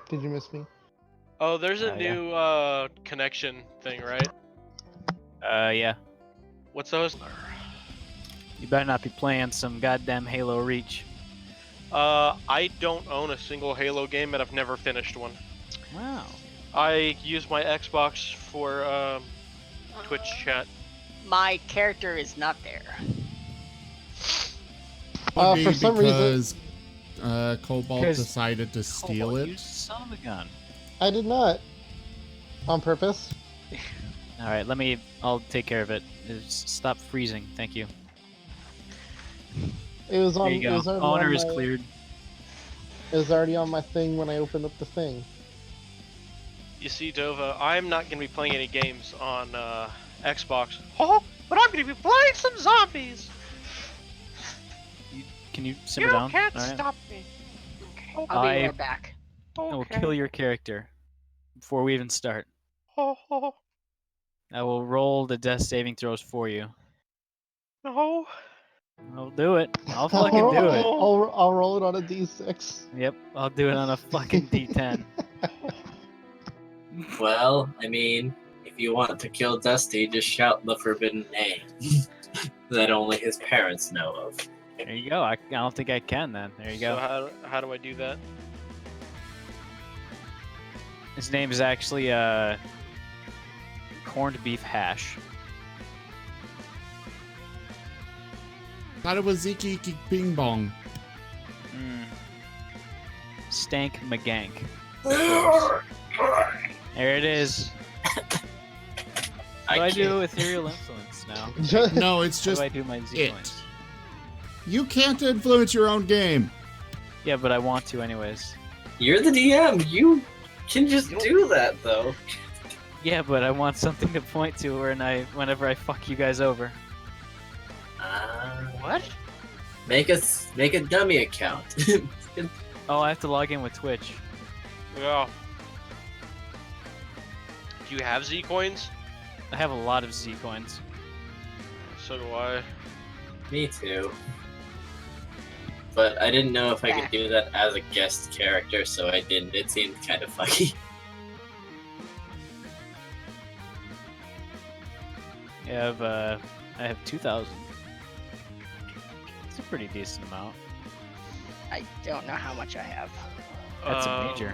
Did you miss me? Oh, there's a Yeah. new connection thing, right? Yeah. What's the host? You better not be playing some goddamn Halo Reach. I don't own a single Halo game, and I've never finished one. Wow. I use my Xbox for Twitch chat. My character is not there. For Maybe some reason, because Cobalt 'Cause decided to steal Oh, it. you son of a gun. I did not. On purpose. All right, I'll take care of it. Just stop freezing. Thank you. It was on. There you It go. was already Honor on is my, cleared. It was already on my thing when I opened up the thing. You see, Dova, I'm not going to be playing any games on Xbox. Oh, but I'm going to be playing some zombies! Can you simmer down? You can't All right. stop me. I'll be I right back. will Okay. kill your character before we even start. Oh, I will roll the death saving throws for you. no. I'll do it. I'll fucking do it. I'll roll it on a d6. Yep, I'll do it on a fucking D10. Well, I mean, if you want to kill Dusty, just shout the forbidden name that only his parents know of. There you go. I don't think I can then. There you So go. how do I do that? His name is actually corned beef hash. Thought it was Ziki Bing Bong. Stank McGank. There it is. What do I do ethereal influence now? No, it's How just do I do my Z it. points? You can't influence your own game. Yeah, but I want to anyways. You're the DM. You can just do that, though. Yeah, but I want something to point to whenever I fuck you guys over. What? Make a dummy account. Oh, I have to log in with Twitch. Yeah. Do you have Z coins? I have a lot of Z coins. So do I. Me too. But I didn't know if I could do that as a guest character, so I didn't. It seemed kind of funny. I have 2,000. It's a pretty decent amount. I don't know how much I have. That's a major.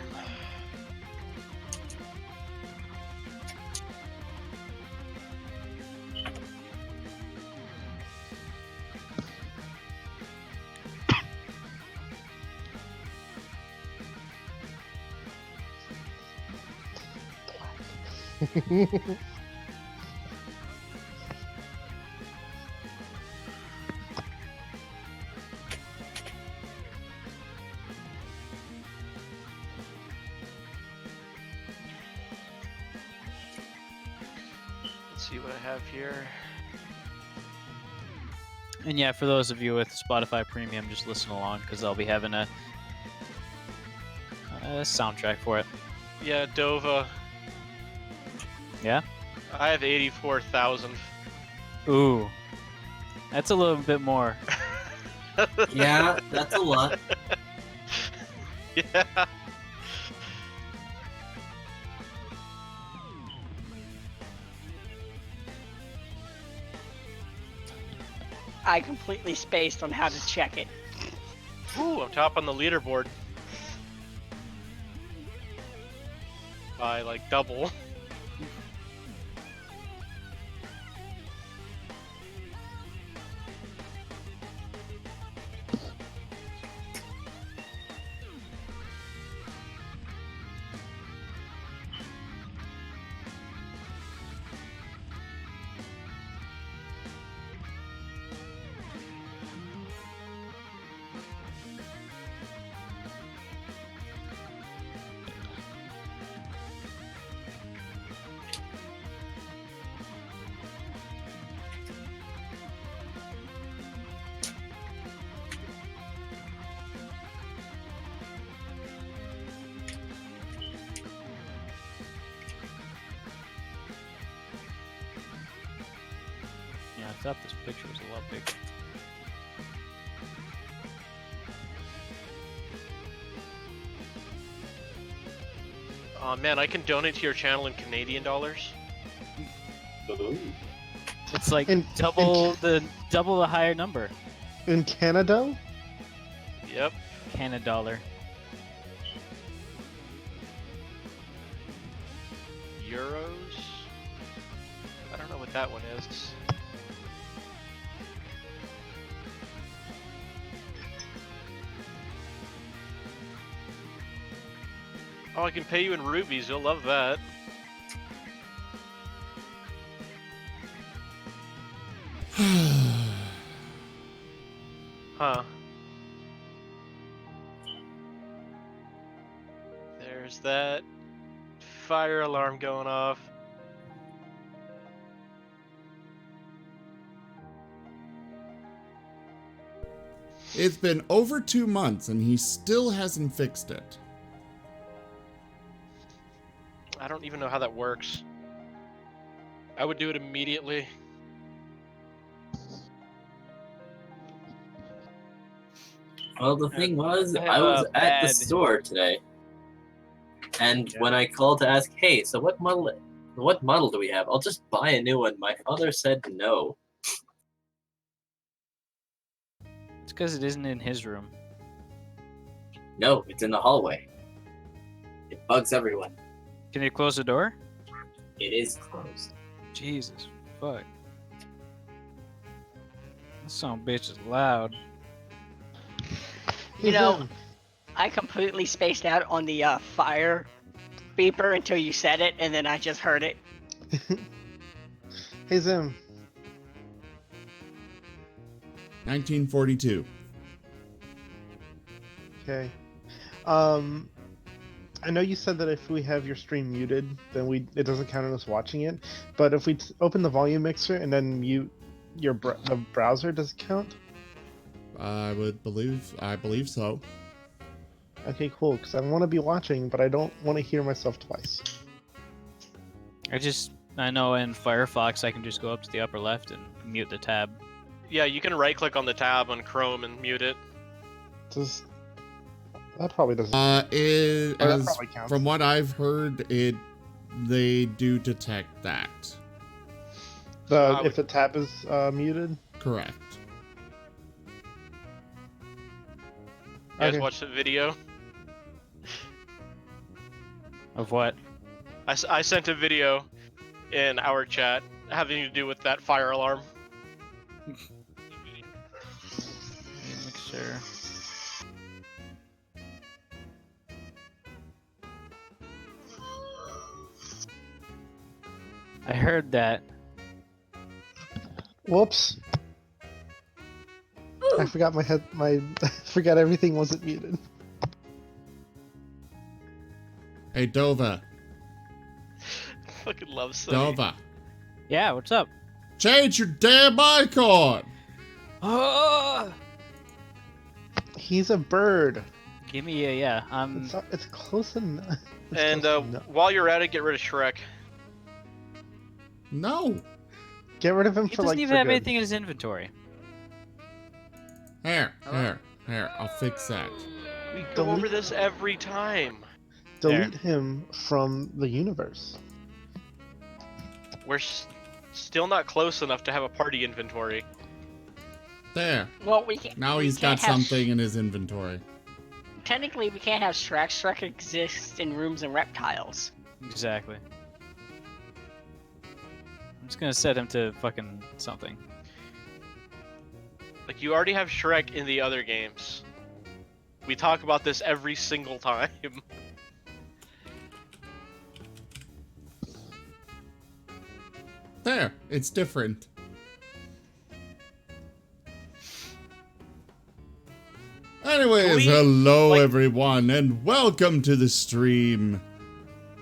Let's see what I have here. And yeah, for those of you with Spotify Premium, just listen along because I'll be having a soundtrack for it. Yeah, Dova. Yeah? I have 84,000. Ooh. That's a little bit more. Yeah, that's a lot. Yeah. I completely spaced on how to check it. Ooh, I'm top on the leaderboard. By like double. Yeah, I thought this picture was a lot bigger. Oh man, I can donate to your channel in Canadian dollars. It's like In- double the higher number. In Canada? Yep. Canada dollar. Euros? I don't know what that one is. Oh, I can pay you in rubies. You'll love that. Huh. There's that fire alarm going off. It's been over 2 months and he still hasn't fixed it. I don't even know how that works. I would do it immediately. Well, the thing was, I have I was a at the bad- store today, and when I called to ask, "Hey, so what model do we have? I'll just buy a new one," my father said no. It's because it isn't in his room. No, it's in the hallway. It bugs everyone. Can you close the door? It is closed. Jesus, fuck. This son of a bitch is loud. You know, I completely spaced out on the fire beeper until you said it, and then I just heard it. Hey Zim, 1942. okay. I know you said that if we have your stream muted, then it doesn't count on us watching it. But if we open the volume mixer and then mute your the browser, does it count? I believe so. Okay, cool. Because I want to be watching, but I don't want to hear myself twice. I know in Firefox I can just go up to the upper left and mute the tab. Yeah, you can right click on the tab on Chrome and mute it. That probably doesn't. That that probably counts. From what I've heard, they do detect that. If the tab is muted. Correct. You guys Okay. watch the video? Of what? I sent a video in our chat having to do with that fire alarm. Make sure. I heard that. Whoops. I forgot I forgot everything wasn't muted. Hey, Dova. Fucking love Sunny. Dova. Yeah, what's up? Change your damn icon! Oh! He's a bird. Give me a yeah. It's close enough. It's And close enough. while you're at it, get rid of Shrek. No. Get rid of him He for doesn't like even for have good. anything in his inventory. Here. I'll fix that. We go over this every time. Delete him from the universe. We're still not close enough to have a party inventory. There. Well, we can't. Now we he's got can't have something in his inventory. Technically, we can't have Shrek. Shrek exists in rooms and reptiles. Exactly. I'm just gonna set him to fucking something. Like, you already have Shrek in the other games. We talk about this every single time. There. It's different. Anyways, hello everyone, and welcome to the stream.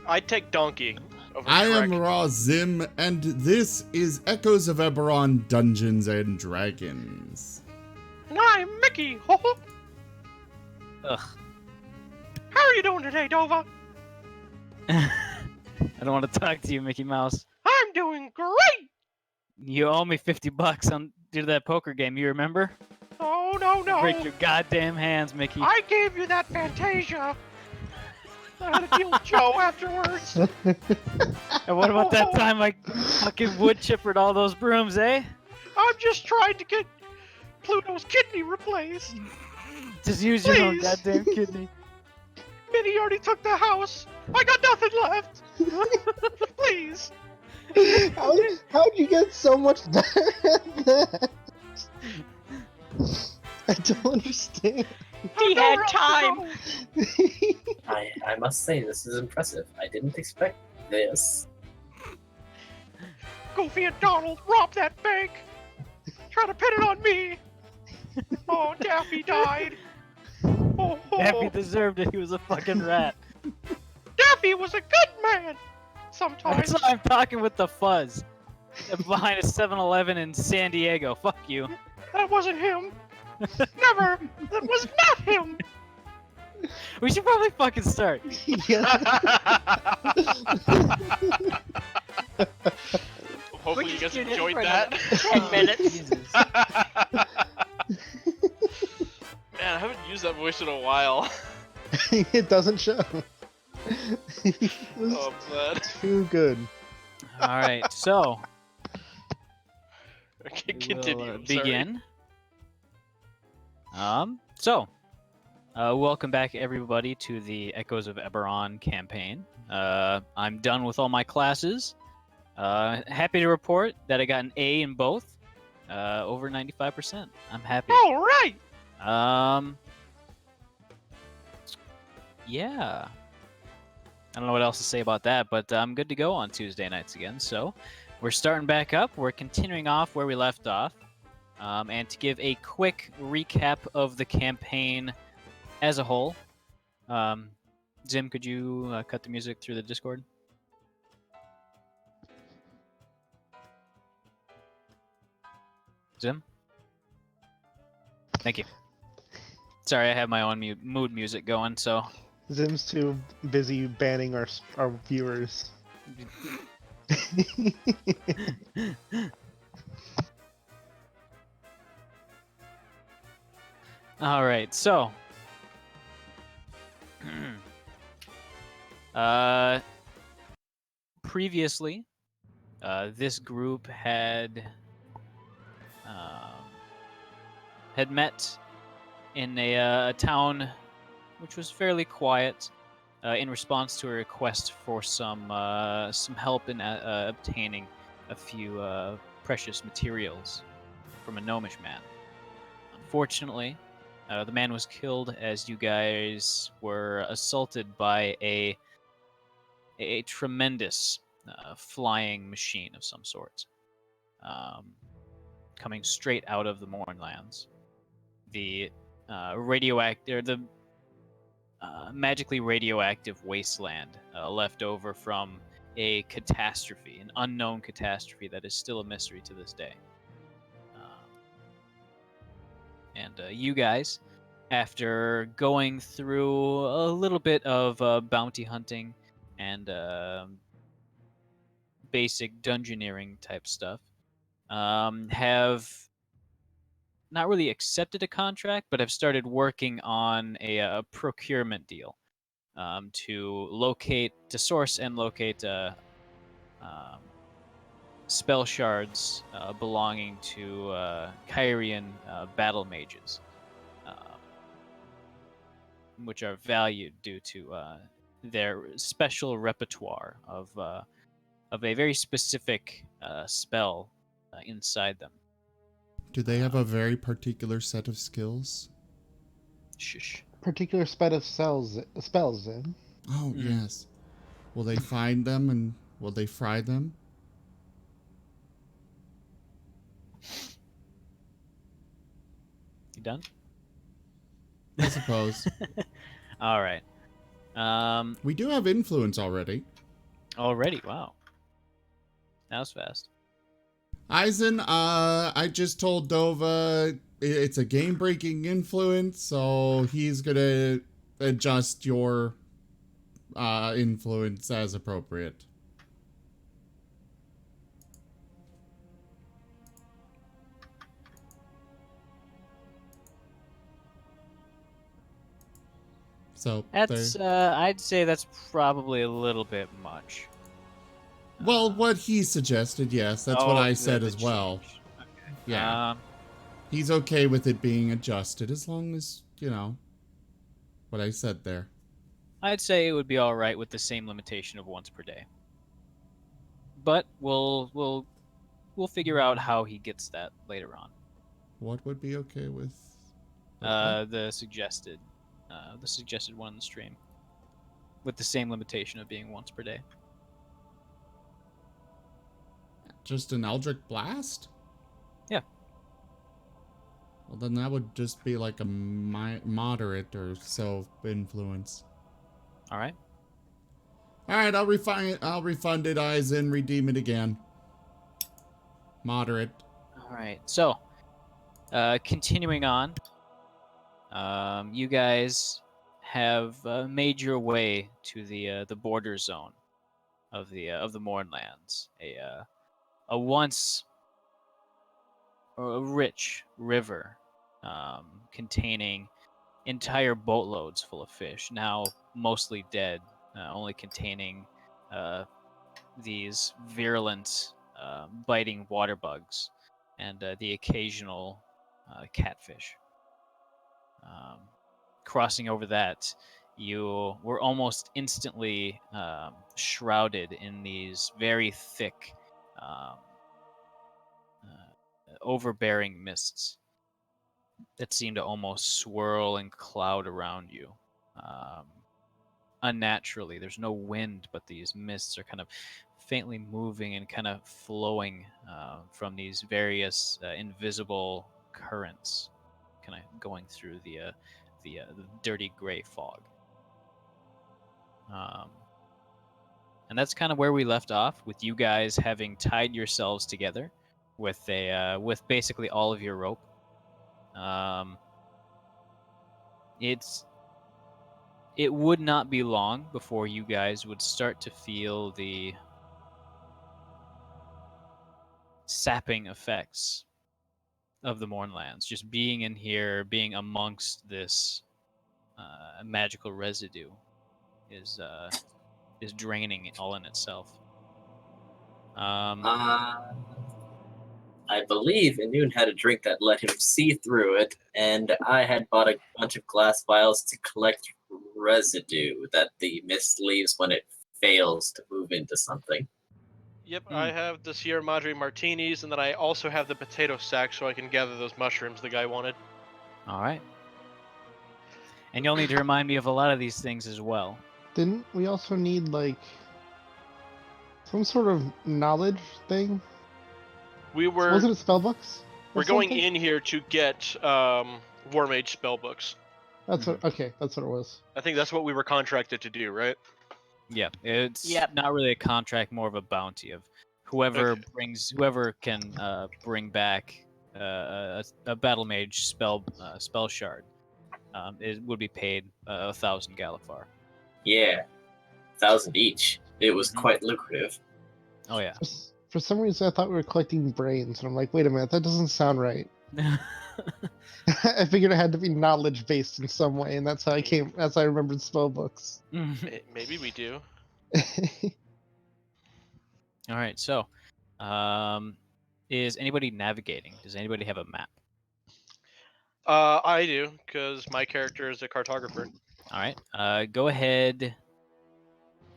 I'd take Donkey over I Shrek. am Raw Zim, and this is Echoes of Eberron Dungeons and Dragons. And I'm Mickey. Ho ho. Ugh. How are you doing today, Dova? I don't want to talk to you, Mickey Mouse. I'm doing great. You owe me $50 on due to that poker game. You remember? Oh no no. Break your goddamn hands, Mickey. I gave you that Fantasia. I had to deal with Joe afterwards. And what about that time I fucking wood chippered all those brooms, eh? I'm just trying to get Pluto's kidney replaced. Just use your own Please. goddamn kidney. Minnie already took the house. I got nothing left. Please. How'd you get so much better at that? I don't understand. He Nowhere had else to time. go. I must say, this is impressive. I didn't expect this. Goofy and Donald robbed that bank. Trying to pin it on me. Oh, Daffy died. Oh, Daffy deserved it. He was a fucking rat. Daffy was a good man. Sometimes. That's why I'm talking with the fuzz. Behind a 7-Eleven in San Diego. Fuck you. That wasn't him. Never. That was not him. We should probably fucking start. Yeah. Hopefully you just guys do this enjoyed for that. another 10 minutes. Jesus. Man, I haven't used that voice in a while. It doesn't show. It was Oh, man. too good. Alright, so Okay, we continue. will I'm sorry. begin. Welcome back everybody to the Echoes of Eberron campaign. I'm done with all my classes. Happy to report that I got an A in both. Over 95%. I'm happy. All right. Yeah. I don't know what else to say about that, but I'm good to go on Tuesday nights again. So we're starting back up. We're continuing off where we left off. And to give a quick recap of the campaign as a whole, Zim, could you cut the music through the Discord? Zim? Thank you. Sorry, I have my own mood music going, so... Zim's too busy banning our viewers. Alright, so... previously, this group had met in a town which was fairly quiet in response to a request for some help in obtaining a few precious materials from a gnomish man. Unfortunately, the man was killed as you guys were assaulted by a tremendous flying machine of some sort, coming straight out of the Mournlands. The magically radioactive wasteland left over from a catastrophe, an unknown catastrophe that is still a mystery to this day. And you guys, after going through a little bit of bounty hunting and basic dungeoneering type stuff, have not really accepted a contract, but have started working on a procurement deal to source and locate spell shards belonging to Kyrian battle mages, which are valued due to their special repertoire of a very specific spell inside them. Do they have a very particular set of skills? Shush. Particular spells, Zim. Oh, yes. Will they find them and will they fry them? You done? I suppose. All right. We do have influence already. Already, wow. That was fast. Eisen, I just told Dova it's a game-breaking influence, so he's gonna adjust your influence as appropriate. So That's I'd say that's probably a little bit much. well, what he suggested, yes, that's what I said as well. change. Yeah. He's okay with it being adjusted as long as, what I said there. I'd say it would be all right with the same limitation of once per day. But we'll figure out how he gets that later on. What would be okay with The suggested one in the stream, with the same limitation of being once per day. just an Eldritch Blast? Yeah. Well, then that would just be like a moderate or so influence. All right. All right, I'll refund it, Eisen, redeem it again. Moderate. All right. So, continuing on, you guys have made your way to the border zone of the Mournlands, a once rich river containing entire boatloads full of fish, now mostly dead, only containing these virulent, biting water bugs and the occasional catfish. Crossing over that, you were almost instantly shrouded in these very thick, overbearing mists that seem to almost swirl and cloud around you. Unnaturally, there's no wind, but these mists are kind of faintly moving and kind of flowing from these various invisible currents, kind of going through the dirty gray fog. And that's kind of where we left off, with you guys having tied yourselves together with with basically all of your rope. It would not be long before you guys would start to feel the sapping effects of the Mournlands. Just being in here, being amongst this magical residue is draining all in itself. I believe Inun had a drink that let him see through it, and I had bought a bunch of glass vials to collect residue that the mist leaves when it fails to move into something. Yep, I have the Sierra Madre martinis, and then I also have the potato sack so I can gather those mushrooms the guy wanted. All right. And you'll need to remind me of a lot of these things as well. Didn't we also need like some sort of knowledge thing? Wasn't it spellbooks? We're going in here to get War Mage spellbooks. That's what. Okay, that's what it was. I think that's what we were contracted to do, right? Yeah, it's Yep. not really a contract, more of a bounty of whoever can bring back a battle mage spell shard. It would be paid 1,000 Galifar. Yeah, 1,000 each. It was quite lucrative. Oh yeah. For some reason, I thought we were collecting brains, and I'm like, wait a minute, that doesn't sound right. I figured it had to be knowledge based in some way, and that's how I came. That's how I remembered spell books. Maybe we do. All right. So, is anybody navigating? Does anybody have a map? I do, because my character is a cartographer. All right. Go ahead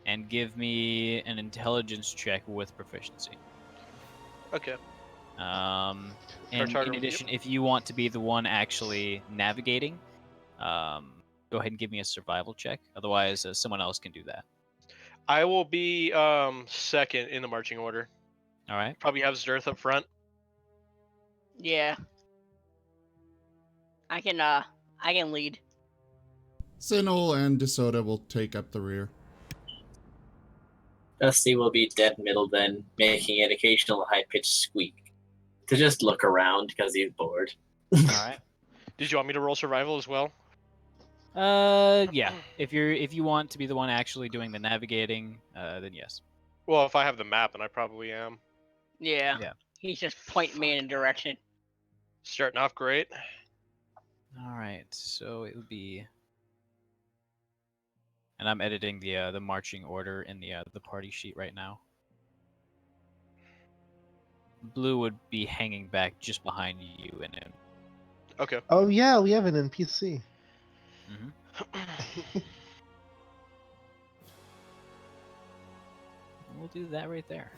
and give me an intelligence check with proficiency. Okay. And in addition, if you want to be the one actually navigating, go ahead and give me a survival check. Otherwise, someone else can do that. I will be second in the marching order. All right. Probably have Zerth up front. Yeah. I can lead. Sinel and DeSoto will take up the rear. Dusty will be dead middle then, making an occasional high-pitched squeak to just look around because he's bored. All right. Did you want me to roll survival as well? Yeah. If you want to be the one actually doing the navigating, then yes. Well, if I have the map, then I probably am. Yeah. Yeah. He's just pointing me in a direction. Starting off great. All right. So it would be And I'm editing the marching order in the party sheet right now. Blue would be hanging back just behind you and him. Okay. Oh yeah, we have an NPC. We'll do that right there.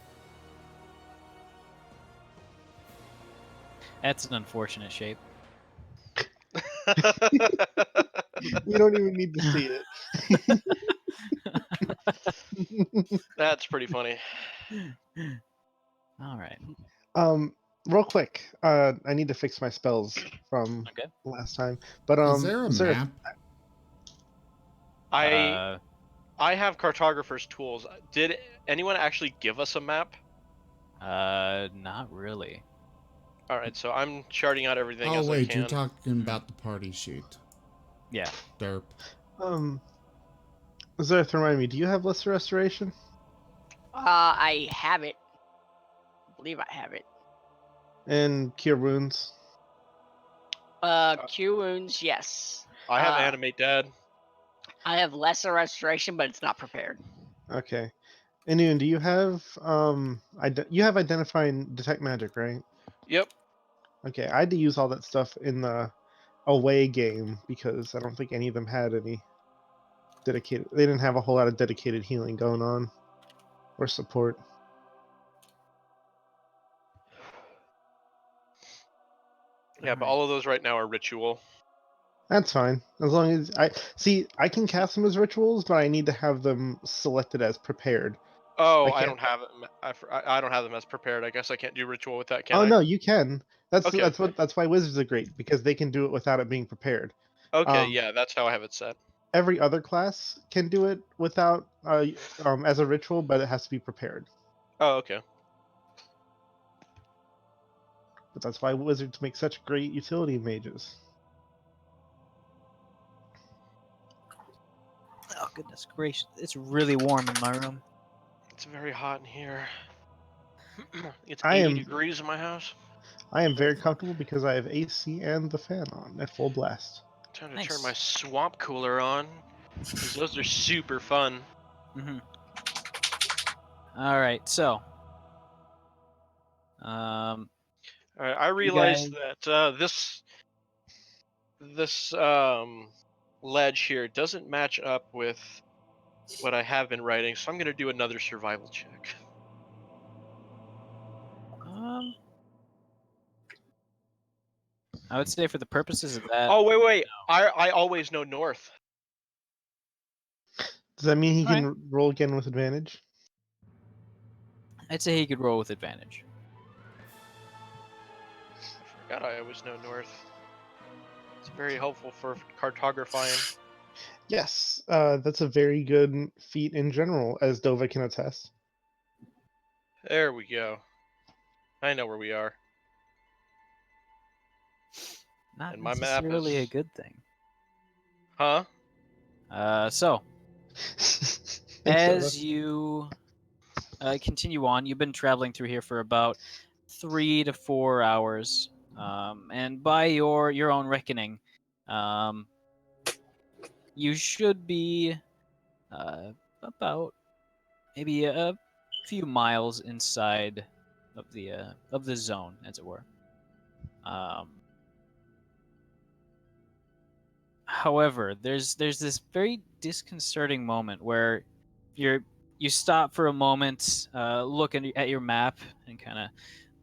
That's an unfortunate shape. We don't even need to see it. That's pretty funny. All right. Real quick, I need to fix my spells from Okay. last time. But Is there a map? I have cartographer's tools. Did anyone actually give us a map? Not really. All right, so I'm charting out everything Oh as I wait, can. you're talking about the party sheet. Yeah. Derp. Zareth, remind me, do you have Lesser Restoration? I have it. I believe I have it. And Cure Wounds? Cure wounds, yes. I have animate dead. I have lesser restoration, but it's not prepared. Okay. Inun, do you have you have Identify and Detect Magic, right? Yep. Okay, I had to use all that stuff in the away game because I don't think any of them had any dedicated. They didn't have a whole lot of dedicated healing going on or support. Yeah, but all of those right now are ritual. That's fine. As long as I can cast them as rituals, but I need to have them selected as prepared. Oh, I I don't have it. I don't have them as prepared. I guess I can't do ritual with that, can I? Oh no, you can. Okay. That's why wizards are great because they can do it without it being prepared. Okay, yeah, that's how I have it set. Every other class can do it without as a ritual, but it has to be prepared. Oh, okay. But that's why wizards make such great utility mages. Oh goodness gracious! It's really warm in my room. It's very hot in here. It's I 80 am- degrees in my house. I am very comfortable because I have AC and the fan on at full blast. Time to Nice. turn my swamp cooler on, because those are super fun. All right, so. All right, I realized guys- that this ledge here doesn't match up with what I have been writing, so I'm gonna do another survival check. I would say for the purposes of that. Oh wait! I always know north. Does that mean he All can roll again with advantage? I'd say he could roll with advantage. I forgot I always know north. It's very helpful for cartographing. Yes, that's a very good feat in general, as Dova can attest. There we go. I know where we are. Not And my map necessarily is... a good thing. Huh? So Thanks, as Dova. you continue on, you've been traveling through here for about 3 to 4 hours, and by your own reckoning, you should be about maybe a few miles inside of the zone, as it were. However, there's this very disconcerting moment where you stop for a moment, look at your map, and kind of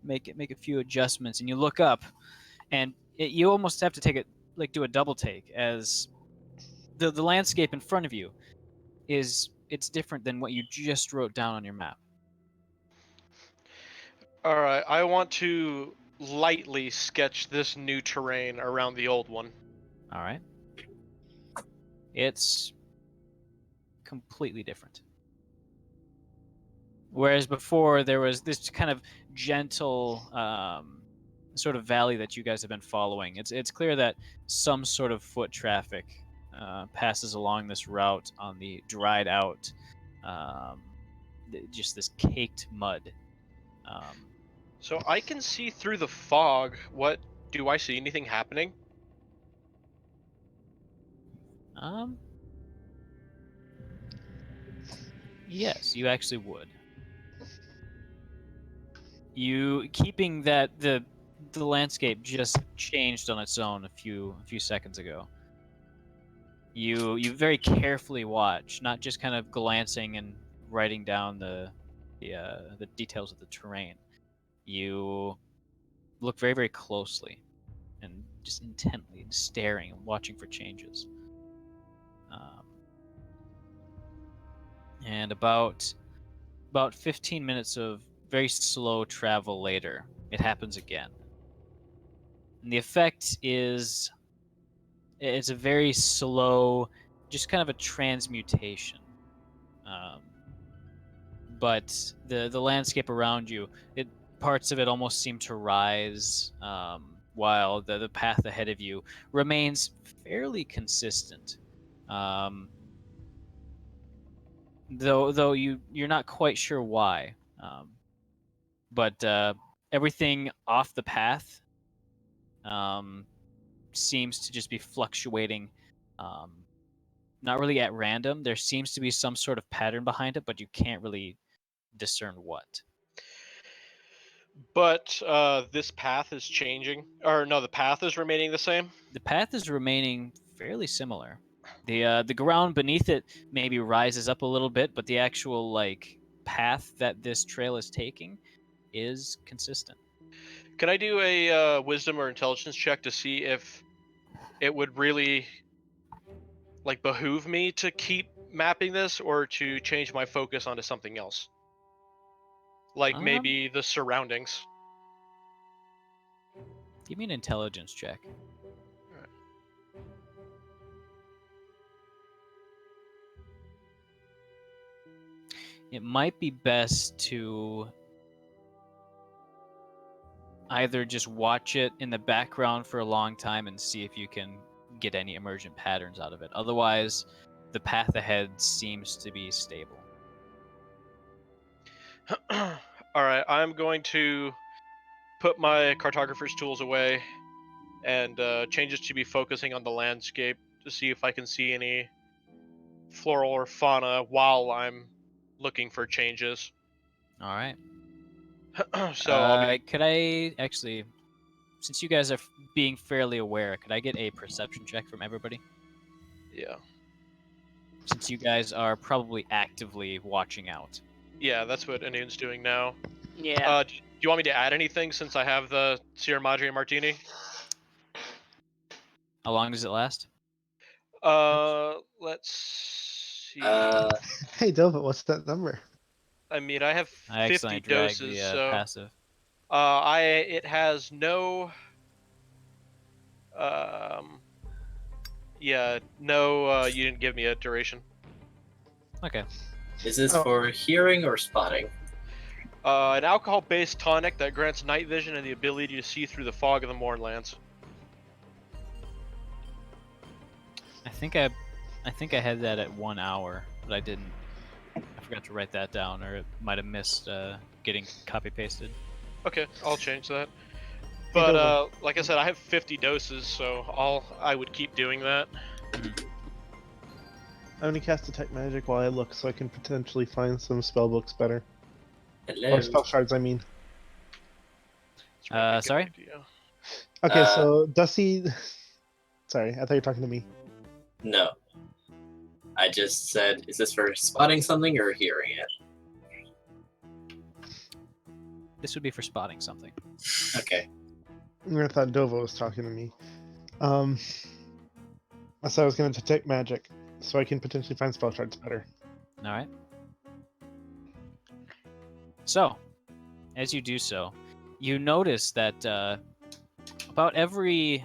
make a few adjustments, and you look up, and you almost have to do a double take, as the landscape in front of you it's different than what you just wrote down on your map. Alright, I want to lightly sketch this new terrain around the old one. All right. It's completely different. Whereas before there was this kind of gentle sort of valley that you guys have been following. It's clear that some sort of foot traffic passes along this route on the dried out, just this caked mud. So I can see through the fog. What do I see? Anything happening? Yes, you actually would. You keeping that the landscape just changed on its own a few seconds ago. You very carefully watch, not just kind of glancing and writing down the details of the terrain. You look very, very closely and just intently staring and watching for changes. And about 15 minutes of very slow travel later, it happens again. And the effect is it's a very slow, just kind of a transmutation. But the landscape around you, parts of it almost seem to rise, while the path ahead of you remains fairly consistent. Though you're not quite sure why. But everything off the path seems to just be fluctuating, not really at random. There seems to be some sort of pattern behind it, but you can't really discern what. But this path is changing, or no, the path is remaining the same. The path is remaining fairly similar. The ground beneath it maybe rises up a little bit, but the actual path that this trail is taking is consistent. Can I do a wisdom or intelligence check to see if it would really behoove me to keep mapping this, or to change my focus onto something else? Maybe the surroundings. Give me an intelligence check. Alright. It might be best to either just watch it in the background for a long time and see if you can get any emergent patterns out of it. Otherwise, the path ahead seems to be stable. Alright, I'm going to put my cartographer's tools away and change it to be focusing on the landscape to see if I can see any floral or fauna while I'm looking for changes. All right. So I'll be... Could I actually, since you guys are being fairly aware, could I get a perception check from everybody? Yeah. Since you guys are probably actively watching out. Yeah, that's what Indian's doing now. Yeah. Do you want me to add anything since I have the Sierra Madre Martini? How long does it last? Let's see. Hey, Dova, what's that number? I mean, I have I 50 accidentally dragged doses, the so passive. it has no no, you didn't give me a duration. Okay. Is this Oh. for hearing or spotting? An alcohol-based tonic that grants night vision and the ability to see through the fog of the Mournlands. I think I had that at 1 hour, but I didn't. I forgot to write that down, or it might have missed getting copy pasted. Okay, I'll change that. But like I said, I have 50 doses, so I would keep doing that. I'm gonna cast Detect Magic while I look, so I can potentially find some spell books better. Hello. Or spell shards, I mean. It's probably a good Sorry? idea. Okay, so Dusty... Sorry, I thought you were talking to me. No. I just said, is this for spotting something or hearing it? This would be for spotting something. Okay. I thought Dova was talking to me. I said I was gonna Detect Magic, so I can potentially find spell shards better. All right. So, as you do so, you notice that about every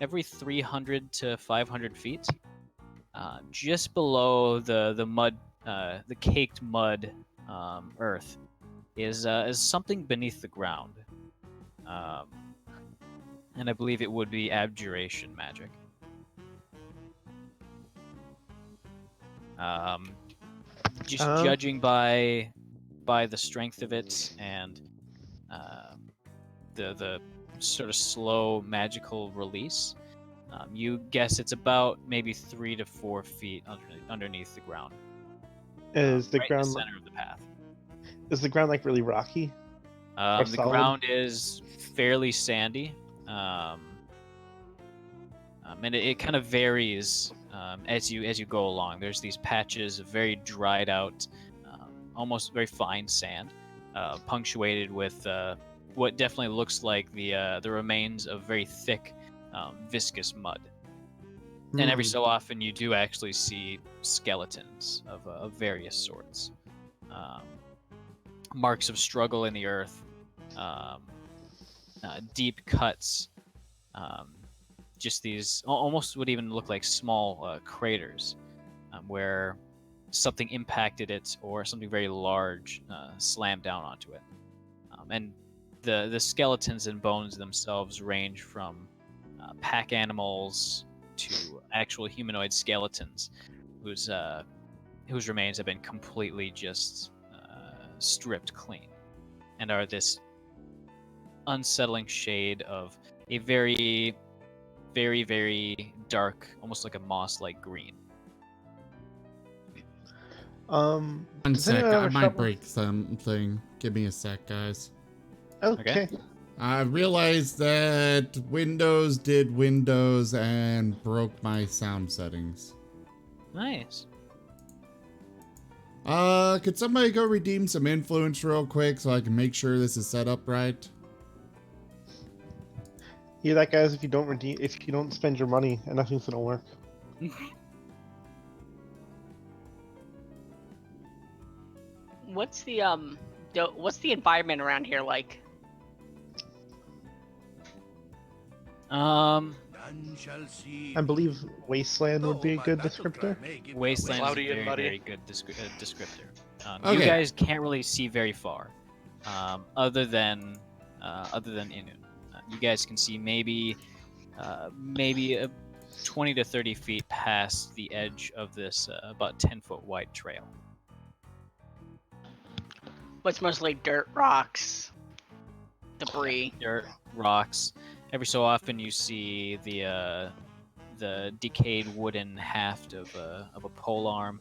300 to 500 feet, just below the mud, the caked mud earth, is something beneath the ground, and I believe it would be abjuration magic. Just judging by the strength of it and the sort of slow magical release, you guess it's about maybe 3 to 4 feet underneath the ground. Is the right in the ground center of the path. like really rocky? Or The solid? ground is fairly sandy, and it kind of varies as you go along. There's these patches of very dried out, almost very fine sand, punctuated with what definitely looks like the remains of very thick, viscous mud. And every Hmm. so often, you do actually see skeletons of various sorts, marks of struggle in the earth, deep cuts, just these almost would even look like small craters where something impacted it or something very large slammed down onto it. And the skeletons and bones themselves range from pack animals to actual humanoid skeletons whose remains have been completely just stripped clean and are this unsettling shade of a very, very, very dark, almost like a moss-like green. One Does sec, anyone have I a might shovel? break something. Give me a sec, guys. Okay. I realized that Windows did Windows and broke my sound settings. Nice. Could somebody go redeem some influence real quick so I can make sure this is set up right? Hear that, guys? If you don't spend your money, nothing's gonna work. What's the environment around here like? I believe wasteland would be a good descriptor. Wasteland is a Cloudy and very, muddy. very good descriptor. You Okay. guys can't really see very far, other than Inu. You guys can see maybe 20 to 30 feet past the edge of this about 10-foot wide trail. What's mostly dirt, rocks, debris. Dirt, rocks. Every so often, you see the decayed wooden haft of a pole arm,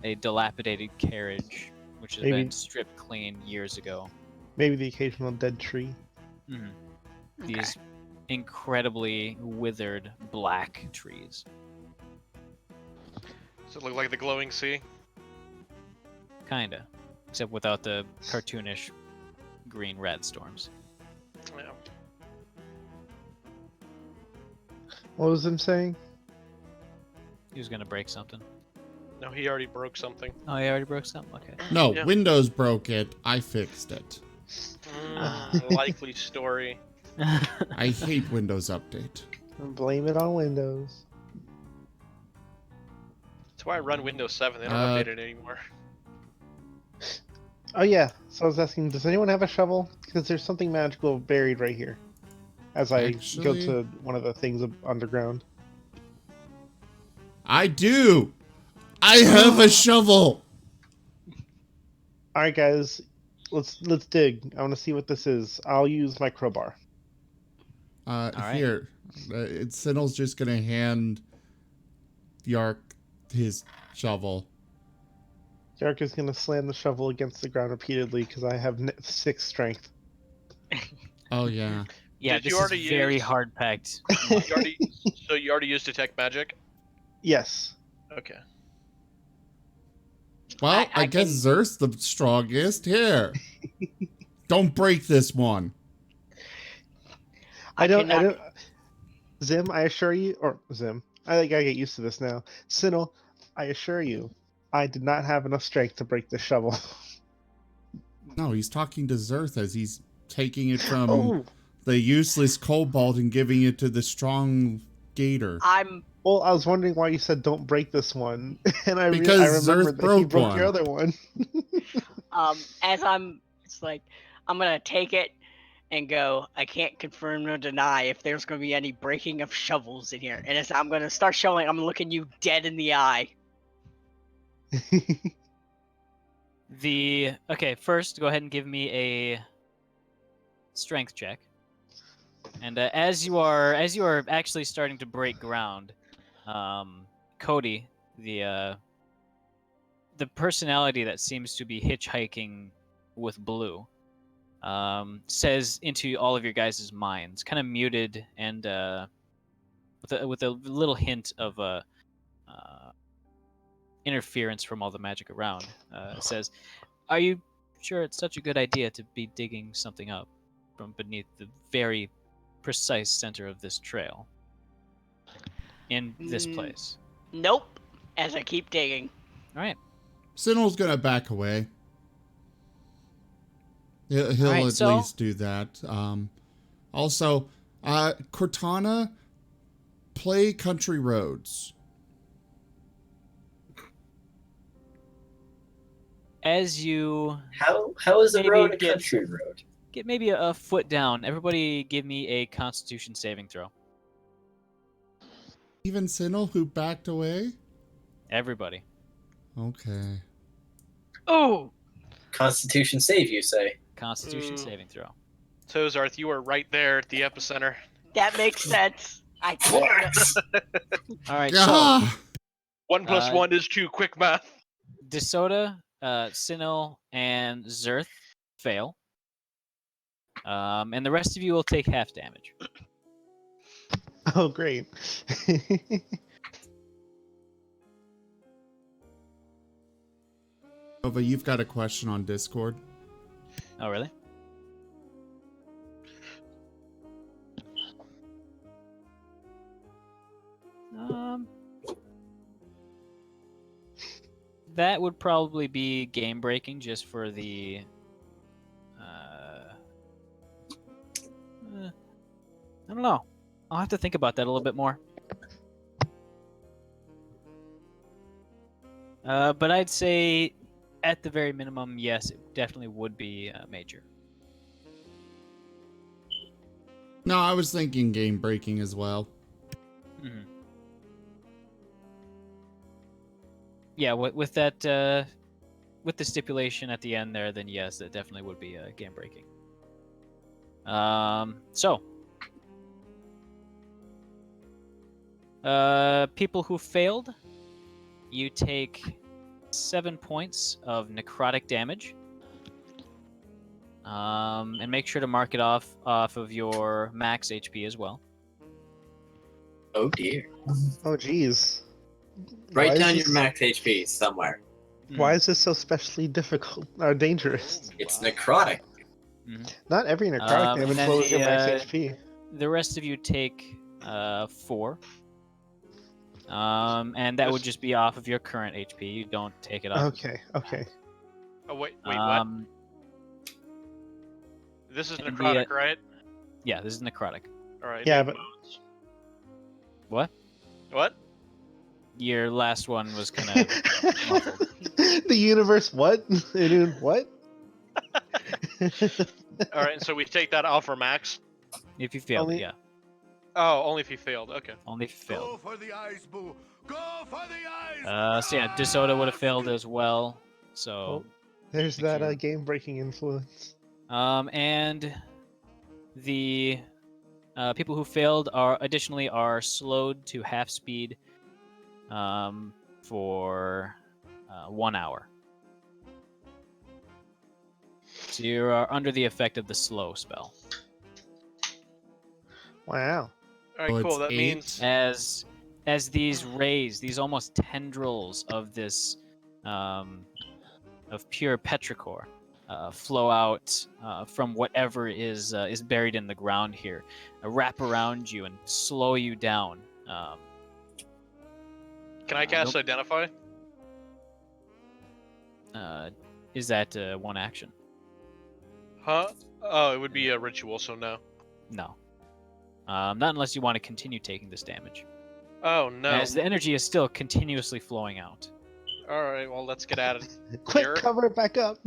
a dilapidated carriage, which has Maybe- been stripped clean years ago. Maybe the occasional dead tree. Mhm. Okay. These incredibly withered black trees. Does it look like the glowing sea? Kinda. Except without the cartoonish green red storms. Yeah. What was him saying? He was gonna break something. No, he already broke something. Oh, he already broke something? Okay. No, Yeah. Windows broke it. I fixed it. Likely story. I hate Windows Update. Blame it on Windows. That's why I run Windows 7. They don't update it anymore. Oh yeah. So I was asking, does anyone have a shovel? Because there's something magical buried right here. As I go Actually- to one of the things underground. I do! I have a shovel! All right, guys. Let's dig. I want to see what this is. I'll use my crowbar. right. Here. Sinel's just gonna hand Yark his shovel. Yark is gonna slam the shovel against the ground repeatedly because I have 6 strength. Oh, yeah. Yeah, Did this you is already very use- hard packed. So you already used detect magic? Yes. Okay. Well, I I guess can- Zer's the strongest. Here. Don't break this one. I don't. cannot- Zim, I assure you, or Zim, I think I get used to this now. Sinel, I assure you, I did not have enough strength to break the shovel. No, he's talking to Zerth as he's taking it from Oh, the useless kobold and giving it to the strong gator. I'm well, I was wondering why you said don't break this one, and I Because remembered Zerth that he broke broke your one. other one. it's like I'm gonna take it and go. I can't confirm nor deny if there's gonna be any breaking of shovels in here. And as I'm gonna start showing, I'm looking you dead in the eye. Okay, first go ahead and give me a strength check. And as you are actually starting to break ground, Cody, the the personality that seems to be hitchhiking with Blue says into all of your guys' minds, kind of muted and with a little hint of interference from all the magic around, says, "Are you sure it's such a good idea to be digging something up from beneath the very precise center of this trail in this place?" Nope. As I keep digging. All right. Sinnoh's gonna back away. He'll Alright, at so- least do that. Also, Cortana, play Country Roads. As you How is a Maybe road a get- country road? get maybe a foot down, everybody give me a Constitution saving throw. Even Sinnoh, who backed away? Everybody. Okay. Oh! Constitution save, you say? Constitution Ooh. saving throw. So, Zarth, you were right there at the epicenter. That makes sense. I can't. All right. So Ah! 1 plus 1 is 2. Quick math. DeSoto, Sinnoh, and Zerth fail. And the rest of you will take half damage. Oh, great. Nova, you've got a question on Discord. Oh, really? That would probably be game breaking just for the. I don't know. I'll have to think about that a little bit more. But I'd say, at the very minimum, yes, it definitely would be major. No, I was thinking game breaking as well. Mm-hmm. Yeah, with that, with the stipulation at the end there, then yes, that definitely would be game breaking. So, people who failed, you take 7 points of necrotic damage. And make sure to mark it off of your max HP as well. Oh dear. Oh, geez. Write Why down is your this- max HP somewhere. Why is this so specially difficult or dangerous? It's necrotic. Not every necrotic and damage then lowers your max the, HP. The rest of you take 4. And that would just be off of your current HP. You don't take it off. Okay, okay. Oh, wait, what? Um, This is and the, necrotic, right? Yeah, this is necrotic. Alright. Yeah, make but- modes. What? What? Your last one was kind of muffled. The universe, what? What? Alright, so we take that off our max? If you failed, Only- yeah. Oh, only if you failed. Okay. Only if you failed. for the eyes, boo! Go for the eyes! So yeah, DeSoto would have failed as well. So, There's Make that sure. game-breaking influence. and the people who failed are additionally slowed to half speed for 1 hour. So you are under the effect of the slow spell. Wow. Alright, Oh, cool. it's That 8? means As these rays, these almost tendrils of this of pure petrichor flow out from whatever is buried in the ground here, wrap around you and slow you down. can I cast Identify? Is that one action? Huh? Oh, it would be a ritual, so no. No. Not unless you want to continue taking this damage. Oh, no. As the energy is still continuously flowing out. Alright, well, let's get at it. Quick, Here. cover it back up.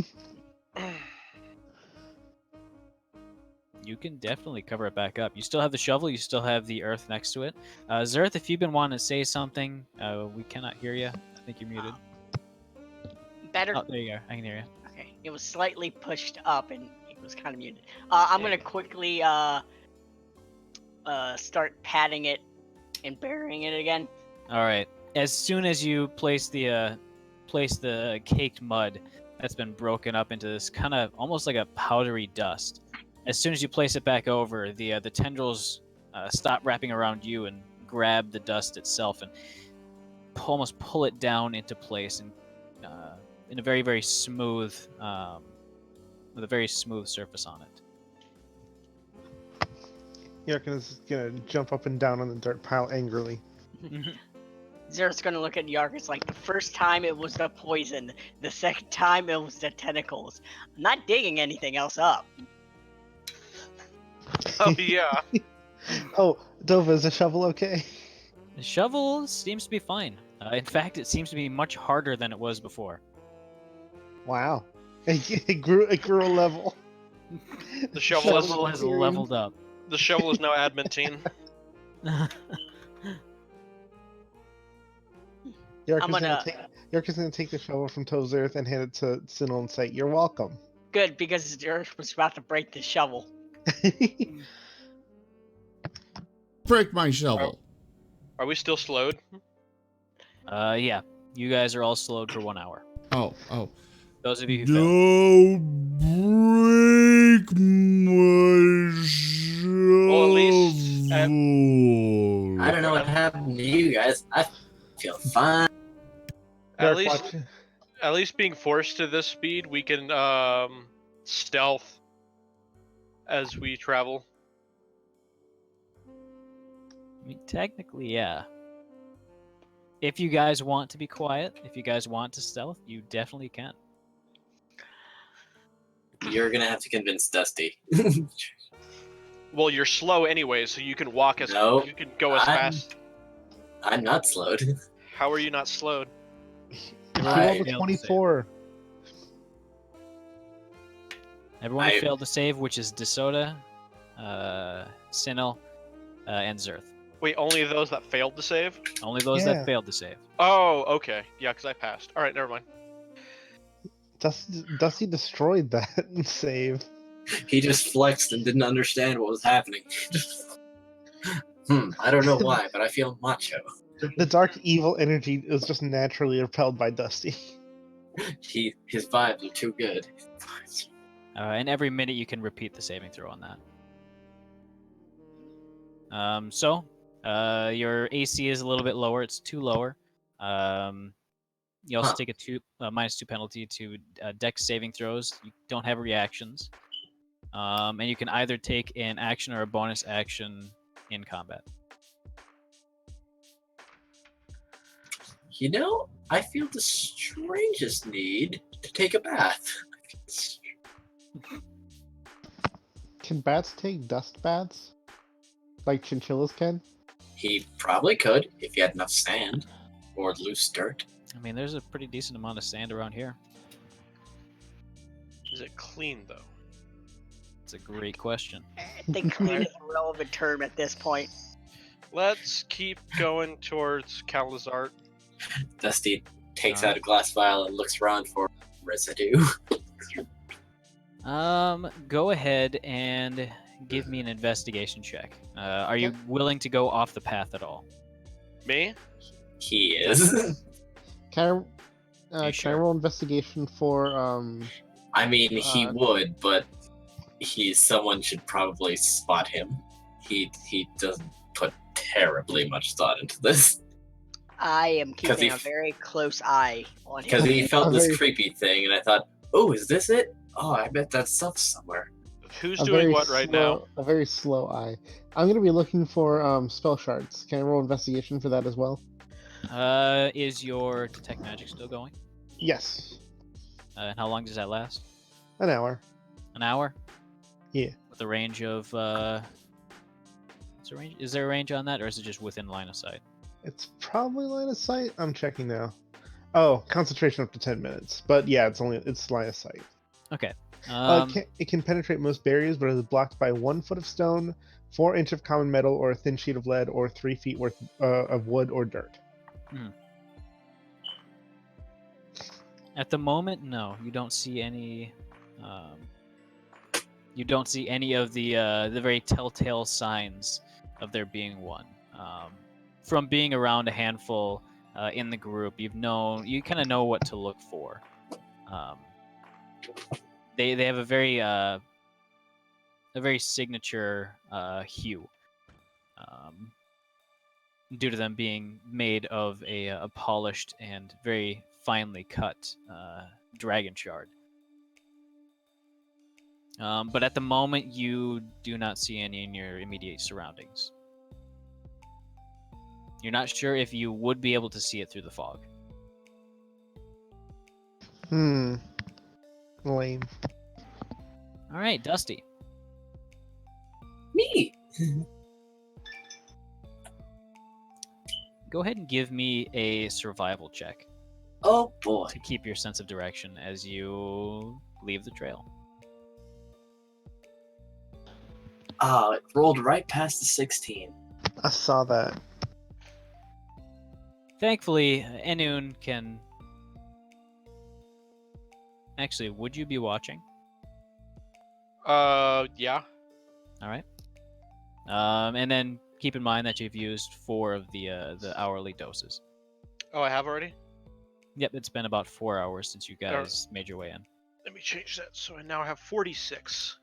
You can definitely cover it back up. You still have the shovel, you still have the earth next to it. Zerth, if you've been wanting to say something, we cannot hear you. I think you're muted. Better. Oh, there you go. I can hear you. Okay. It was slightly pushed up and it was kind of muted. I'm There you gonna quickly start patting it and burying it again. All right. As soon as you place the place the caked mud that's been broken up into this kind of almost like a powdery dust. As soon as you place it back over, the tendrils stop wrapping around you and grab the dust itself and almost pull it down into place and in a very, very smooth, with a very smooth surface on it. Yarkin is gonna jump up and down on the dirt pile angrily. Zer's gonna look at Yarkus like the first time it was the poison, the second time it was the tentacles. I'm not digging anything else up. Oh yeah. Oh, Dova, is the shovel okay? The shovel seems to be fine. In fact, it seems to be much harder than it was before. Wow. It grew a level. The shovel is Shovel has leveled up. the shovel is now adamantine. Yarkin's gonna take the shovel from Tove's Earth and hand it to Sinnoh and say, "You're welcome." Good, because Zer was about to break the shovel. Break my shovel. Are we still slowed? Yeah. You guys are all slowed for 1 hour. Oh. Those of you who failed. Don't break my shovel. Well, at least I don't know what happened to you guys. I feel fine. At least being forced to this speed, we can stealth as we travel. I mean, technically, yeah. If you guys want to be quiet, if you guys want to stealth, you definitely can. You're gonna have to convince Dusty. Well, you're slow anyway, so you can walk as No, you can go as fast. I'm not slowed. How are you not slowed? He I rolled a 24. Everyone failed to save, which is DeSoda, Sinnoh, and Zerth. Wait, only those that failed to save? Only those Yeah. that failed to save. Oh, okay. Yeah, because I passed. All right, never mind. Dusty destroyed that save. He just flexed and didn't understand what was happening. I don't know why, but I feel macho. The dark evil energy is just naturally repelled by Dusty. His vibes are too good. And every minute you can repeat the saving throw on that. So your AC is a little bit lower. It's 2 lower. You also take a -2 penalty to Dex saving throws. You don't have reactions. And you can either take an action or a bonus action in combat. You know, I feel the strangest need to take a bath. Can bats take dust baths? Like chinchillas can? He probably could if he had enough sand or loose dirt. I mean, there's a pretty decent amount of sand around here. Is it clean, though? It's a great question. I think clean is a relevant term at this point. Let's keep going towards Calazart. Dusty takes out a glass vial and looks around for residue. Go ahead and give me an investigation check. Are you willing to go off the path at all? Me? He is. Can I sure? roll investigation for I mean, he would, but someone should probably spot him. He doesn't put terribly much thought into this. I am keeping a very close eye on him. Because he felt this creepy thing, and I thought, oh, is this it? Oh, I bet that's stuff somewhere. Who's doing what right now? A very slow eye. I'm gonna be looking for spell shards. Can I roll investigation for that as well? Is your detect magic still going? Yes. And how long does that last? An hour. An hour? Yeah. With a range of is there a range on that, or is it just within line of sight? It's probably line of sight. I'm checking now. Oh, concentration up to 10 minutes. But yeah, it's line of sight. Okay. It can penetrate most barriers, but is blocked by 1 foot of stone, 4 inches of common metal, or a thin sheet of lead, or 3 feet worth of wood or dirt. At the moment, no. You don't see any. You don't see any of the very telltale signs of there being one. From being around a handful in the group. You kind of know what to look for. They have a very signature hue, due to them being made of a polished and very finely cut dragon shard. But at the moment, you do not see any in your immediate surroundings. You're not sure if you would be able to see it through the fog. Lame. All right, Dusty. Me. Go ahead and give me a survival check Oh boy. to keep your sense of direction as you leave the trail. It rolled right past the 16. I saw that. Thankfully, Enun can... Actually, would you be watching? Yeah. All right. And then keep in mind that you've used 4 of the hourly doses. Oh, I have already? Yep, it's been about 4 hours since you guys made your way in. Let me change that. So I now have 46.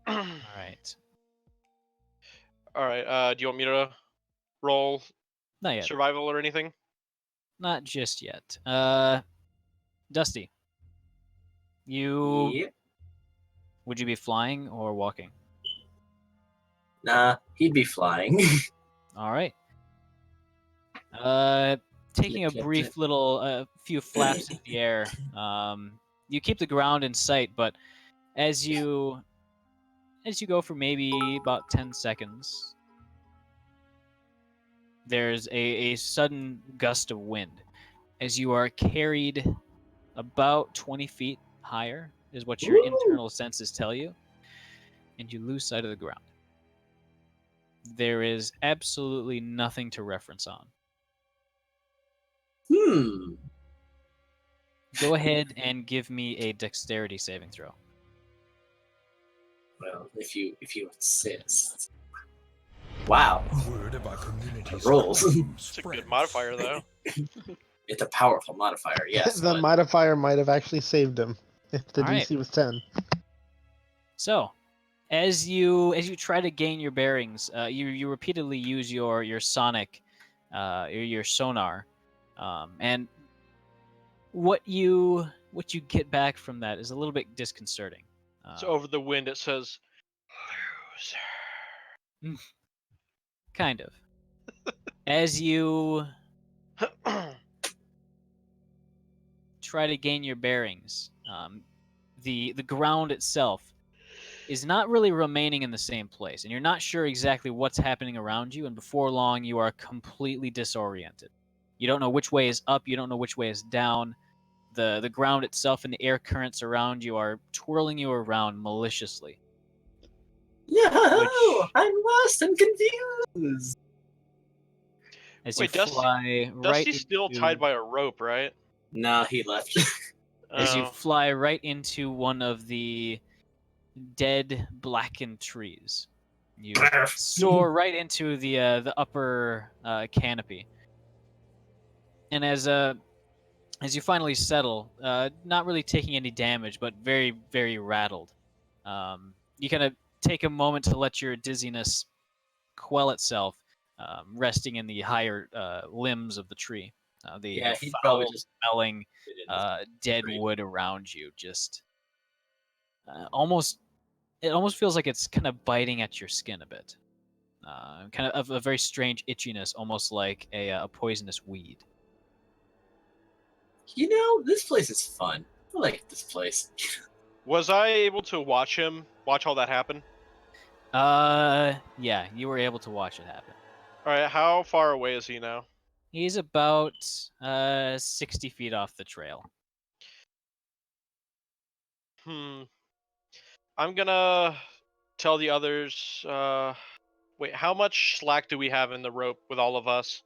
All right. All right. Do you want me to roll Not yet. survival or anything? Not just yet. Dusty. Yep. Would you be flying or walking? Nah, he'd be flying. All right. Taking a Clip, brief clip. little few flaps in the air. You keep the ground in sight, but as you go for maybe about 10 seconds, there's a sudden gust of wind as you are carried about 20 feet higher, is what your Woo! internal senses tell you, and you lose sight of the ground. There is absolutely nothing to reference on. Go ahead and give me a dexterity saving throw. Well, if you insist. Wow. Word of our community's Rolls. crime It's a good spreads. modifier, though. It's a powerful modifier, yes. The but modifier might have actually saved him if the All right. DC was 10. So, as you try to gain your bearings, you repeatedly use your sonic, your sonar, and what you get back from that is a little bit disconcerting. So over the wind, it says, loser. Kind of. As you try to gain your bearings, the ground itself is not really remaining in the same place, and you're not sure exactly what's happening around you, and before long you are completely disoriented. You don't know which way is up, you don't know which way is down. The ground itself and the air currents around you are twirling you around maliciously. No, I'm lost and confused. As Wait, you fly right Dusty's still into, tied by a rope, right? No, he left. as you Oh. fly right into one of the dead blackened trees. You soar right into the upper canopy, and as you finally settle, not really taking any damage, but very, very rattled, you kind of take a moment to let your dizziness quell itself, resting in the higher limbs of the tree. Yeah, The he'd probably foul just smelling fit in his dead tree. wood around you just almost feels like it's kind of biting at your skin a bit. Kind of a very strange itchiness, almost like a poisonous weed. You know, this place is fun. I like this place. Was I able to watch all that happen? Yeah, you were able to watch it happen. All right, how far away is he now? He's about 60 feet off the trail. I'm gonna tell the others. Wait, how much slack do we have in the rope with all of us?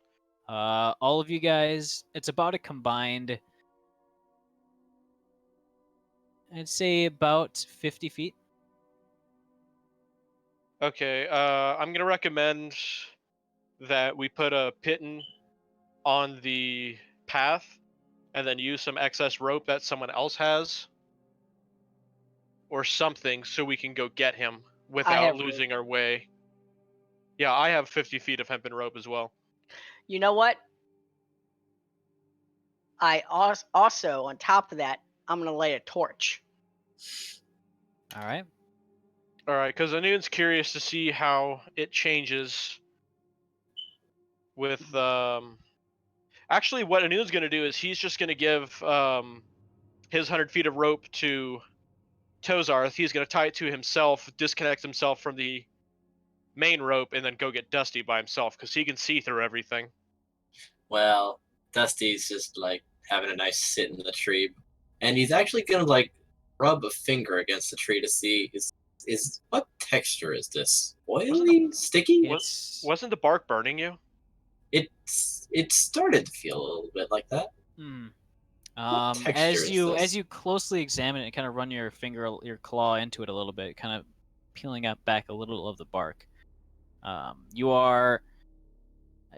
All of you guys, it's about a combined, I'd say about 50 feet. Okay, I'm gonna recommend that we put a piton on the path and then use some excess rope that someone else has or something so we can go get him without have losing our way. Yeah, I have 50 feet of hempen rope as well. You know what? I also, on top of that, I'm gonna lay a torch. All right. All right, because Anun's curious to see how it changes with Actually, what Anun's going to do is he's just going to give his 100 feet of rope to Tozarth. He's going to tie it to himself, disconnect himself from the main rope, and then go get Dusty by himself because he can see through everything. Well, Dusty's just like having a nice sit in the tree, and he's actually gonna like rub a finger against the tree to see is what texture is this? Oily, sticky? Wasn't the bark burning you? It started to feel a little bit like that. As you this? as you closely examine it and kind of run your your claw into it a little bit, kind of peeling up back a little of the bark,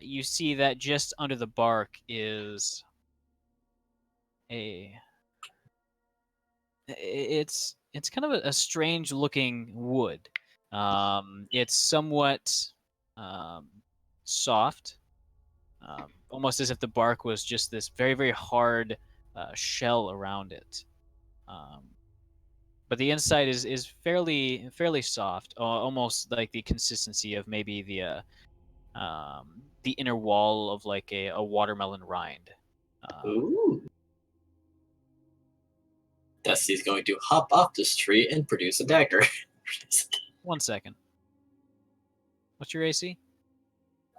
you see that just under the bark is it's kind of a strange looking wood. It's somewhat soft, almost as if the bark was just this very, very hard shell around it. But the inside is fairly soft, almost like the consistency of maybe the inner wall of like a watermelon rind. Ooh. Dusty's going to hop off this tree and produce a dagger. 1 second. What's your AC?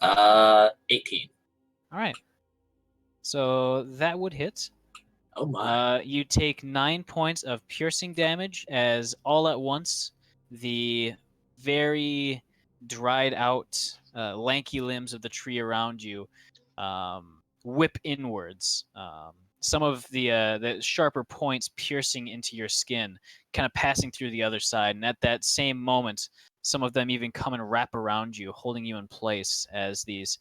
18. All right. So that would hit. Oh my. You take 9 points of piercing damage as all at once the very dried out, lanky limbs of the tree around you whip inwards. Some of the sharper points piercing into your skin, kind of passing through the other side. And at that same moment, some of them even come and wrap around you, holding you in place as these,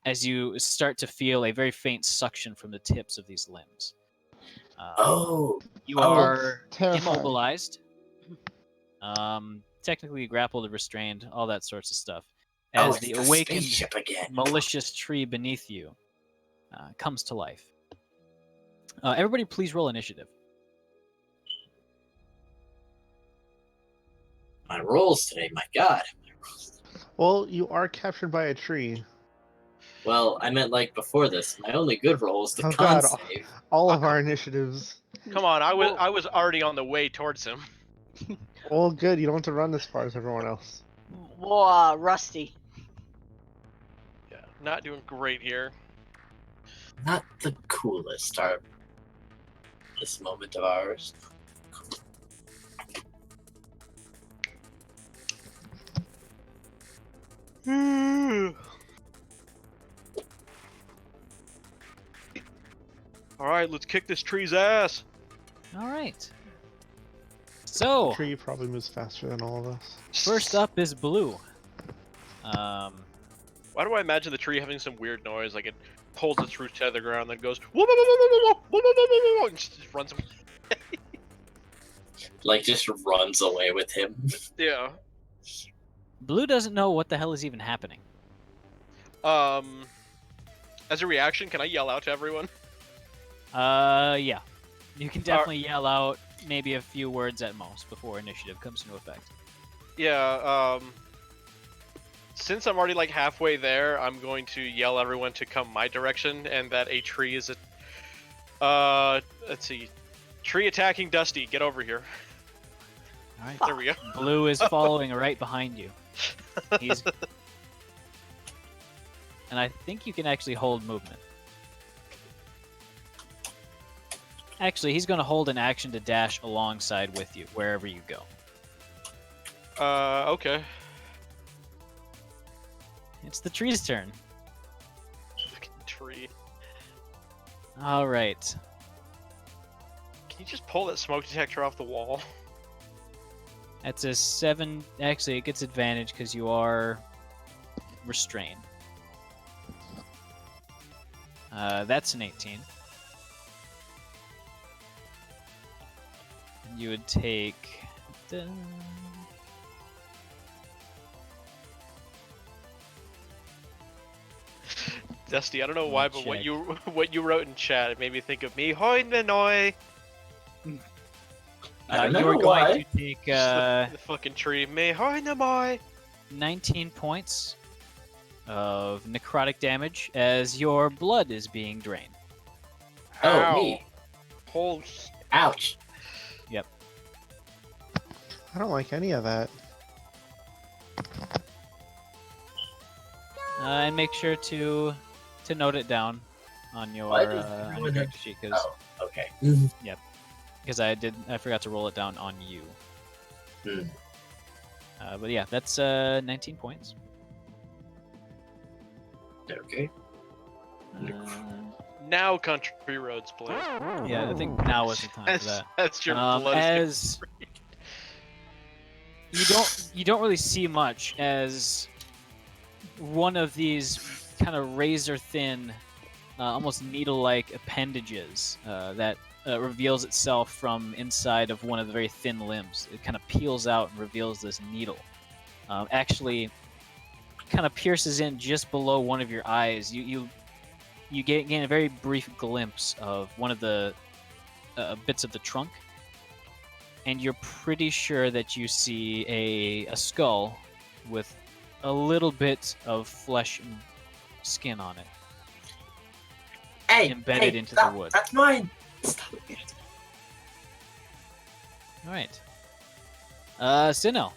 as you start to feel a very faint suction from the tips of these limbs. You are immobilized, technically grappled or restrained, all that sorts of stuff. As the awakened malicious tree beneath you comes to life. Everybody please roll initiative. My rolls today, my god. Well, you are captured by a tree. Well, I meant like before this. My only good roll was the con God, save. all of our initiatives. Come on, I was already on the way towards him. Well, good. You don't have to run as far as everyone else. Whoa, Rusty. Yeah, not doing great here. Not the coolest are this moment of ours. All right, let's kick this tree's ass. All right. So, The tree probably moves faster than all of us. first up is Blue. Why do I imagine the tree having some weird noise, like it pulls its roots to the ground, then goes whoa, whoa, whoa, whoa, whoa, whoa, whoa, whoa, whoa, and just runs away. Like, just runs away with him. Yeah. Blue doesn't know what the hell is even happening. As a reaction, can I yell out to everyone? Yeah. You can definitely yell out maybe a few words at most before initiative comes into effect. Yeah, since I'm already like halfway there, I'm going to yell everyone to come my direction, and that a tree is let's see. Tree attacking Dusty, get over here. Alright. There we go. Blue is following right behind you. He's... And I think you can actually hold movement. Actually, he's going to hold an action to dash alongside with you, wherever you go. Okay. It's the tree's turn. Fucking tree. Alright. Can you just pull that smoke detector off the wall? That's a 7. Actually, it gets advantage because you are restrain. That's an 18. You would take. Dusty, I don't know why, but check. what you wrote in chat, it made me think of me. Hoi Nanoi! I don't You know are why. going to take The fucking tree. Me hoi namoi! 19 points of necrotic damage as your blood is being drained. Oh, Ow. me. Holy. Ouch. I don't like any of that. And make sure to note it down on your Why does on everyone your have- character sheet because Oh, okay. I forgot to roll it down on you. Hmm. But yeah, that's 19 points. Okay. Now country roads, please. Yeah, I think now is the time for that. That's your blood. As you don't really see much as one of these kind of razor thin, almost needle-like appendages that reveals itself from inside of one of the very thin limbs. It kind of peels out and reveals this needle. Actually, kind of pierces in just below one of your eyes. You gain a very brief glimpse of one of the bits of the trunk, and you're pretty sure that you see a skull with a little bit of flesh and skin on it. Hey, Embedded hey, into the stop. wood. That's mine. Stop it. All right. Sinnoh,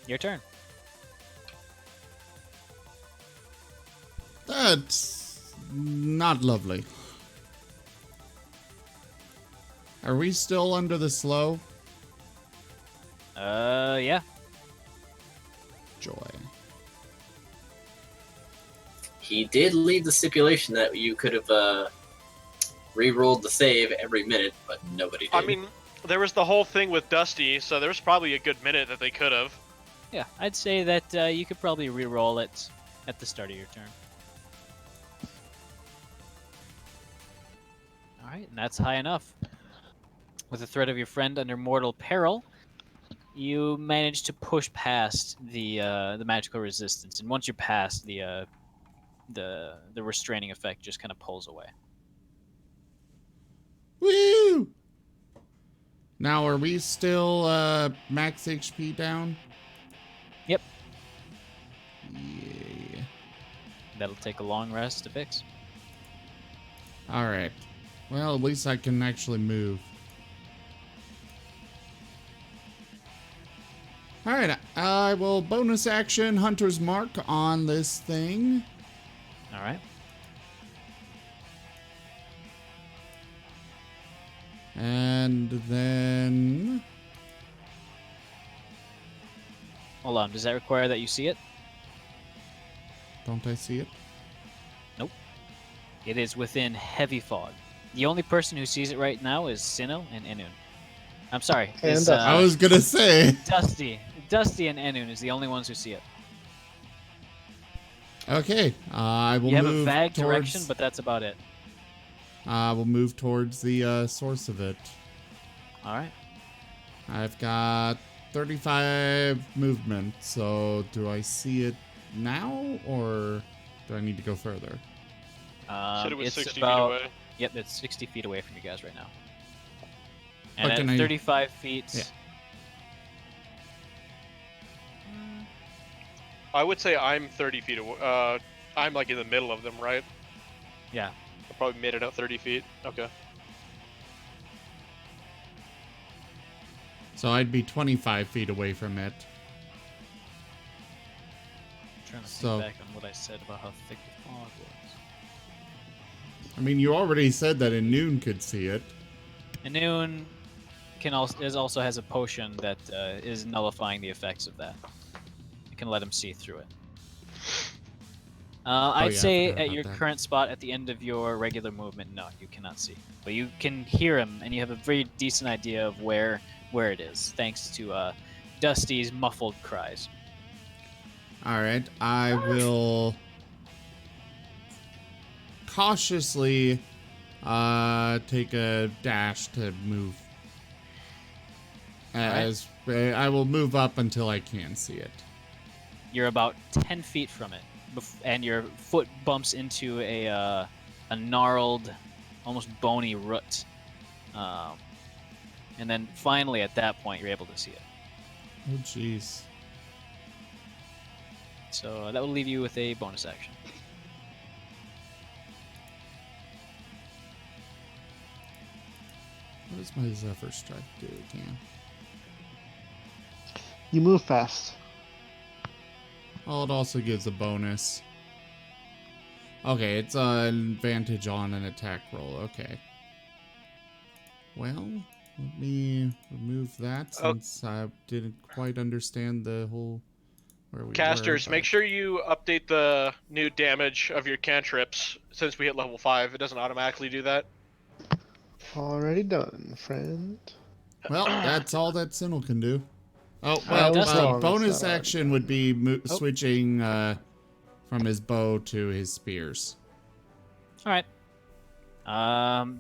your turn. That's not lovely. Are we still under the slow? Yeah. Joy. He did leave the stipulation that you could have re-rolled the save every minute, but nobody did. I mean, there was the whole thing with Dusty, so there was probably a good minute that they could have. Yeah, I'd say that you could probably re-roll it at the start of your turn. All right, and that's high enough. With the threat of your friend under mortal peril, you manage to push past the magical resistance, and once you're past, the restraining effect just kind of pulls away. Woo! Now, are we still max HP down? Yep. Yeah. That'll take a long rest to fix. All right. Well, at least I can actually move. All right. I will bonus action Hunter's Mark on this thing. All right. And then... Hold on. Does that require that you see it? Don't I see it? Nope. It is within heavy fog. The only person who sees it right now is Sinnoh and Enun. I'm sorry. And is, I was gonna say. Dusty and Enun is the only ones who see it. Okay. I will You have move a vague towards, direction, but that's about it. I will move towards the source of it. All right. I've got 35 movement, so do I see it now, or do I need to go further? Said it was It's 60 about, feet away. Yep, it's 60 feet away from you guys right now. But And can at I- 35 feet... Yeah. I would say I'm 30 feet away. I'm like in the middle of them, right? Yeah. I probably made it out 30 feet. Okay. So I'd be 25 feet away from it. I'm trying to So- think back on what I said about how thick the fog was. I mean, you already said that Noon could see it. Enun also has a potion that is nullifying the effects of that. It can let him see through it. I'd yeah, I say forgot at about your that. current spot at the end of your regular movement, no, you cannot see. But you can hear him, and you have a very decent idea of where it is, thanks to Dusty's muffled cries. Alright, I will cautiously take a dash to move. As I will move up until I can see it. You're about 10 feet from it, and your foot bumps into a gnarled, almost bony root. And then finally, at that point, you're able to see it. Oh, jeez. So that will leave you with a bonus action. What does my Zephyr Strike do again? You move fast. Oh, it also gives a bonus. Okay, it's an advantage on an attack roll. Okay. Well, let me remove that since I didn't quite understand the whole where we Casters, were. make sure you update the new damage of your cantrips since we hit level 5. It doesn't automatically do that. Already done, friend. Well, that's all that Sinnoh can do. Oh, I well, was wrong, bonus it's not action would be switching from his bow to his spears. All right.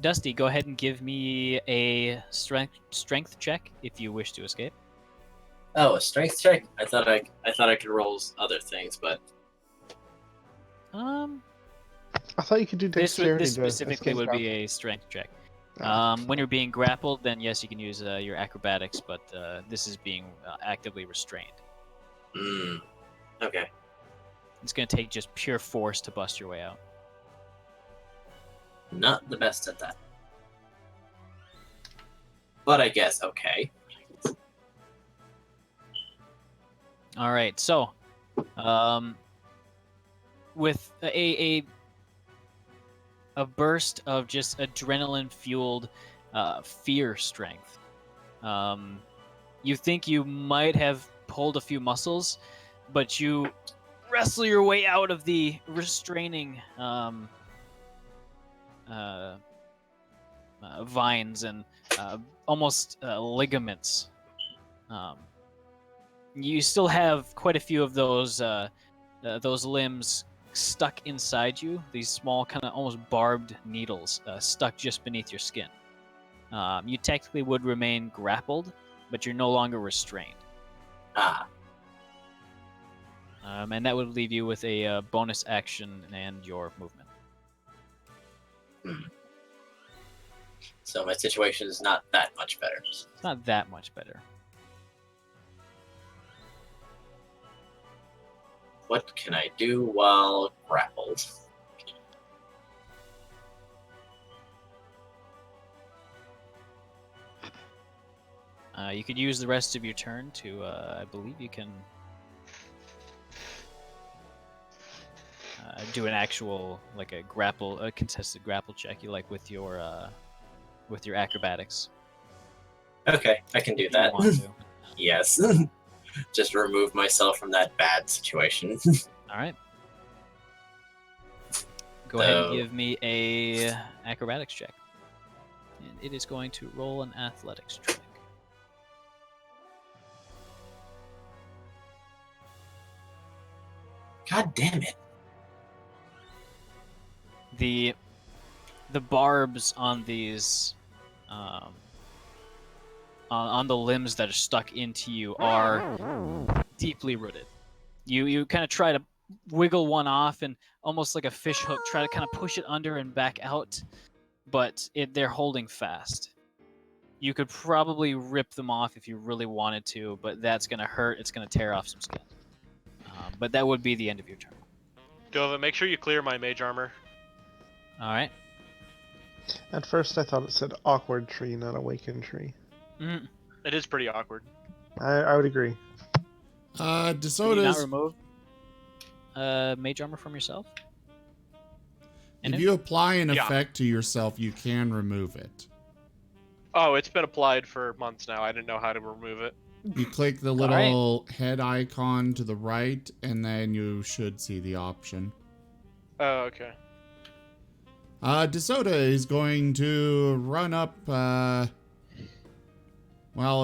Dusty, go ahead and give me a strength check if you wish to escape. Oh, a strength check? I thought I could roll other things, but Um, I thought you could do this dexterity. this to specifically escape would grapple. be a strength check. Ah. When you're being grappled, then yes, you can use your acrobatics, but this is being actively restrained. Okay. It's going to take just pure force to bust your way out. Not the best at that. But I guess okay. All right, so with a burst of just adrenaline-fueled fear strength, you think you might have pulled a few muscles, but you wrestle your way out of the restraining vines and almost ligaments. You still have quite a few of those limbs stuck inside you. These small, kind of almost barbed needles stuck just beneath your skin. You technically would remain grappled, but you're no longer restrained. And that would leave you with a bonus action and your movement. So my situation is not that much better. It's not that much better. What can I do while grappled? You could use the rest of your turn to, I believe you can do an actual, like a contested grapple check, you like with your acrobatics. Okay, I can do If you that. want to. Yes. Just remove myself from that bad situation. All right. Go ahead and give me a acrobatics check. And it is going to roll an athletics check. God damn it. The barbs on these on the limbs that are stuck into you are deeply rooted. You kind of try to wiggle one off and almost like a fish hook try to kind of push it under and back out, but they're holding fast. You could probably rip them off if you really wanted to, but that's going to hurt. It's going to tear off some skin. But that would be the end of your turn. Dova, make sure you clear my mage armor. All right. At first, I thought it said awkward tree, not awakened tree. Mm-hmm. It is pretty awkward. I would agree. Can you not DeSoda's... remove mage armor from yourself? If you apply an effect to yourself, you can remove it. Oh, it's been applied for months now. I didn't know how to remove it. You click the little head icon to the right, and then you should see the option. Oh, okay. DeSoda is going to run up, well,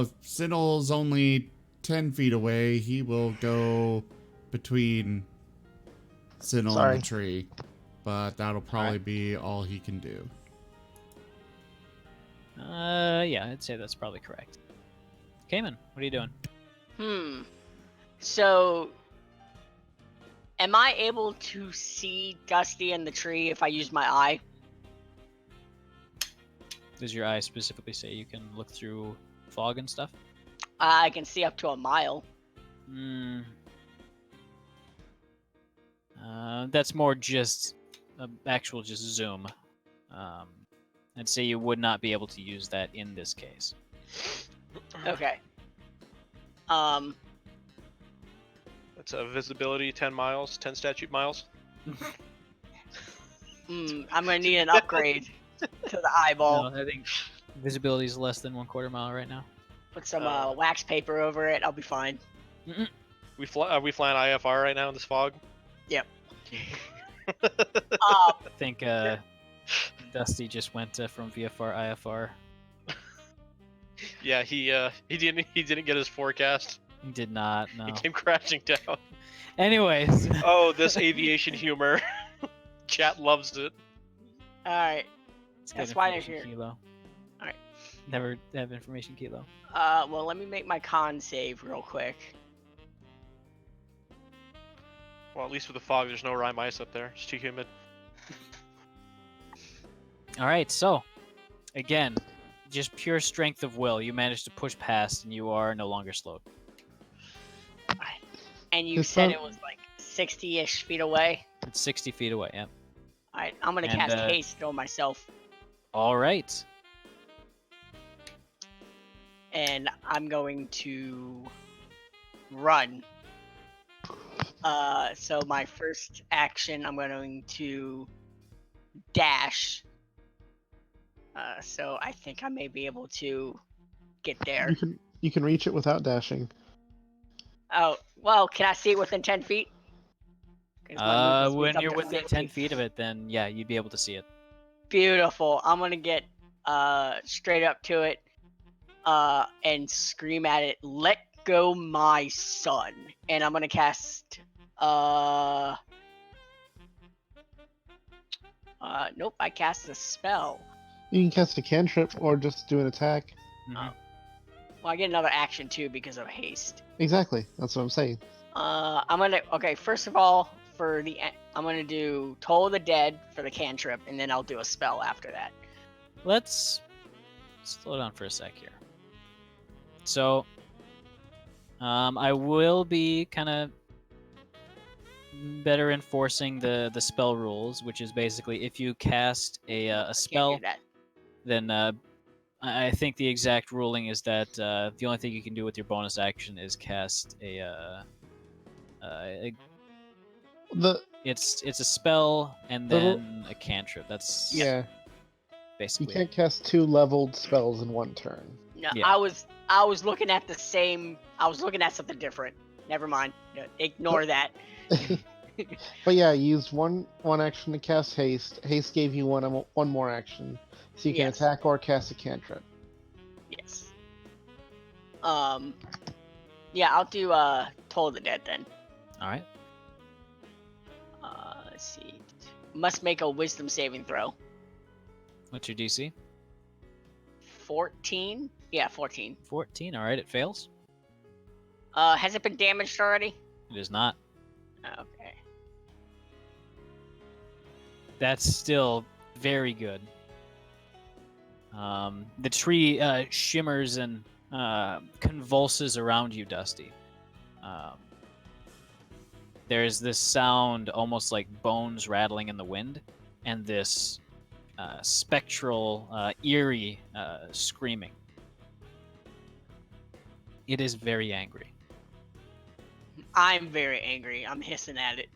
if Sinnoh's only 10 feet away, he will go between Sinnel Sorry. and the tree, but that'll probably be all he can do. Yeah, I'd say that's probably correct. Cayman, what are you doing? So, am I able to see Dusty and the tree if I use my eye? Does your eye specifically say you can look through fog and stuff? I can see up to a mile. That's more just actual just zoom. I'd say you would not be able to use that in this case. Okay. That's a visibility 10 miles, 10 statute miles. I'm gonna need an upgrade to the eyeball. No, I think visibility is less than 1/4 mile right now. Put some wax paper over it. I'll be fine. Are we flying IFR right now in this fog? Yep. I think Dusty just went from VFR IFR. Yeah, he didn't get his forecast. He did not. No. He came crashing down. Anyways. Oh, this aviation humor. Chat loves it. All right. Let's That's get why I information hear. kilo. Alright. Never have information kilo. Well, let me make my con save real quick. Well, at least with the fog, there's no rye mice up there. It's too humid. All right, so again, just pure strength of will. You managed to push past, and you are no longer slowed. And you said it was like 60-ish feet away. It's 60 feet away. Yeah. All right, I'm gonna cast haste on myself, All right. and I'm going to run. So my first action, I'm going to dash. So I think I may be able to get there. You can reach it without dashing. Oh, well, can I see it within 10 feet? 'Cause my movement speed's When up you're to within 50. 10 feet of it, then yeah, you'd be able to see it. Beautiful. I'm gonna get straight up to it and scream at it, "Let go my son." And I'm gonna cast nope, I cast a spell. You can cast a cantrip or just do an attack. Mhm. Well, I get another action too because of haste. Exactly. That's what I'm saying. I'm gonna first of all, I'm gonna do Toll of the Dead for the cantrip, and then I'll do a spell after that. Let's slow down for a sec here. So, I will be kind of better enforcing the spell rules, which is basically if you cast a spell, Can't do that. then I think the exact ruling is that the only thing you can do with your bonus action is cast it's a spell and then a cantrip. That's Yeah. basically You can't cast 2 leveled spells in one turn. No, Yeah. I was looking at the same. I was looking at something different. Never mind. No, ignore that. But yeah, you used one action to cast haste. Haste gave you one more action, so you can Yes. attack or cast a cantrip. Yes. Yeah, I'll do Toll of the Dead then. All right. Let's see. Must make a Wisdom saving throw. What's your DC? 14. Yeah, 14. 14. All right, it fails. Has it been damaged already? It is not. Okay. That's still very good. The tree shimmers and convulses around you, Dusty. There's this sound almost like bones rattling in the wind, and this spectral, eerie screaming. It is very angry. I'm very angry. I'm hissing at it.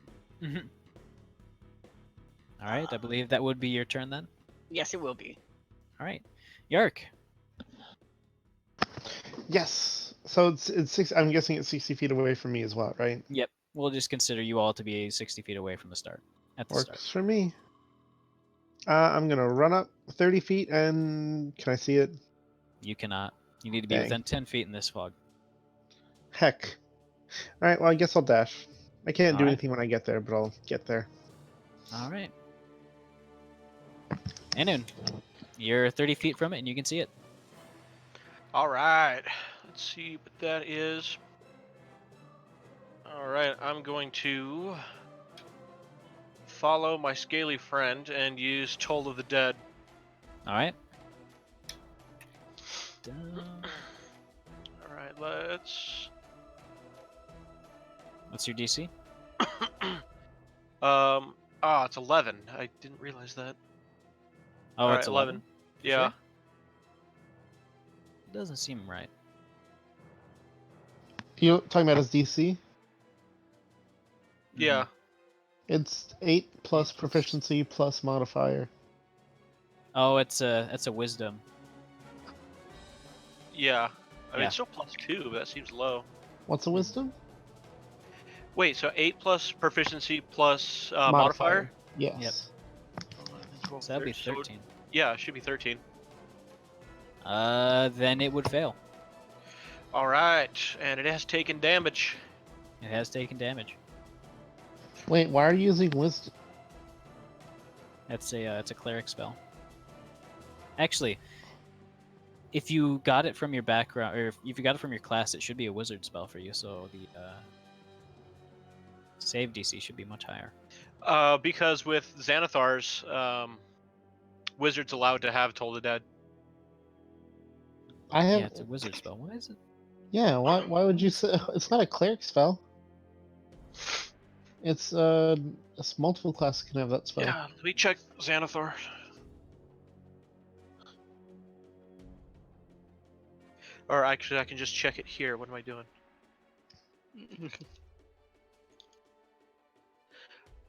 All right, I believe that would be your turn then. Yes, it will be. All right, Yark. Yes. So it's 6. I'm guessing it's 60 feet away from me as well, right? Yep, we'll just consider you all to be 60 feet away from the start. At the Works start. for me. I'm gonna run up 30 feet, and can I see it? You cannot. You need to be Dang. within 10 feet in this fog. Heck. All right. Well, I guess I'll dash. I can't do Alright. anything when I get there, but I'll get there. All right. Anun, you're 30 feet from it, and you can see it. All right. Let's see what that is. All right, I'm going to follow my scaly friend and use Toll of the Dead. All right. All right, let's. What's your DC? It's 11. I didn't realize that. Oh, All it's right, 11. For Yeah. sure? Doesn't seem right. You talking about his DC? Yeah. It's 8 plus proficiency plus modifier. Oh, it's a wisdom. Yeah. I mean, Yeah. it's still +2, but that seems low. What's a wisdom? Wait, so 8 plus proficiency plus modifier? Yes. Yep. 11, 12, So that'd be 13. 13. Yeah, it should be 13. Then it would fail. All right, and it has taken damage. It has taken damage. Wait, why are you using wisdom? It's a cleric spell. Actually, if you got it from your background, or if you got it from your class, it should be a wizard spell for you. So the save DC should be much higher. Because with Xanathar's, wizards allowed to have Toll the Dead. I have. Yeah, it's a wizard spell. Why is it? Yeah, why would you say it's not a cleric spell? It's multiple classes can have that spell. Yeah, let me check Xanathar. Or actually, I can just check it here. What am I doing?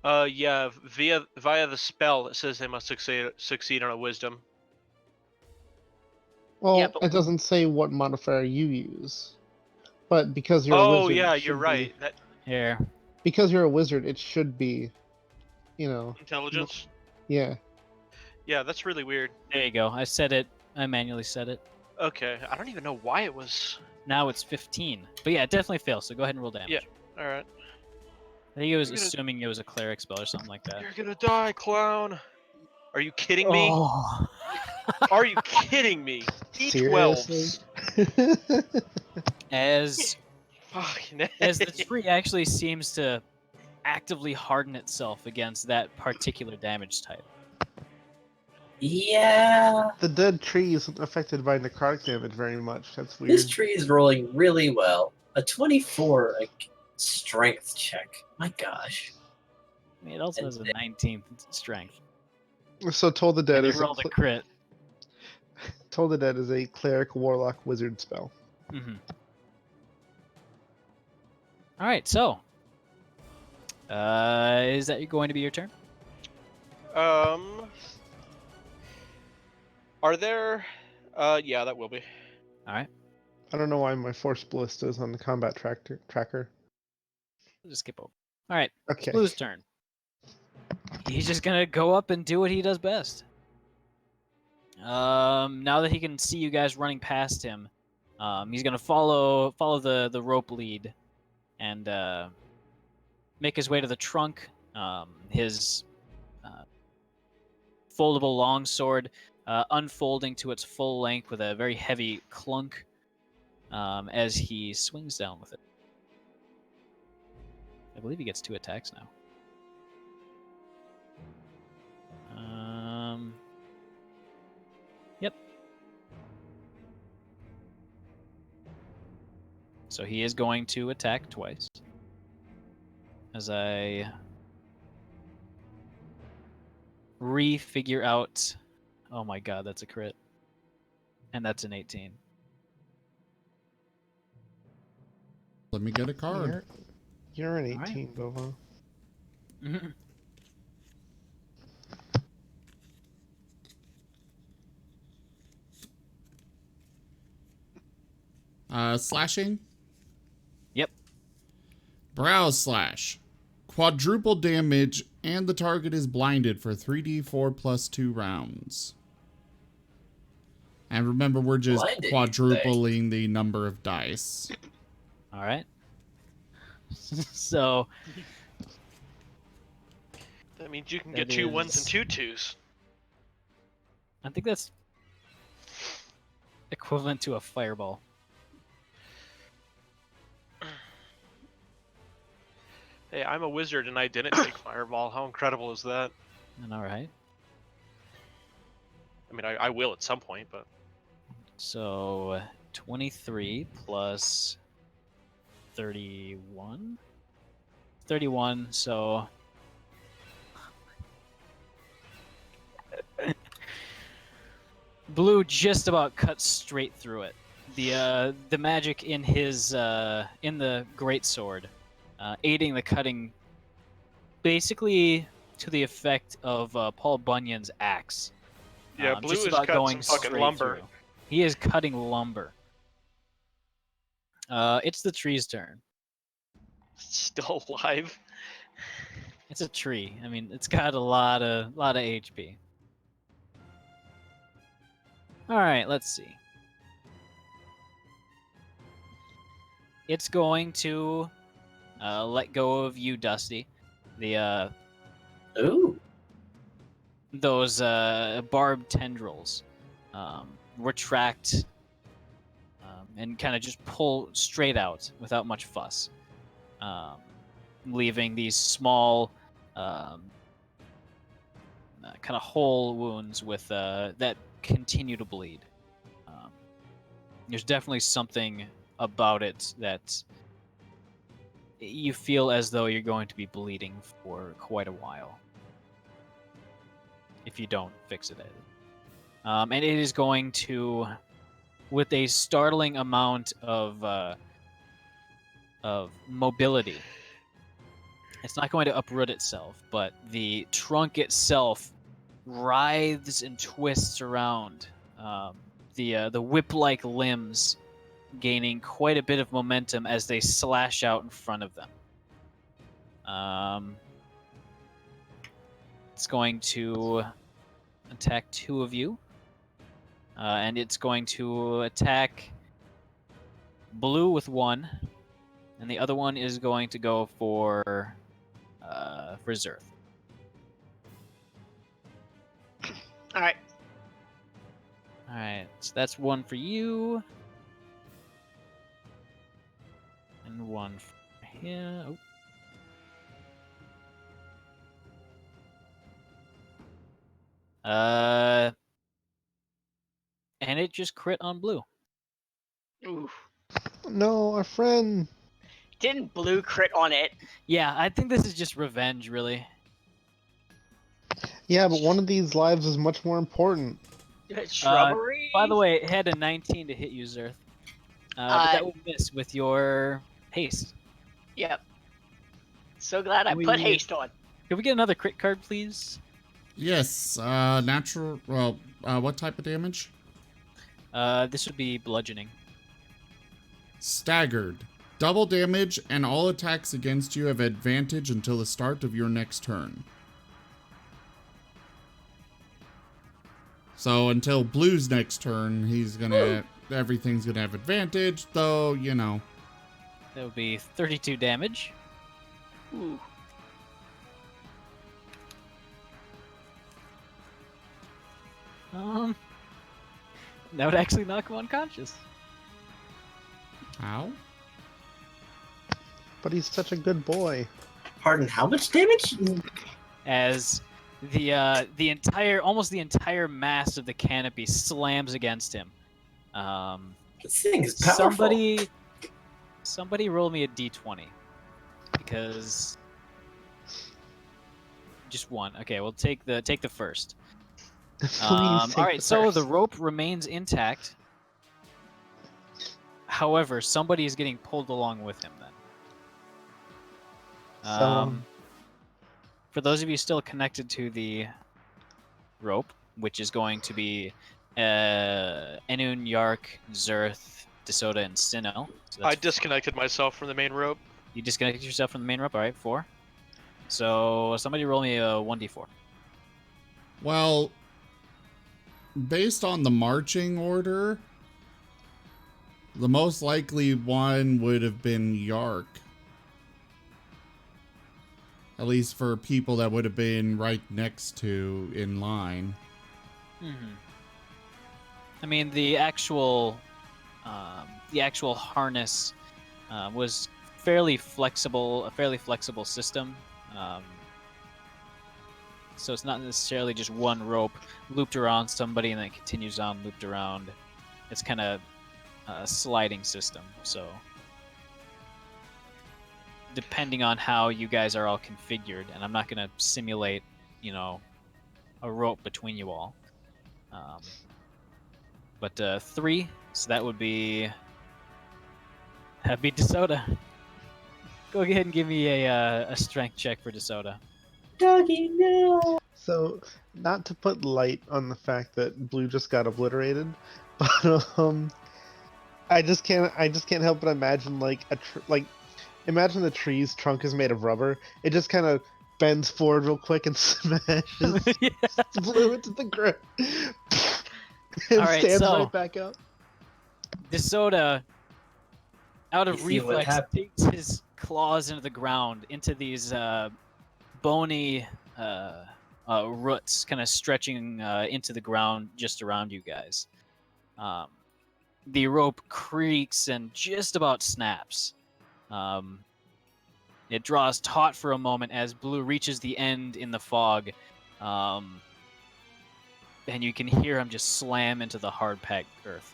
Yeah, via the spell, it says they must succeed on a wisdom. Well, Yeah, but- it doesn't say what modifier you use, but because you're a Oh wizard, yeah, it you're should right. be- That Here. because you're a wizard, it should be, intelligence. yeah. Yeah, that's really weird. There you go. I said it. I manually said it. Okay, I don't even know why it was. Now it's 15. But yeah, it definitely fails. So go ahead and roll damage. Yeah. All right. I think it was You're gonna- assuming it was a cleric spell or something like that. You're gonna die, clown. Are you kidding me? Oh. Are you kidding me? Seriously? D12s. as Fucking the tree actually seems to actively harden itself against that particular damage type. Yeah. The dead tree isn't affected by necrotic damage very much. That's weird. This tree is rolling really well. A 24 strength check. My gosh. I mean, it also has a 19 strength. So Toll the Dead And it is rolled a crit. Toll the Dead is a cleric warlock wizard spell. Mm-hmm. All right, so is that going to be your turn? Are there? Yeah, that will be. All right, I don't know why my force ballista is on the combat tracker. we'll just skip over. All right, Okay. Blue's turn. He's just gonna go up and do what he does best. Now that he can see you guys running past him, he's gonna follow the rope lead, and make his way to the trunk. His foldable longsword unfolding to its full length with a very heavy clunk as he swings down with it. I believe he gets 2 attacks now. Yep. So he is going to attack twice. As I refigure out. Oh my god, that's a crit. And that's an 18. Let me get a card. You're an All right. 18, Bova. Mhm. Slashing? Yep. Brow slash. Quadruple damage, and the target is blinded for 3d4 plus 2 rounds. And remember, we're just Blinded, you say? quadrupling the number of dice. All right. So That means you can That get 2 1s is- and 2 2s. I think that's equivalent to a fireball. Hey, I'm a wizard and I didn't take fireball. How incredible is that? All right. I mean, I will at some point, but So 23 plus 31. 31. So Blue just about cuts straight through it. The magic in his in the greatsword, aiding the cutting, basically to the effect of Paul Bunyan's axe. yeah, Blue just is about cutting going some fucking straight lumber. through. He is cutting lumber. It's the tree's turn. Still alive. It's a tree. I mean, it's got a lot of HP. All right, let's see. It's going to let go of you, Dusty. The Ooh. those barbed tendrils retract and kind of just pull straight out without much fuss, leaving these small kind of hole wounds with that continue to bleed. There's definitely something about it that you feel as though you're going to be bleeding for quite a while if you don't fix it. And it is going to, with a startling amount of mobility, it's not going to uproot itself, but the trunk itself writhes and twists around. The whip-like limbs gaining quite a bit of momentum as they slash out in front of them. It's going to attack 2 of you, and it's going to attack Blue with 1, and the other one is going to go for Zerth. All right. All right, so that's 1 for you, and 1 for him. Oh. And it just crit on Blue. Ooh. No, our friend. Didn't Blue crit on it? Yeah, I think this is just revenge, really. Yeah, but one of these lives is much more important. Shrubbery? By the way, it had a 19 to hit you, Zerth. But that will miss with your haste. Yep. So glad I put haste on. Can we get another crit card, please? Yes, natural. Well, what type of damage? This would be bludgeoning. Staggered. Double damage, and all attacks against you have advantage until the start of your next turn. So until Blue's next turn, everything's gonna have advantage, though, you know. That would be 32 damage. Ooh. That would actually knock him unconscious. How? But he's such a good boy. Pardon, how much damage? As the almost the entire mass of the canopy slams against him. This thing is powerful. Somebody roll me a d20, because just 1. Okay, we'll take the first. All right, so the rope remains intact. However, somebody is getting pulled along with him then. For those of you still connected to the rope, which is going to be Enun, Yark, Zerth, Desoda, and Sinnoh. So I disconnected myself from the main rope. You disconnected yourself from the main rope? All right, 4. So somebody roll me a 1d4. Well, based on the marching order, the most likely one would have been Yark. At least for people that would have been right next to in line. I mean, the actual harness was a fairly flexible system. So it's not necessarily just one rope looped around somebody and then it continues on looped around. It's kind of a sliding system. So depending on how you guys are all configured, and I'm not going to simulate, a rope between you all. But 3, so that'd be DeSoto. Go ahead and give me a strength check for DeSoto. Doggy, no. So, not to put light on the fact that Blue just got obliterated, but I just can't help but imagine imagine the tree's trunk is made of rubber. It just kind of bends forward real quick and smashes Blue into the ground. And All right, stands so right back up. DeSoto, out of You see what reflex, happened? digs his claws into the ground, into these bony roots, kind of stretching into the ground just around you guys. The rope creaks and just about snaps. It draws taut for a moment as Blue reaches the end in the fog. And you can hear him just slam into the hard-packed earth.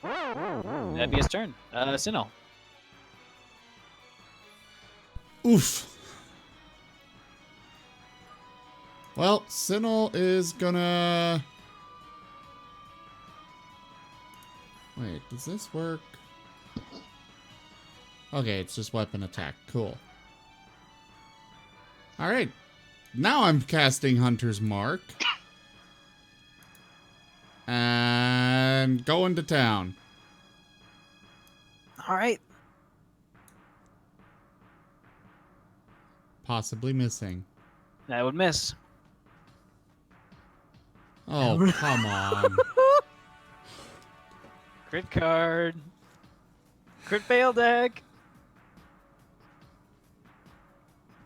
That'd be his turn. Sinnoh. Oof. Well, Sinnoh is gonna... Wait, does this work? Okay, it's just weapon attack. Cool. Alright. Now I'm casting Hunter's Mark. And going to town. All right. Possibly missing. That would miss. Oh, come on. Crit card. Crit fail deck.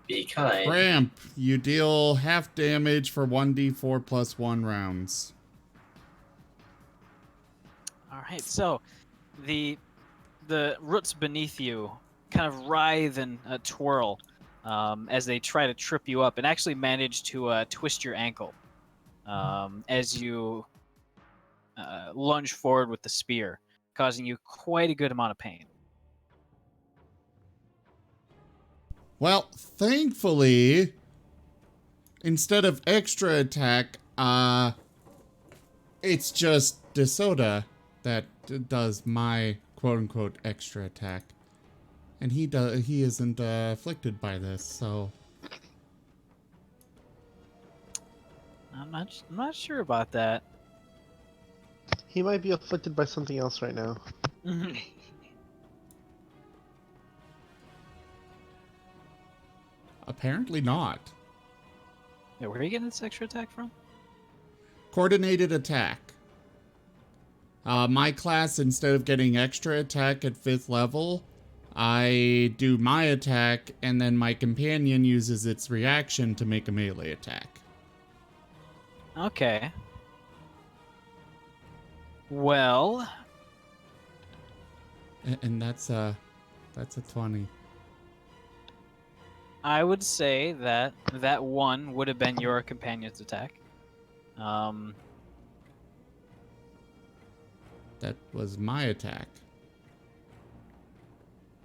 Be kind. Ramp. You deal half damage for 1d4 plus 1 rounds. All right, so the roots beneath you kind of writhe and twirl as they try to trip you up, and actually manage to twist your ankle as you lunge forward with the spear, causing you quite a good amount of pain. Well, thankfully, instead of extra attack, it's just DeSoto that does my quote-unquote extra attack. And he isn't afflicted by this, so... I'm not sure about that. He might be afflicted by something else right now. Apparently not. Yeah, where are you getting this extra attack from? Coordinated attack. My class, instead of getting extra attack at 5th level, I do my attack, and then my companion uses its reaction to make a melee attack. Okay. Well... And that's a 20. I would say that that one would have been your companion's attack. That was my attack.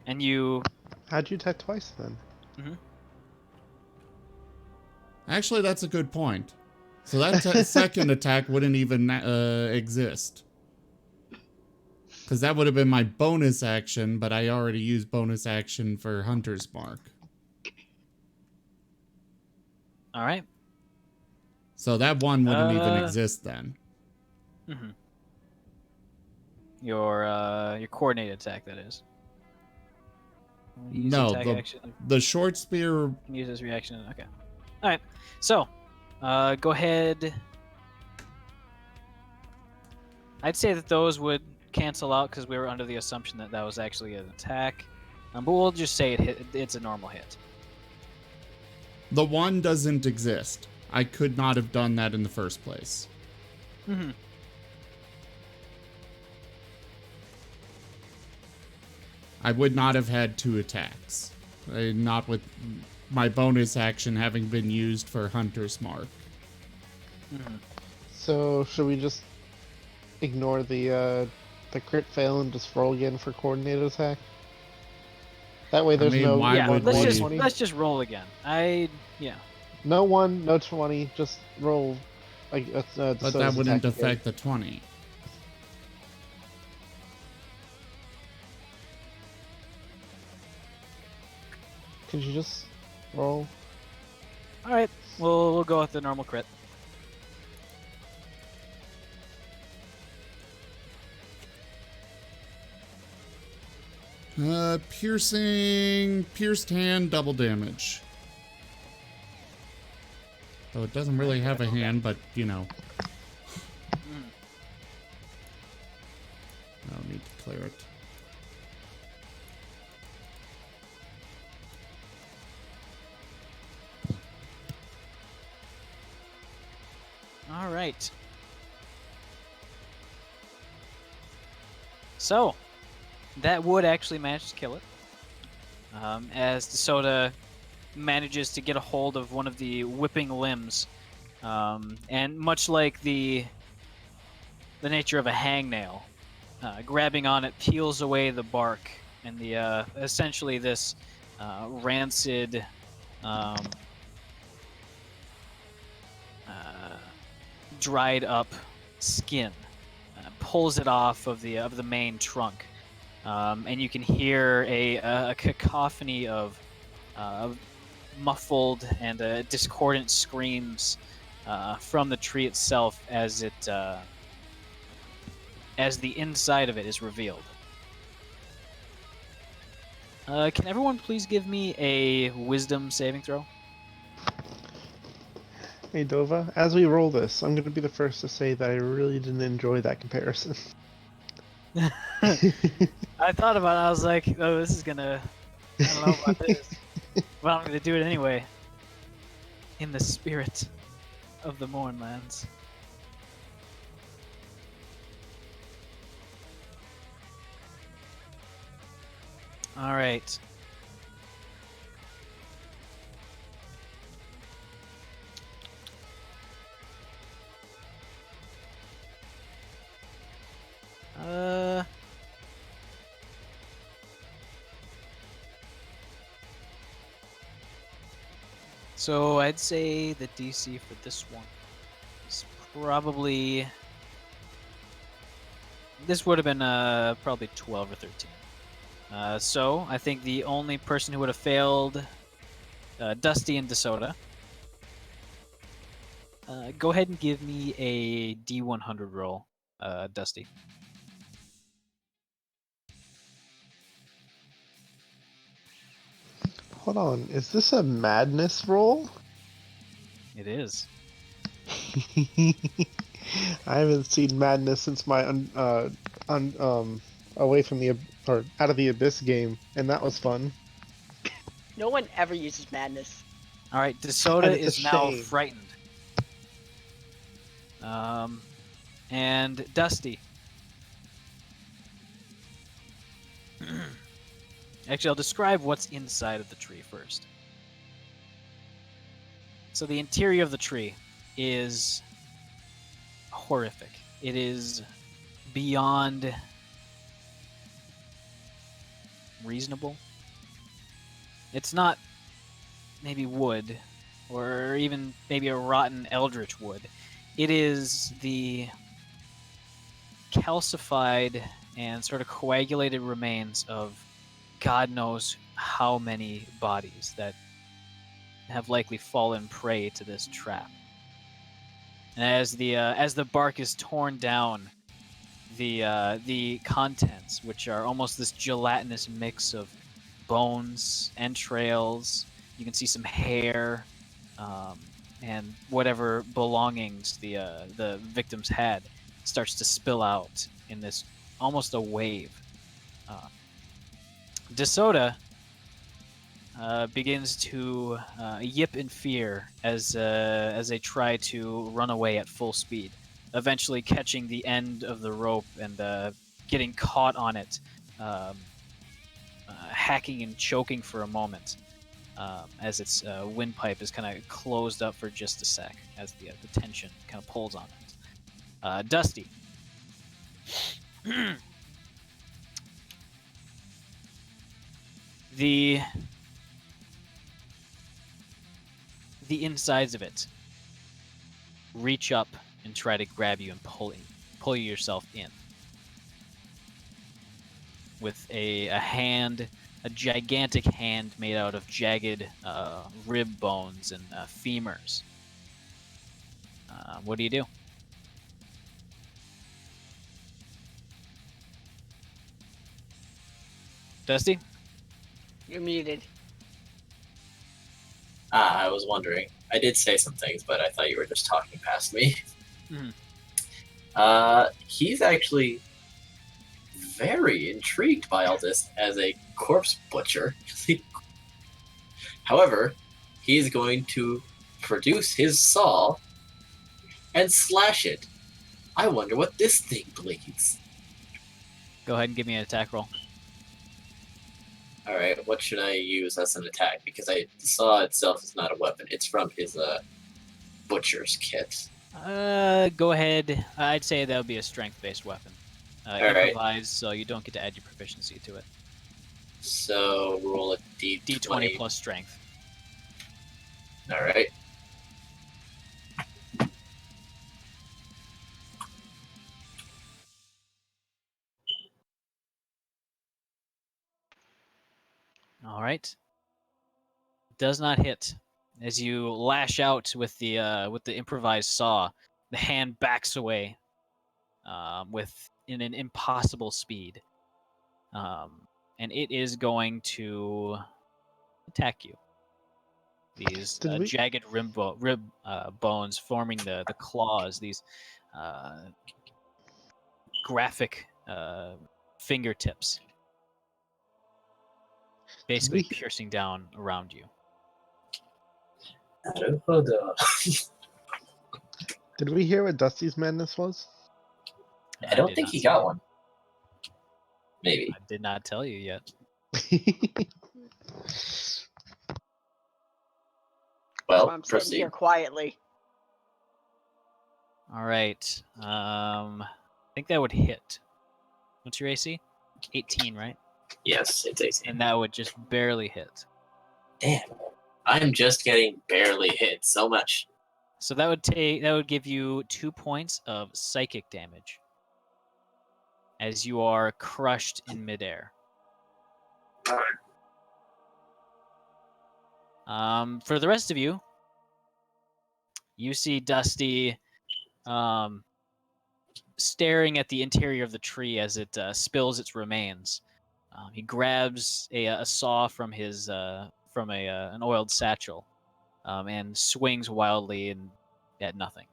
And you... How'd you attack twice then? Actually, that's a good point. So that second attack wouldn't even exist. Because that would have been my bonus action, but I already used bonus action for Hunter's Mark. Alright. So that one wouldn't even exist then. Your coordinated attack, that is. Use No, attack action. the short spear... Use his reaction. Okay. Alright. So, go ahead. I'd say that those would cancel out because we were under the assumption that that was actually an attack. But we'll just say it's a normal hit. The 1 doesn't exist. I could not have done that in the first place. Mm-hmm. I would not have had 2 attacks. Not with my bonus action having been used for Hunter's Mark. Mm-hmm. So should we just ignore the crit fail and just roll again for coordinated attack? That way there's no why Yeah, would let's just roll again. No 1, no 20, just roll. Like But that wouldn't affect the 20. Could you just roll? All right, we'll go with the normal crit. Pierced hand, double damage. Though it doesn't really have a hand, but you know. I don't need to clear it. All right. So, that would actually manage to kill it. As DeSoto manages to get a hold of one of the whipping limbs. And much like the nature of a hangnail, grabbing on it peels away the bark and the essentially this rancid dried up skin, pulls it off of the main trunk, and you can hear a cacophony of muffled and discordant screams from the tree itself as the inside of it is revealed. Can everyone please give me a wisdom saving throw? Hey Dova, as we roll this, I'm going to be the first to say that I really didn't enjoy that comparison. I thought about it, I was like, oh, this is gonna... I don't know about this. But I'm gonna do it anyway. In the spirit of the Mournlands. Alright. So I'd say the DC for this one is probably... This would have been probably 12 or 13. So I think the only person who would have failed, Dusty and DeSoto. Go ahead and give me a D100 roll, Dusty. Hold on, is this a madness roll? It is. I haven't seen madness since my away from the or out of the abyss game, and that was fun. No one ever uses madness. All right, DeSoto And it's a is now shame. frightened. And Dusty. Actually, I'll describe what's inside of the tree first. So the interior of the tree is horrific. It is beyond reasonable. It's not maybe wood, or even maybe a rotten eldritch wood. It is the calcified and sort of coagulated remains of God knows how many bodies that have likely fallen prey to this trap. And as the bark is torn down, the contents, which are almost this gelatinous mix of bones, entrails, you can see some hair, and whatever belongings the victims had, starts to spill out in this almost a wave. DeSoto begins to yip in fear as they try to run away at full speed, eventually catching the end of the rope and getting caught on it, hacking and choking for a moment as its windpipe is kind of closed up for just a sec as the tension kind of pulls on it. Dusty. The insides of it reach up and try to grab you and pull yourself in with a gigantic hand made out of jagged rib bones and femurs. What do you do? Dusty? You're muted. I was wondering. I did say some things, but I thought you were just talking past me. Mhm. He's actually very intrigued by all this as a corpse butcher. However, he's going to produce his saw and slash it. I wonder what this thing bleeds. Go ahead and give me an attack roll. Alright, what should I use as an attack? Because the saw itself is not a weapon. It's from his butcher's kit. Go ahead. I'd say that would be a strength-based weapon. Alright. Improvised, so you don't get to add your proficiency to it. So roll a d20. D20 plus strength. Alright. All right. Does not hit. As you lash out with the improvised saw, the hand backs away in an impossible speed, and it is going to attack you. These jagged rib bones forming the claws. These graphic fingertips, basically piercing down around you. Did we hear what Dusty's madness was? I don't think he got one. Maybe. I did not tell you yet. Well, I'm sitting here quietly. All right. I think that would hit. What's your AC? 18, right? Yes, it's 18. And that would just barely hit. Damn. I'm just getting barely hit so much. So that would give you 2 points of psychic damage as you are crushed in midair. For the rest of you, you see Dusty staring at the interior of the tree as it spills its remains. He grabs a saw from his an oiled satchel and swings wildly and at nothing.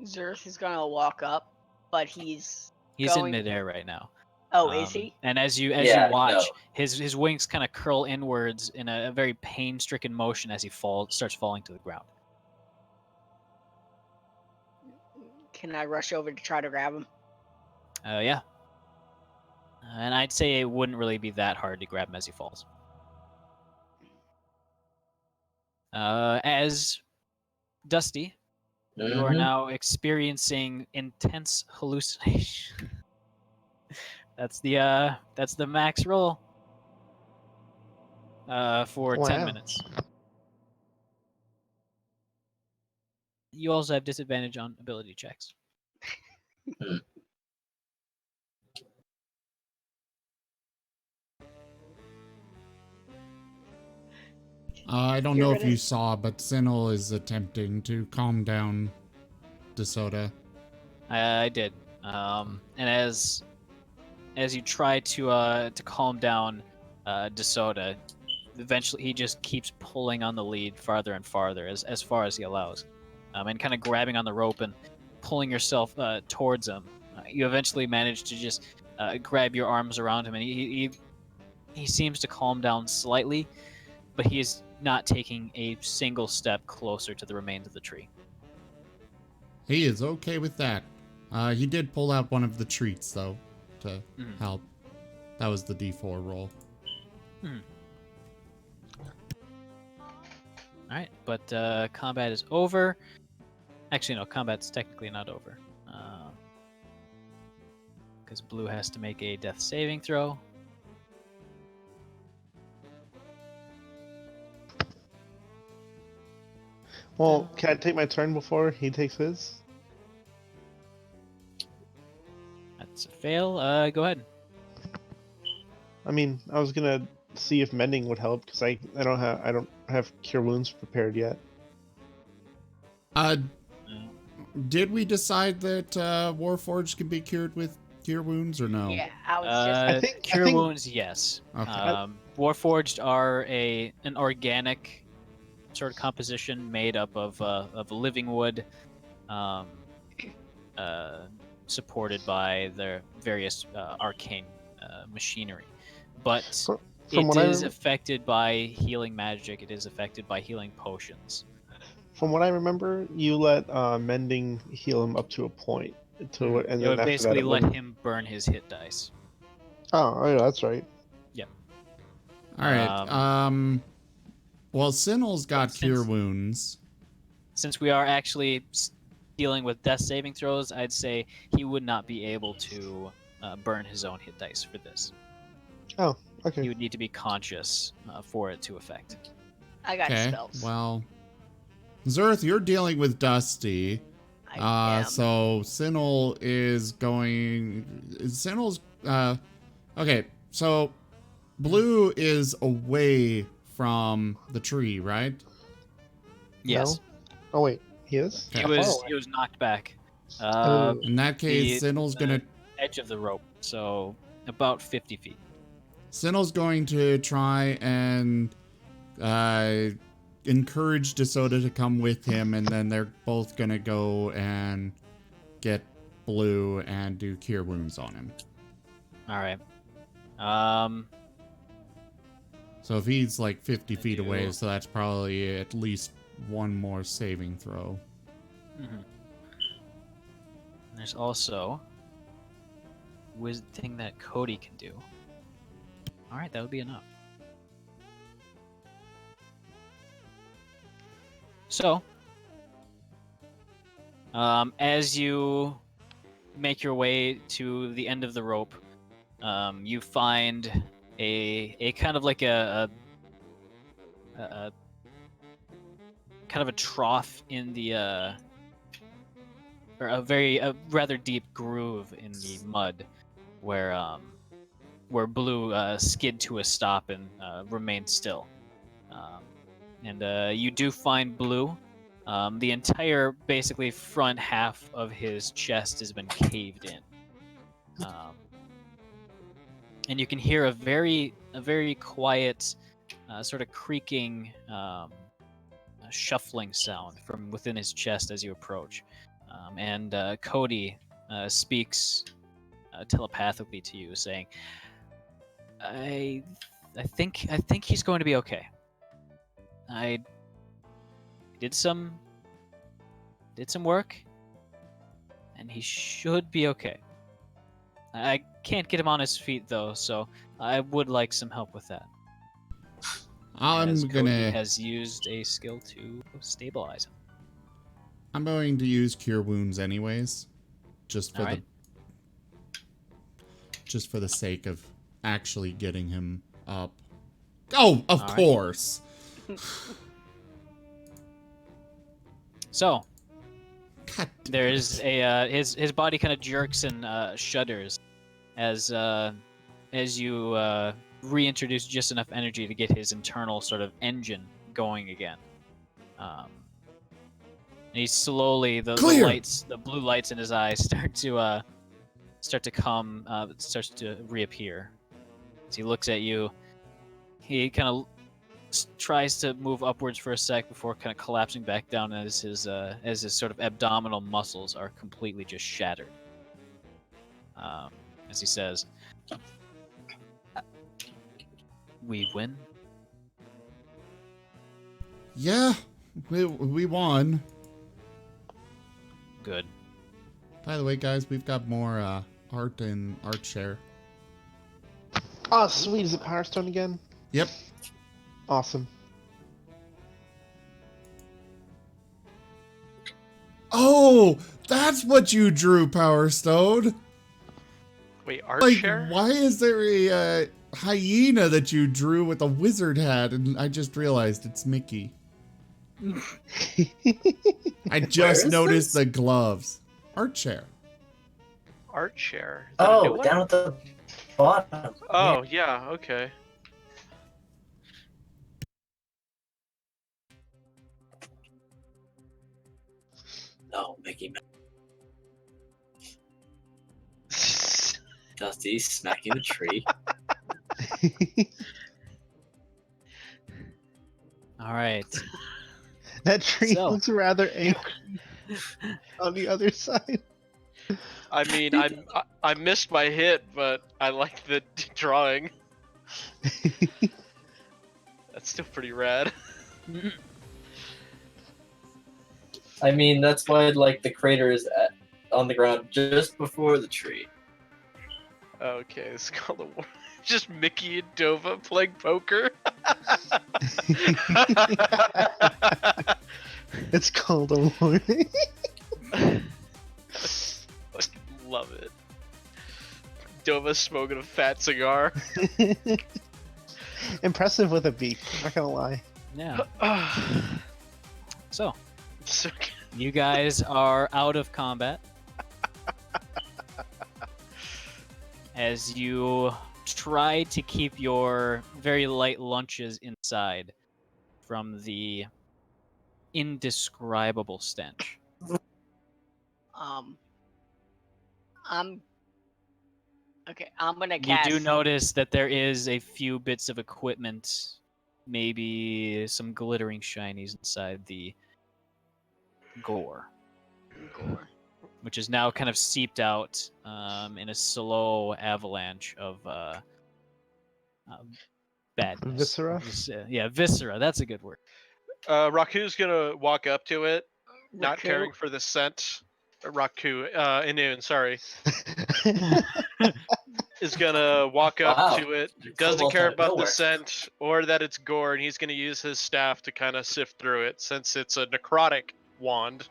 Zerth is gonna walk up, but he's in going... midair right now. Oh, is he? And as you watch, his wings kind of curl inwards in a very pain-stricken motion as he starts falling to the ground. Can I rush over to try to grab him? Yeah. And I'd say it wouldn't really be that hard to grab him as he falls. As Dusty, you are now experiencing intense hallucination. That's the max roll for 10 minutes. You also have disadvantage on ability checks. I don't know if you saw, but Sinel is attempting to calm down DeSoto. I did. And as you try to calm down DeSoto, eventually he just keeps pulling on the lead farther and farther as far as he allows, and kind of grabbing on the rope and pulling yourself towards him. You eventually manage to just grab your arms around him, and he seems to calm down slightly, but he is not taking a single step closer to the remains of the tree. He is okay with that. He did pull out one of the treats, though, to help. That was the D4 roll. Alright, but combat is over. Actually, no, combat's technically not over. Because Blue has to make a death saving throw. Well, can I take my turn before he takes his? That's a fail. Go ahead. I mean, I was gonna see if mending would help because I don't have cure wounds prepared yet. Did we decide that Warforged can be cured with cure wounds or no? Yeah, I was just. Cure wounds, yes. Okay. Warforged are an organic sort of composition made up of living wood, supported by their various arcane machinery. But From what it I is affected by healing magic. It is affected by healing potions. From what I remember, you let mending heal him up to a point. And It then would after basically that, let him burn his hit dice. Oh, yeah, that's right. Yep. All right. Well, Sinel's got cure since- wounds. Since we are actually dealing with death saving throws, I'd say he would not be able to burn his own hit dice for this. Oh, okay. He would need to be conscious for it to affect. I got Okay. spells. Well, Zerth, you're dealing with Dusty. I am. So Sinel is going. Sinel's. Okay. So Blue is away from the tree, right? Yes. No? Oh wait, he is. Okay. He was knocked back. Oh. In that case, Sinel's gonna. Edge of the rope, so about 50 feet. Sinel's going to try and encourage DeSoto to come with him, and then they're both gonna go and get Blue and do cure wounds on him. All right. So if he's like 50 feet away, so that's probably at least one more saving throw. There's also a thing that Cody can do. All right, that would be enough. So, as you make your way to the end of the rope, you find a kind of like a kind of a trough in the or a rather deep groove in the mud where Blue skid to a stop and remained still. And you do find Blue. The entire, basically, front half of his chest has been caved in. And you can hear a very quiet, sort of creaking, shuffling sound from within his chest as you approach. And Cody speaks telepathically to you, saying, "I think he's going to be okay. I did some work, and he should be okay. I can't get him on his feet though, so I would like some help with that." Cody has used a skill to stabilize him. I'm going to use cure wounds anyways, just for the sake of actually getting him up. Oh, of course. So God. there is a his body kind of jerks and shudders as you reintroduce just enough energy to get his internal sort of engine going again. And he slowly the blue lights in his eyes starts to reappear. As he looks at you, he kind of tries to move upwards for a sec before kind of collapsing back down as his sort of abdominal muscles are completely just shattered. as he says, "We win." Yeah, we won. Good. By the way, guys, we've got more art and art share. Oh, sweet. Is it Power Stone again? Yep. Awesome. Oh, that's what you drew, Power Stone. Wait, art Like, share? why is there a hyena that you drew with a wizard hat? And I just realized it's Mickey. I just is noticed this? the gloves. Art share. Art share. Is that a new Oh, one? down at the bottom. Oh, yeah, okay. No, Mickey Mouse. Dusty smacking the tree. All right. That tree So. looks rather angry on the other side. I mean, I missed my hit, but I like the drawing. That's still pretty rad. I mean, that's why like the crater is on the ground just before the tree. Okay, it's called a war. Just Mickey and Dova playing poker. It's called a warning. Fucking love it. Dova smoking a fat cigar. Impressive with a beak, not gonna lie. Yeah. So, So you guys are out of combat. As you try to keep your very light lunches inside from the indescribable stench. I'm okay. I'm gonna You cast. do notice that there is a few bits of equipment, maybe some glittering shinies inside the gore, which is now kind of seeped out in a slow avalanche of badness. Viscera? Yeah, viscera. That's a good word. Raku's gonna walk up to it, not Raku? caring for the scent. Raku, Inun, sorry, is gonna walk up Wow. to it. It's Doesn't almost care out of about the nowhere. scent or that it's gore, and he's gonna use his staff to kind of sift through it. Since it's a necrotic wand,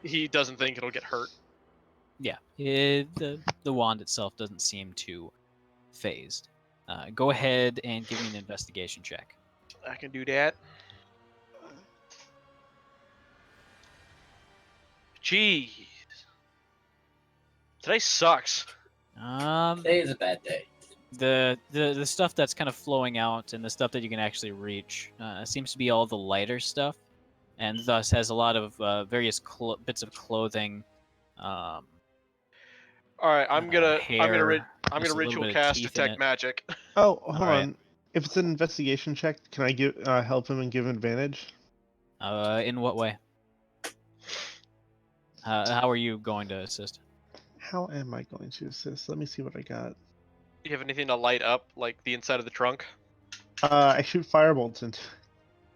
he doesn't think it'll get hurt. Yeah, the wand itself doesn't seem too phased. Go ahead and give me an investigation check. I can do that. Jeez. Today sucks. Today is a bad day. The stuff that's kind of flowing out and the stuff that you can actually reach seems to be all the lighter stuff, and thus has a lot of various bits of clothing. All right, I'm gonna hair, I'm just gonna a little ritual bit of cast teeth in detect it. magic. Oh, hold Alright. on. If it's an investigation check, can I give help him and give him advantage? In what way? How are you going to assist? How am I going to assist? Let me see what I got. Do you have anything to light up, like the inside of the trunk? I shoot firebolts into.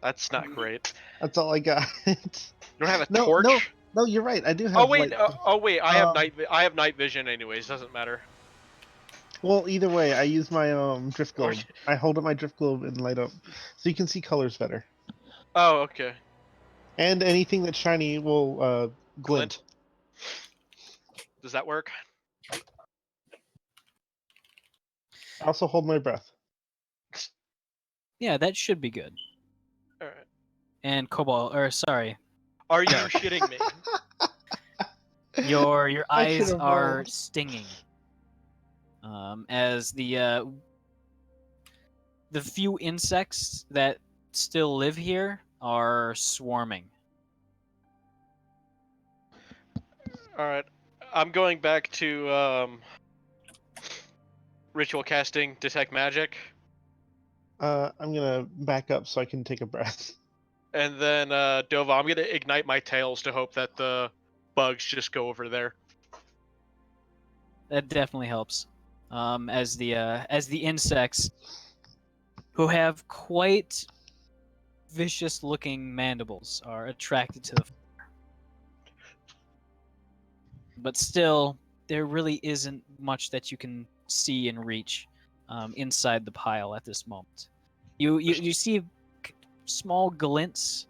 That's not great. That's all I got. You don't have a No, torch? no, you're right. I do have. Oh wait, light- I have I have night vision anyways. Doesn't matter. Well, either way, I use my drift Or- globe. I hold up my drift globe and light up, so you can see colors better. Oh, okay. And anything that's shiny will glint. Does that work? I also hold my breath. Yeah, that should be good. All right. And Cobalt, or sorry, Are you shitting me? your I eyes should've are rolled. stinging. As the few insects that still live here are swarming. All right. I'm going back to ritual casting detect magic, I'm gonna back up so I can take a breath. and then Dova, I'm gonna ignite my tails to hope that the bugs just go over there. That definitely helps. As the insects, who have quite vicious-looking mandibles, are attracted to the fire. But still, there really isn't much that you can see and reach inside the pile at this moment. You see small glints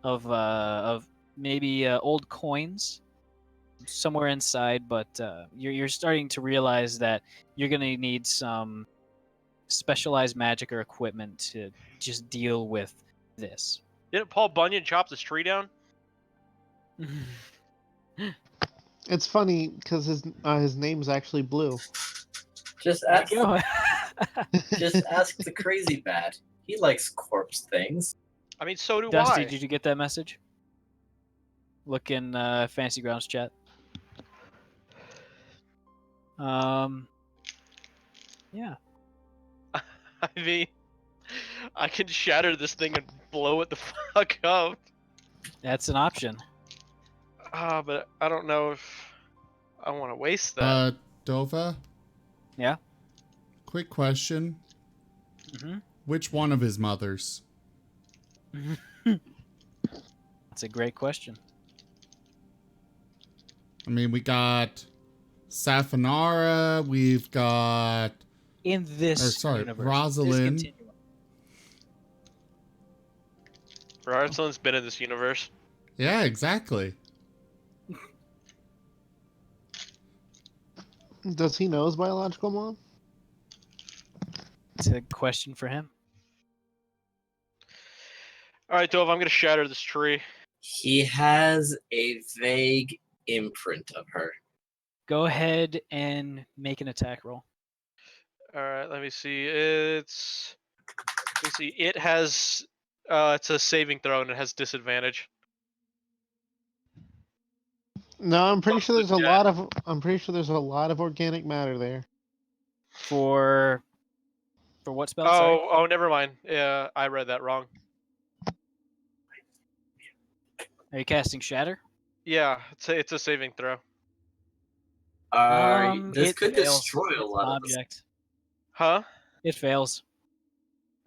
of maybe old coins somewhere inside, but you're starting to realize that you're gonna need some specialized magic or equipment to just deal with this. Didn't Paul Bunyan chop this tree down? It's funny because his name's actually Blue. Just There ask, you go. just ask the crazy bat. He likes corpse things. I mean, so do Dusty, I. did you get that message? Look in Fantasy Grounds chat. Yeah. I mean, I can shatter this thing and blow it the fuck up. That's an option. But I don't know if I want to waste that. Dova? Yeah? Quick question. Mm-hmm. Which one of his mothers? That's a great question. I mean, we got Safanara, we've got... In this universe, Rosalind. this continuum. Rosalind's been in this universe. Yeah, exactly. Does he know his biological mom? It's a question for him. Alright, Dove, I'm gonna shatter this tree. He has a vague imprint of her. Go ahead and make an attack roll. Alright, let me see. It has it's a saving throw and it has disadvantage. No, I'm pretty sure there's a Yeah. lot of. I'm pretty sure there's a lot of organic matter there. For what spell? Sorry? Oh, never mind. Yeah, I read that wrong. Are you casting Shatter? Yeah, it's a saving throw. This It could fails. destroy a It's an lot of this. object. Huh? It fails.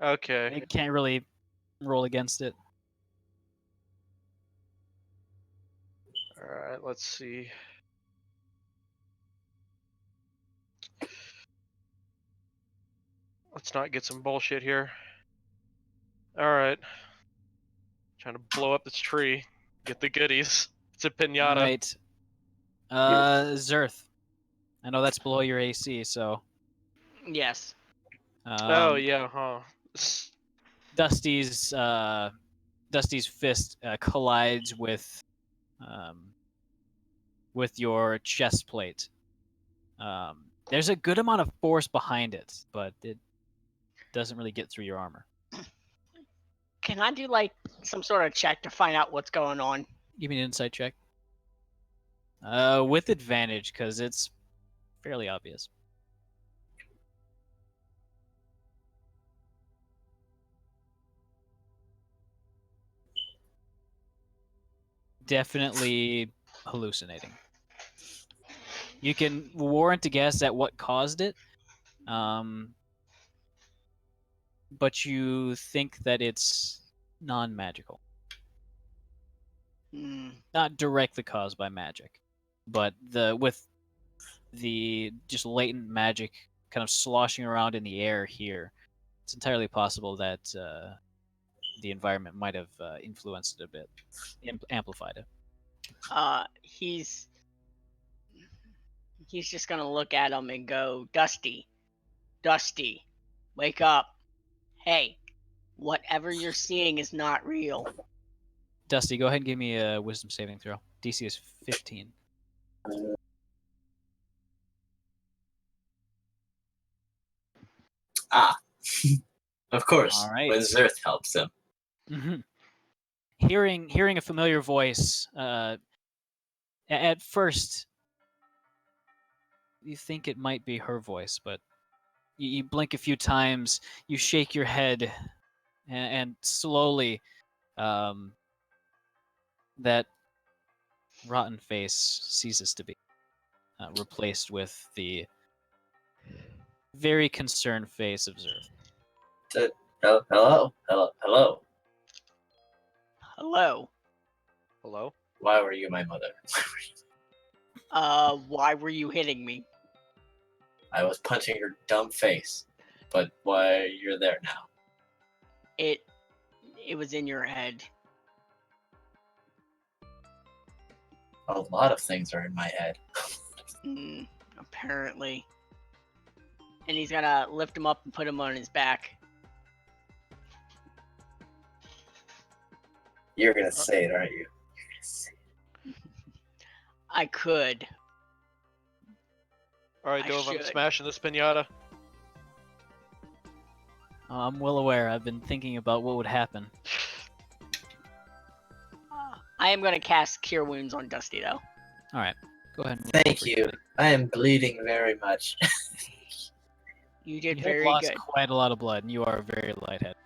Okay. It can't really roll against it. Alright, let's see. Let's not get some bullshit here. Alright. Trying to blow up this tree. Get the goodies. It's a pinata. Right. Zerth. I know that's below your AC, so. Yes. Oh yeah, huh. Dusty's fist collides with your chest plate. There's a good amount of force behind it, but it doesn't really get through your armor. Can I do like some sort of check to find out what's going on? Give me an insight check. With advantage, because it's fairly obvious. Definitely hallucinating. You can warrant a guess at what caused it, but you think that it's non-magical. Not directly caused by magic, but with the just latent magic kind of sloshing around in the air here, it's entirely possible that the environment might have influenced it a bit, amplified it. He's just gonna look at him and go, Dusty, wake up. Hey, whatever you're seeing is not real. Dusty, go ahead and give me a wisdom saving throw. DC is 15. Of course. All right. When Zerth helps him. Mm-hmm. Hearing a familiar voice, at first you think it might be her voice, but you blink a few times, you shake your head, and slowly that rotten face ceases to be. replaced with the very concerned face of Zerth. Hello? Hello. Hello? Why were you my mother? Why were you hitting me? I was punching your dumb face. But why you're there now? It was in your head. A lot of things are in my head. Apparently. And he's gonna lift him up and put him on his back. You're gonna say it, aren't you? You're gonna say it. I could. Alright, I Dove, I'm should. smashing this pinata. I'm well aware. I've been thinking about what would happen. I am gonna cast Cure Wounds on Dusty though. All right, go ahead. And Thank you. I am bleeding very much. You did You have very lost good. quite a lot of blood, and you are very lightheaded.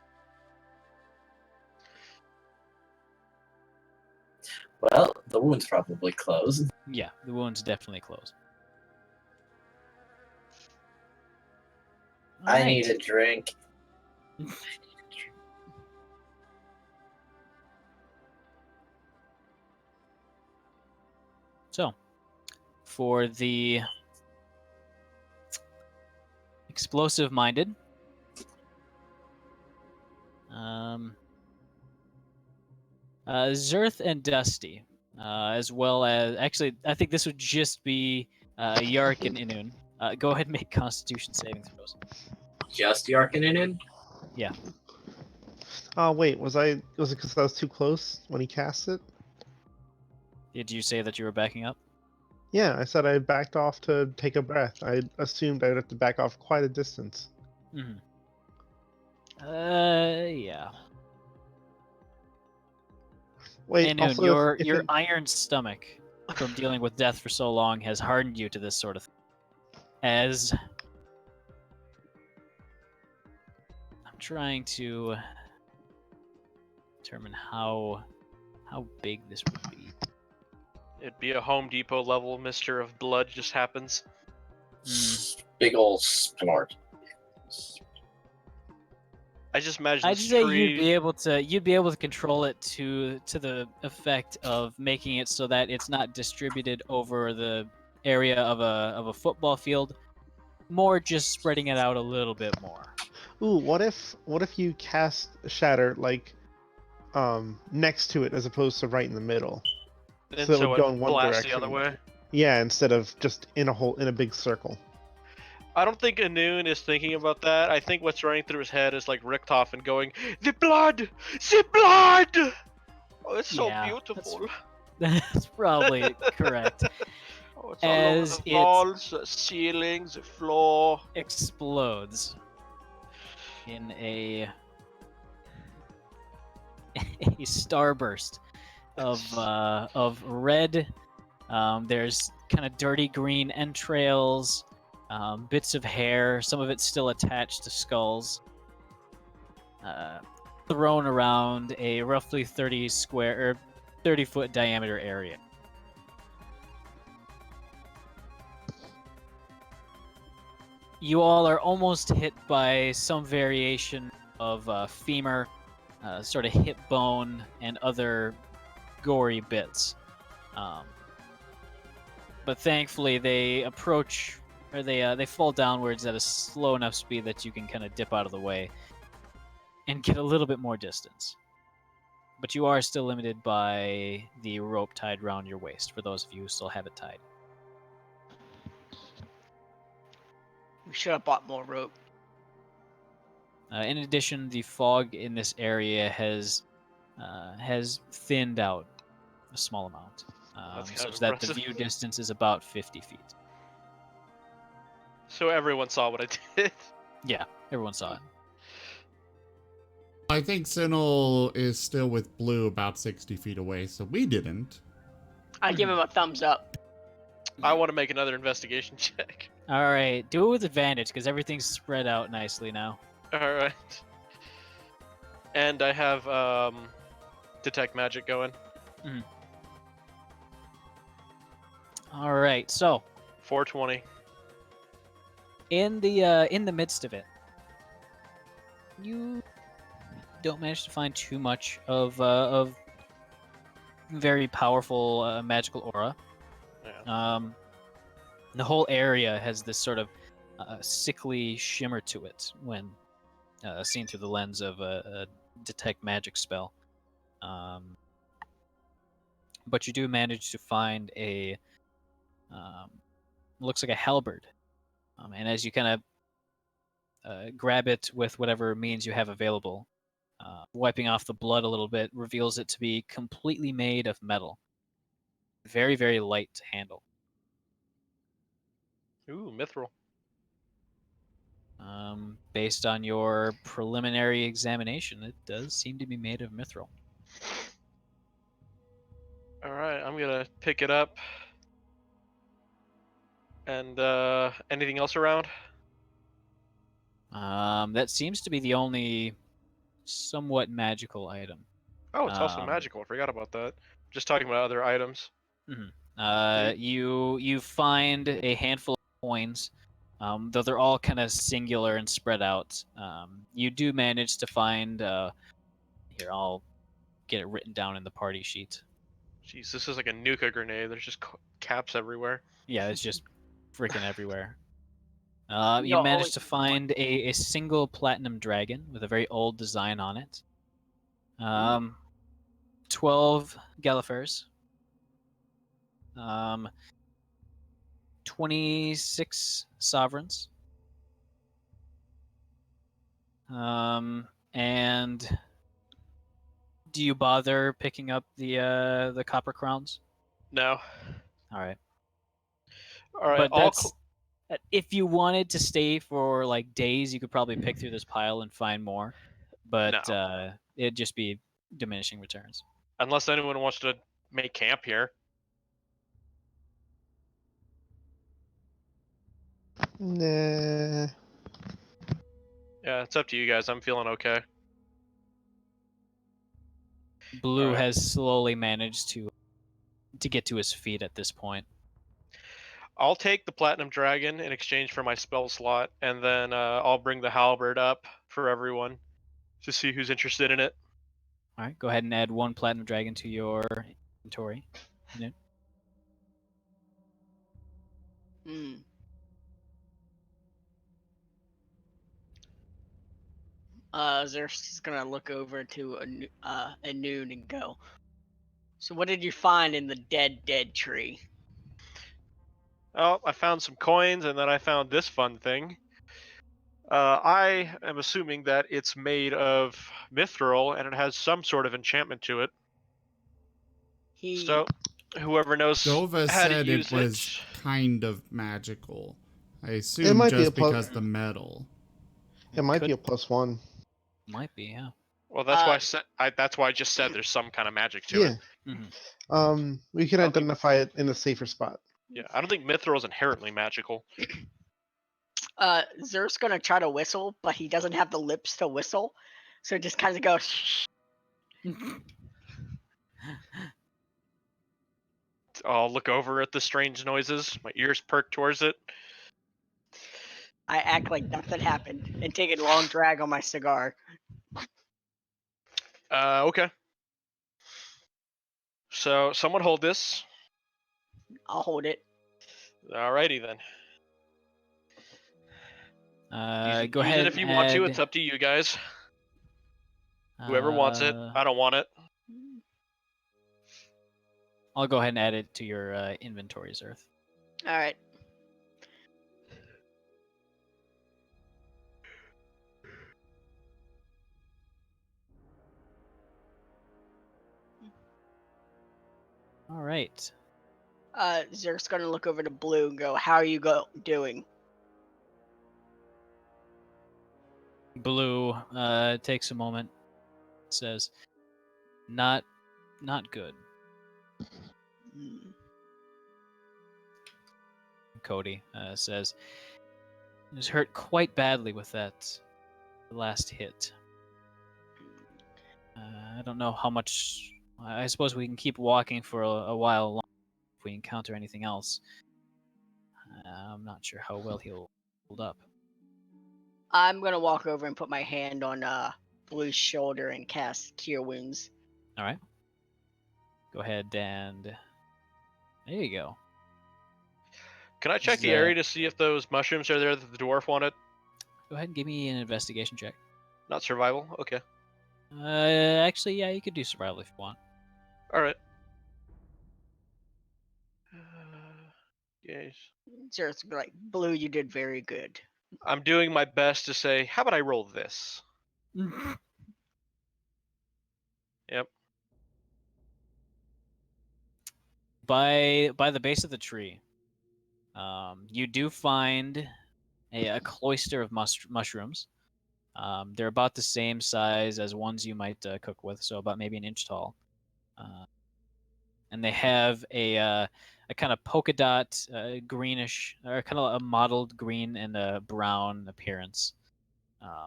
Well, the wound's probably closed. Yeah, the wound's definitely closed. I need a drink. So, for the explosive-minded, Zerth and Dusty, as well as actually, I think this would just be Yark and Inun. Go ahead and make Constitution saving throws. Just Yarkinen? Yeah. Oh wait, was it because I was too close when he cast it? Did you say that you were backing up? Yeah, I said I backed off to take a breath. I assumed I'd have to back off quite a distance. Mm-hmm. Yeah. Wait, Inun, also your iron stomach from dealing with death for so long has hardened you to this sort of thing. As I'm trying to determine how big this would be. It'd be a Home Depot level Mister of Blood just happens. Big old splort. I just imagine I'd this say tree... you'd be able to control it to the effect of making it so that it's not distributed over the area of a football field, more just spreading it out a little bit more. Ooh, what if you cast Shatter like next to it as opposed to right in the middle? And So it would go in one blasts direction. the other way. Yeah, instead of just in a big circle. I don't think Anun is thinking about that. I think what's running through his head is like Richtofen going, "The blood! The blood! Oh, it's so Yeah, beautiful." That's probably correct. Oh, it's all over As the it walls, the ceilings, the floor. explodes in a starburst of red. There's kind of dirty green entrails, bits of hair, some of it still attached to skulls, thrown around a roughly 30-foot diameter area. You all are almost hit by some variation of femur, sort of hip bone, and other gory bits. But thankfully, they approach, or they fall downwards at a slow enough speed that you can kind of dip out of the way and get a little bit more distance. But you are still limited by the rope tied around your waist, for those of you who still have it tied. We should have bought more rope. In addition, the fog in this area has thinned out a small amount, That's kind such of that the impressive. view distance is about 50 feet. So everyone saw what I did. Yeah, everyone saw it. I think Sinel is still with Blue about 60 feet away, so we didn't. I give him a thumbs up. I want to make another investigation check. All right, do it with advantage because everything's spread out nicely now. All right. And I have detect magic going. All right, so 420. In the midst of it, you don't manage to find too much of very powerful magical aura. Yeah. The whole area has this sort of sickly shimmer to it when seen through the lens of a detect magic spell. But you do manage to find a looks like a halberd, and as you kind of grab it with whatever means you have available, wiping off the blood a little bit reveals it to be completely made of metal. Very, very light to handle. Ooh, mithril. Based on your preliminary examination, it does seem to be made of mithril. All right, I'm gonna pick it up. And anything else around? That seems to be the only somewhat magical item. Oh, it's also magical. I forgot about that. Just talking about other items. You find a handful of coins, though they're all kind of singular and spread out. You do manage to find. Here, I'll get it written down in the party sheet. Jeez, this is like a nuka grenade. There's just caps everywhere. Yeah, it's just freaking everywhere. You No, managed to find a single platinum dragon with a very old design on it. 12 Gallifers. 26 sovereigns. And do you bother picking up the copper crowns? No. All right. All right. But that's if you wanted to stay for like days, you could probably pick through this pile and find more. But it'd just be diminishing returns. Unless anyone wants to make camp here. Nah. Yeah, it's up to you guys. I'm feeling okay. Blue Alright. has slowly managed to get to his feet at this point. I'll take the platinum dragon in exchange for my spell slot, and then I'll bring the halberd up for everyone to see who's interested in it. All right, go ahead and add 1 platinum dragon to your inventory. Hmm. Xerxes is gonna look over to Noon and go. So what did you find in the dead tree? Oh, I found some coins, and then I found this fun thing. I am assuming that it's made of mithril, and it has some sort of enchantment to it. So, whoever knows Dova how to said use it was kind of magical. I assume might be just a plus- because the metal. It might be a +1. Might be, yeah. Well, that's why I said. That's why I just said there's some kind of magic to Yeah. it. We can I don't think- identify it in a safer spot. Yeah, I don't think mithril is inherently magical. Zer's gonna try to whistle, but he doesn't have the lips to whistle, so he just kind of goes. I'll look over at the strange noises. My ears perk towards it. I act like nothing happened and take a long drag on my cigar. Okay. So, someone hold this. I'll hold it. Alrighty then. Go use ahead it if you and want to. add- It's up to you guys. Whoever wants it. I don't want it. I'll go ahead and add it to your inventory, Zerth. All right. All right. Zer's gonna look over to Blue and go, "How are you doing?" Blue takes a moment, says, not good." Hmm. Cody says, "He was hurt quite badly with that last hit. I don't know how much. I suppose we can keep walking for a while longer if we encounter anything else. I'm not sure how well he'll hold up. I'm gonna walk over and put my hand on Blue's shoulder and cast Cure Wounds. All right. Go ahead and there you go. Can I check the area to see if those mushrooms are there that the dwarf wanted? Go ahead and give me an investigation check. Not survival? Okay. Actually, yeah, you could do survival if you want. Alright. Yes. So it's like, Blue, you did very good. I'm doing my best to say, how about I roll this? Yep. By the base of the tree, you do find a cloister of mushrooms. They're about the same size as ones you might cook with, so about maybe an inch tall. And they have a kind of polka dot greenish, or kind of a mottled green and a brown appearance.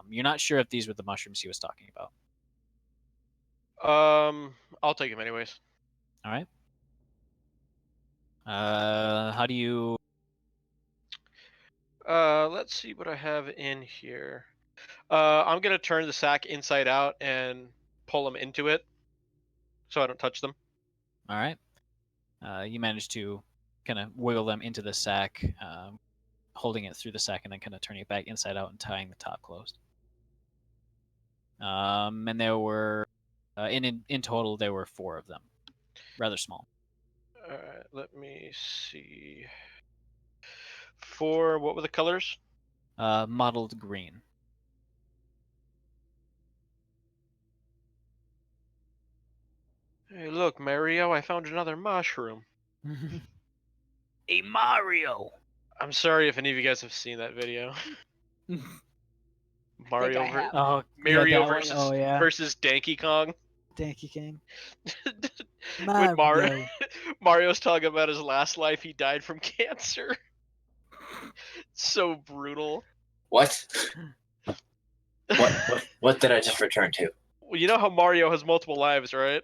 You're not sure if these were the mushrooms he was talking about. I'll take him anyways. All right. How do you? Let's see what I have in here. I'm gonna turn the sack inside out and pull them into it, so I don't touch them. All right. You manage to kind of wiggle them into the sack, holding it through the sack, and then kind of turning it back inside out and tying the top closed. And there were, in total, there were 4 of them, rather small. All right, let me see. 4. What were the colors? Mottled green. Hey, look, Mario! I found another mushroom. A Mario. I'm sorry if any of you guys have seen that video. Mario I have. Oh, Mario yeah, versus yeah. versus Donkey Kong. Donkey King. When Mario's talking about his last life, he died from cancer. So brutal. What? What did I just return to? Well, you know how Mario has multiple lives, right?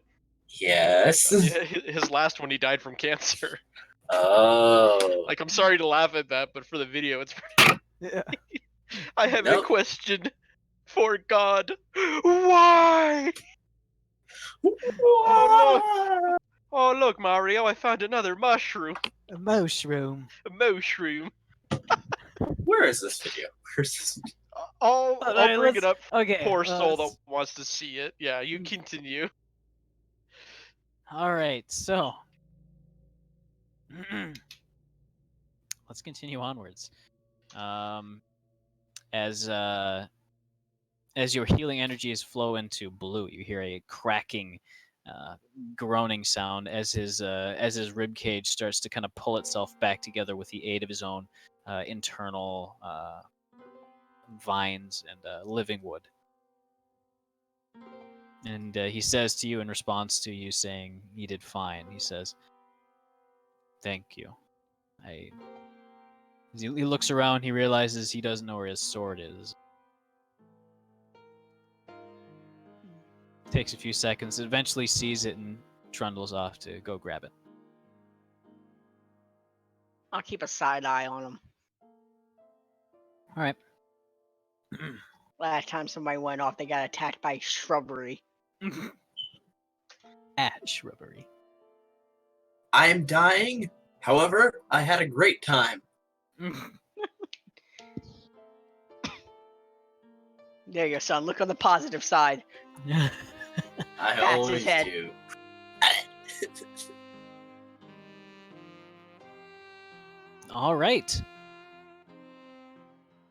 Yes. Yeah, his last one, he died from cancer. Oh. Like, I'm sorry to laugh at that, but for the video, it's Yeah. I have a Nope. question for God. Why? Oh, look, Mario, I found another mushroom. A mushroom. A mushroom. Where is this video? Where's this? I'll bring it up. Okay. Poor soul that wants to see it. Yeah, you continue. All right, so let's continue onwards. As your healing energies flow into Blue, you hear a cracking, groaning sound as his rib cage starts to kind of pull itself back together with the aid of his own internal vines and living wood. And he says to you in response to you saying he did fine. He says, "Thank you." As he looks around, he realizes he doesn't know where his sword is. Takes a few seconds, eventually sees it and trundles off to go grab it. I'll keep a side eye on him. All right. Last time somebody went off, they got attacked by shrubbery. At shrubbery. I'm dying. However, I had a great time. There you go, son. Look on the positive side. I Pats his always head. do. All right.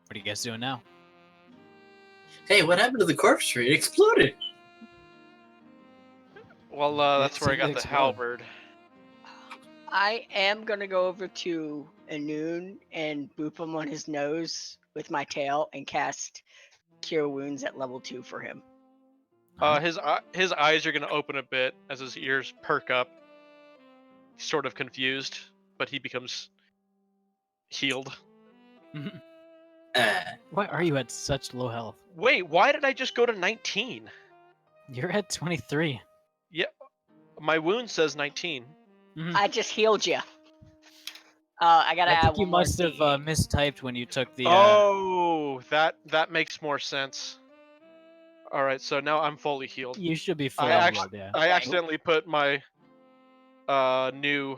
What are you guys doing now? Hey, what happened to the corpse tree? It exploded. Well, that's where I got the halberd. I am gonna go over to Anoon and boop him on his nose with my tail and cast Cure Wounds at level 2 for him. His eyes are gonna open a bit as his ears perk up. He's sort of confused, but he becomes healed. Why are you at such low health? Wait, why did I just go to 19? You're at 23. Yeah, my wound says 19. I just healed you. I gotta I add think you one more must have D8. mistyped when you took the. Oh, that makes more sense. All right, so now I'm fully healed. You should be I fully actually, healed, yeah. I Okay. accidentally put my new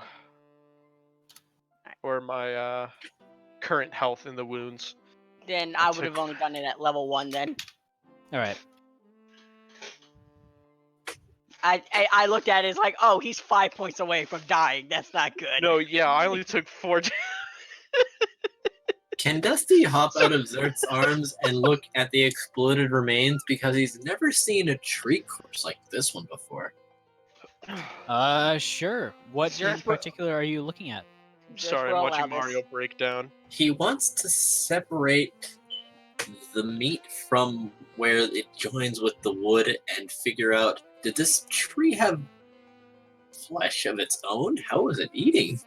or my current health in the wounds. Then I I would have took- only done it at level 1 then. All right. I looked at it as like, oh, he's 5 points away from dying. That's not good. No, yeah, I only took 4. Can Dusty hop out of Zert's arms and look at the exploded remains because he's never seen a tree corpse like this one before? Sure. What in Zerf will- particular are you looking at? Sorry, will I'm allow watching this. Mario Breakdown. He wants to separate the meat from where it joins with the wood and figure out, did this tree have flesh of its own? How was it eating?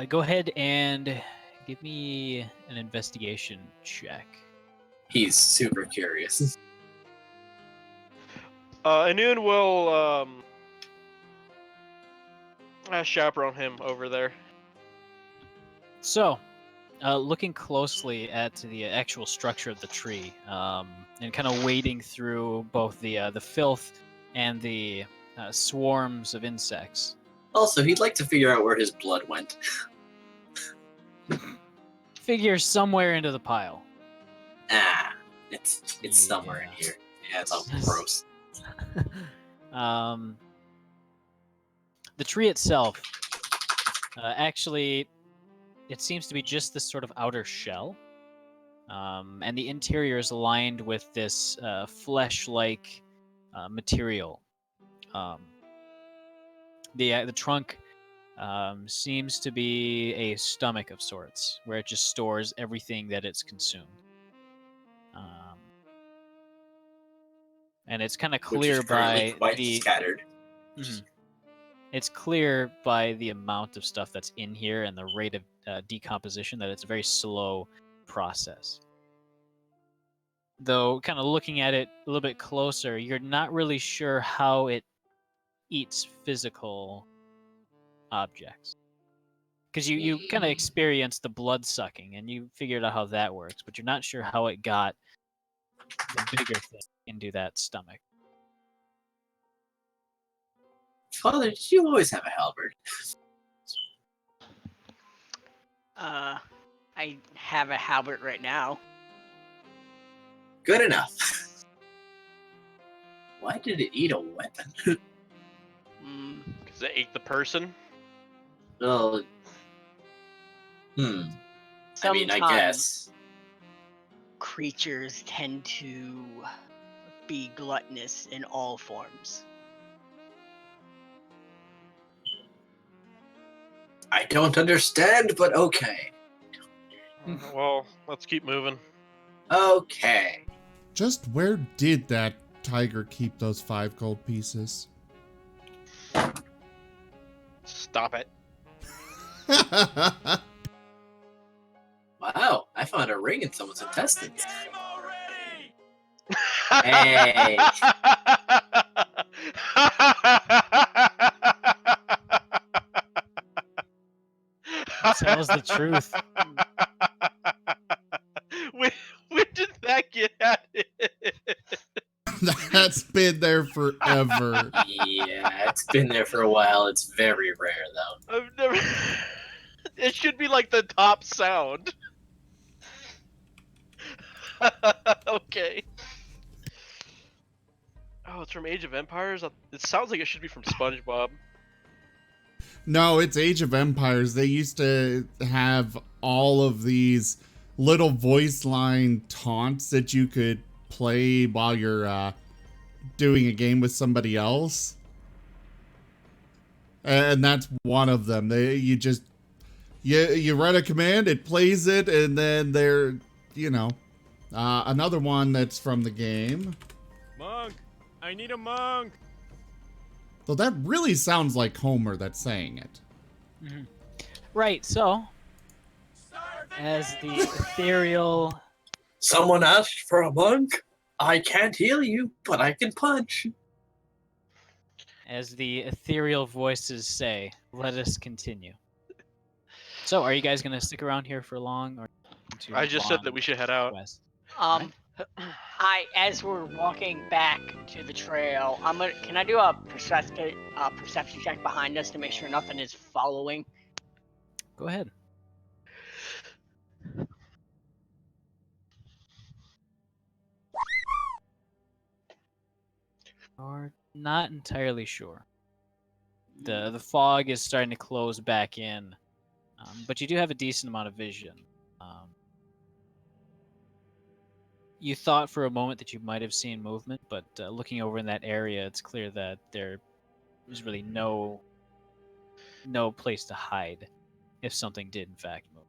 Go ahead and give me an investigation check. He's super curious. Anun will chaperone him over there. So, looking closely at the actual structure of the tree, and kind of wading through both the filth and the swarms of insects. Also, he'd like to figure out where his blood went. Figure somewhere into the pile. Ah, it's somewhere in here. Yeah, it's all gross. The tree itself, actually, it seems to be just this sort of outer shell, and the interior is lined with this flesh-like material. The trunk seems to be a stomach of sorts, where it just stores everything that it's consumed. And it's kind of clear Which is currently by quite the. scattered. Mhm. It's clear by the amount of stuff that's in here and the rate of decomposition that it's a very slow process. Though, kind of looking at it a little bit closer, you're not really sure how it eats physical objects. Because you kind of experienced the blood sucking and you figured out how that works, but you're not sure how it got the bigger thing into that stomach. Father, did you always have a halberd? I have a halberd right now. Good enough. Why did it eat a weapon? Because it ate the person. Well, I mean, I guess. Creatures tend to be gluttonous in all forms. I don't understand, but okay. Well, let's keep moving. Okay. Just where did that tiger keep those 5 gold pieces? Stop it. Wow, I found a ring in someone's intestines. Hey. Tell us the truth. when did that get added? That's been there forever. Yeah, it's been there for a while. It's very rare, though. I've never. It should be like the top sound. Okay. Oh, it's from Age of Empires? It sounds like it should be from SpongeBob. No, it's Age of Empires. They used to have all of these little voice line taunts that you could play while you're doing a game with somebody else. And that's one of them. You run a command, it plays it, and then another one that's from the game. Monk! I need a monk! Though that really sounds like Homer that's saying it. Mm-hmm. Right, so as the ethereal. Someone asked for a monk? I can't heal you, but I can punch. As the ethereal voices say, let us continue. So, are you guys gonna stick around here for long, or to I move just said that on we should head out. west? As we're walking back to the trail, can I do a perception check behind us to make sure nothing is following? Go ahead. Are not entirely sure. The fog is starting to close back in, but you do have a decent amount of vision. You thought for a moment that you might have seen movement, but looking over in that area, it's clear that there is really no place to hide if something did in fact move.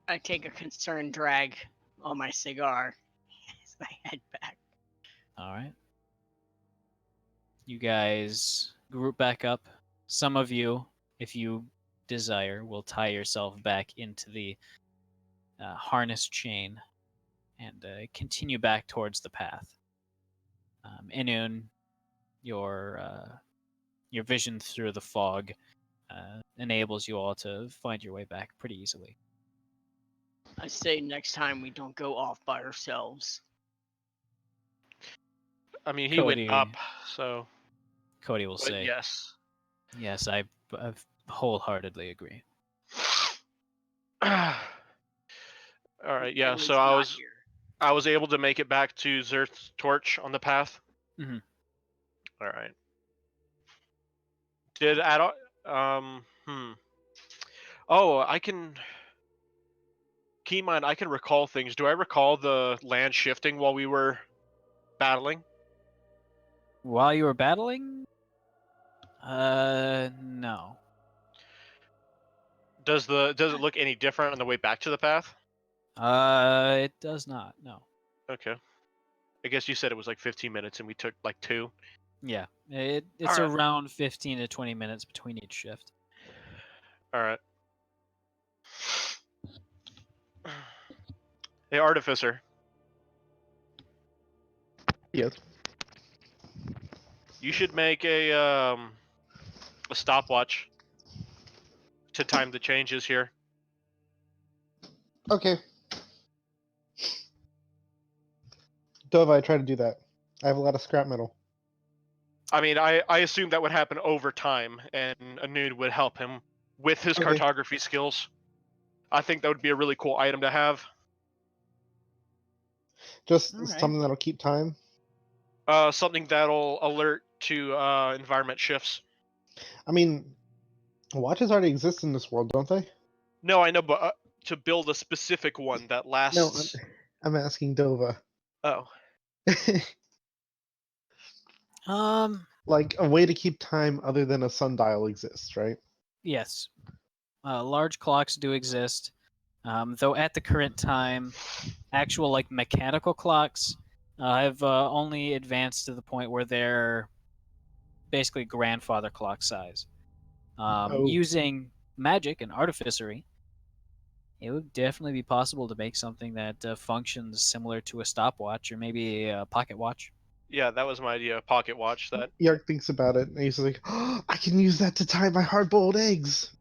I take a concerned drag on my cigar as I head back. All right. You guys group back up. Some of you, if you desire, will tie yourself back into the harness chain and continue back towards the path. Inun, your vision through the fog enables you all to find your way back pretty easily. I say next time we don't go off by ourselves. I mean, he Cody- went up, so. Cody will But say, yes. Yes, I wholeheartedly agree. All right. Yeah. Emily's So not here. I was able to make it back to Zerth's torch on the path. Mm-hmm. All right. Did add Oh, I can. Keep in mind, I can recall things. Do I recall the land shifting while we were battling? While you were battling? No. Does it look any different on the way back to the path? It does not. No. Okay. I guess you said it was like 15 minutes, and we took like 2. Yeah, it's All right. around 15 to 20 minutes between each shift. All right. Hey, Artificer. Yes. You should make a stopwatch to time the changes here. Okay. Dova, I try to do that. I have a lot of scrap metal. I mean, I assume that would happen over time, and Anud would help him with his Okay. cartography skills. I think that would be a really cool item to have. Just All right. something that'll keep time. Something that'll alert to environment shifts. I mean, watches already exist in this world, don't they? No, I know, but to build a specific one that lasts. No, I'm asking Dova. Oh. Like a way to keep time other than a sundial exists, right? Yes. Large clocks do exist, though at the current time, actual like mechanical clocks have only advanced to the point where they're basically grandfather clock size. Oh. Using magic and artificery, it would definitely be possible to make something that functions similar to a stopwatch or maybe a pocket watch. Yeah, that was my idea. A pocket watch. That. Yark thinks about it, and he's like, oh, I can use that to time my hard-boiled eggs.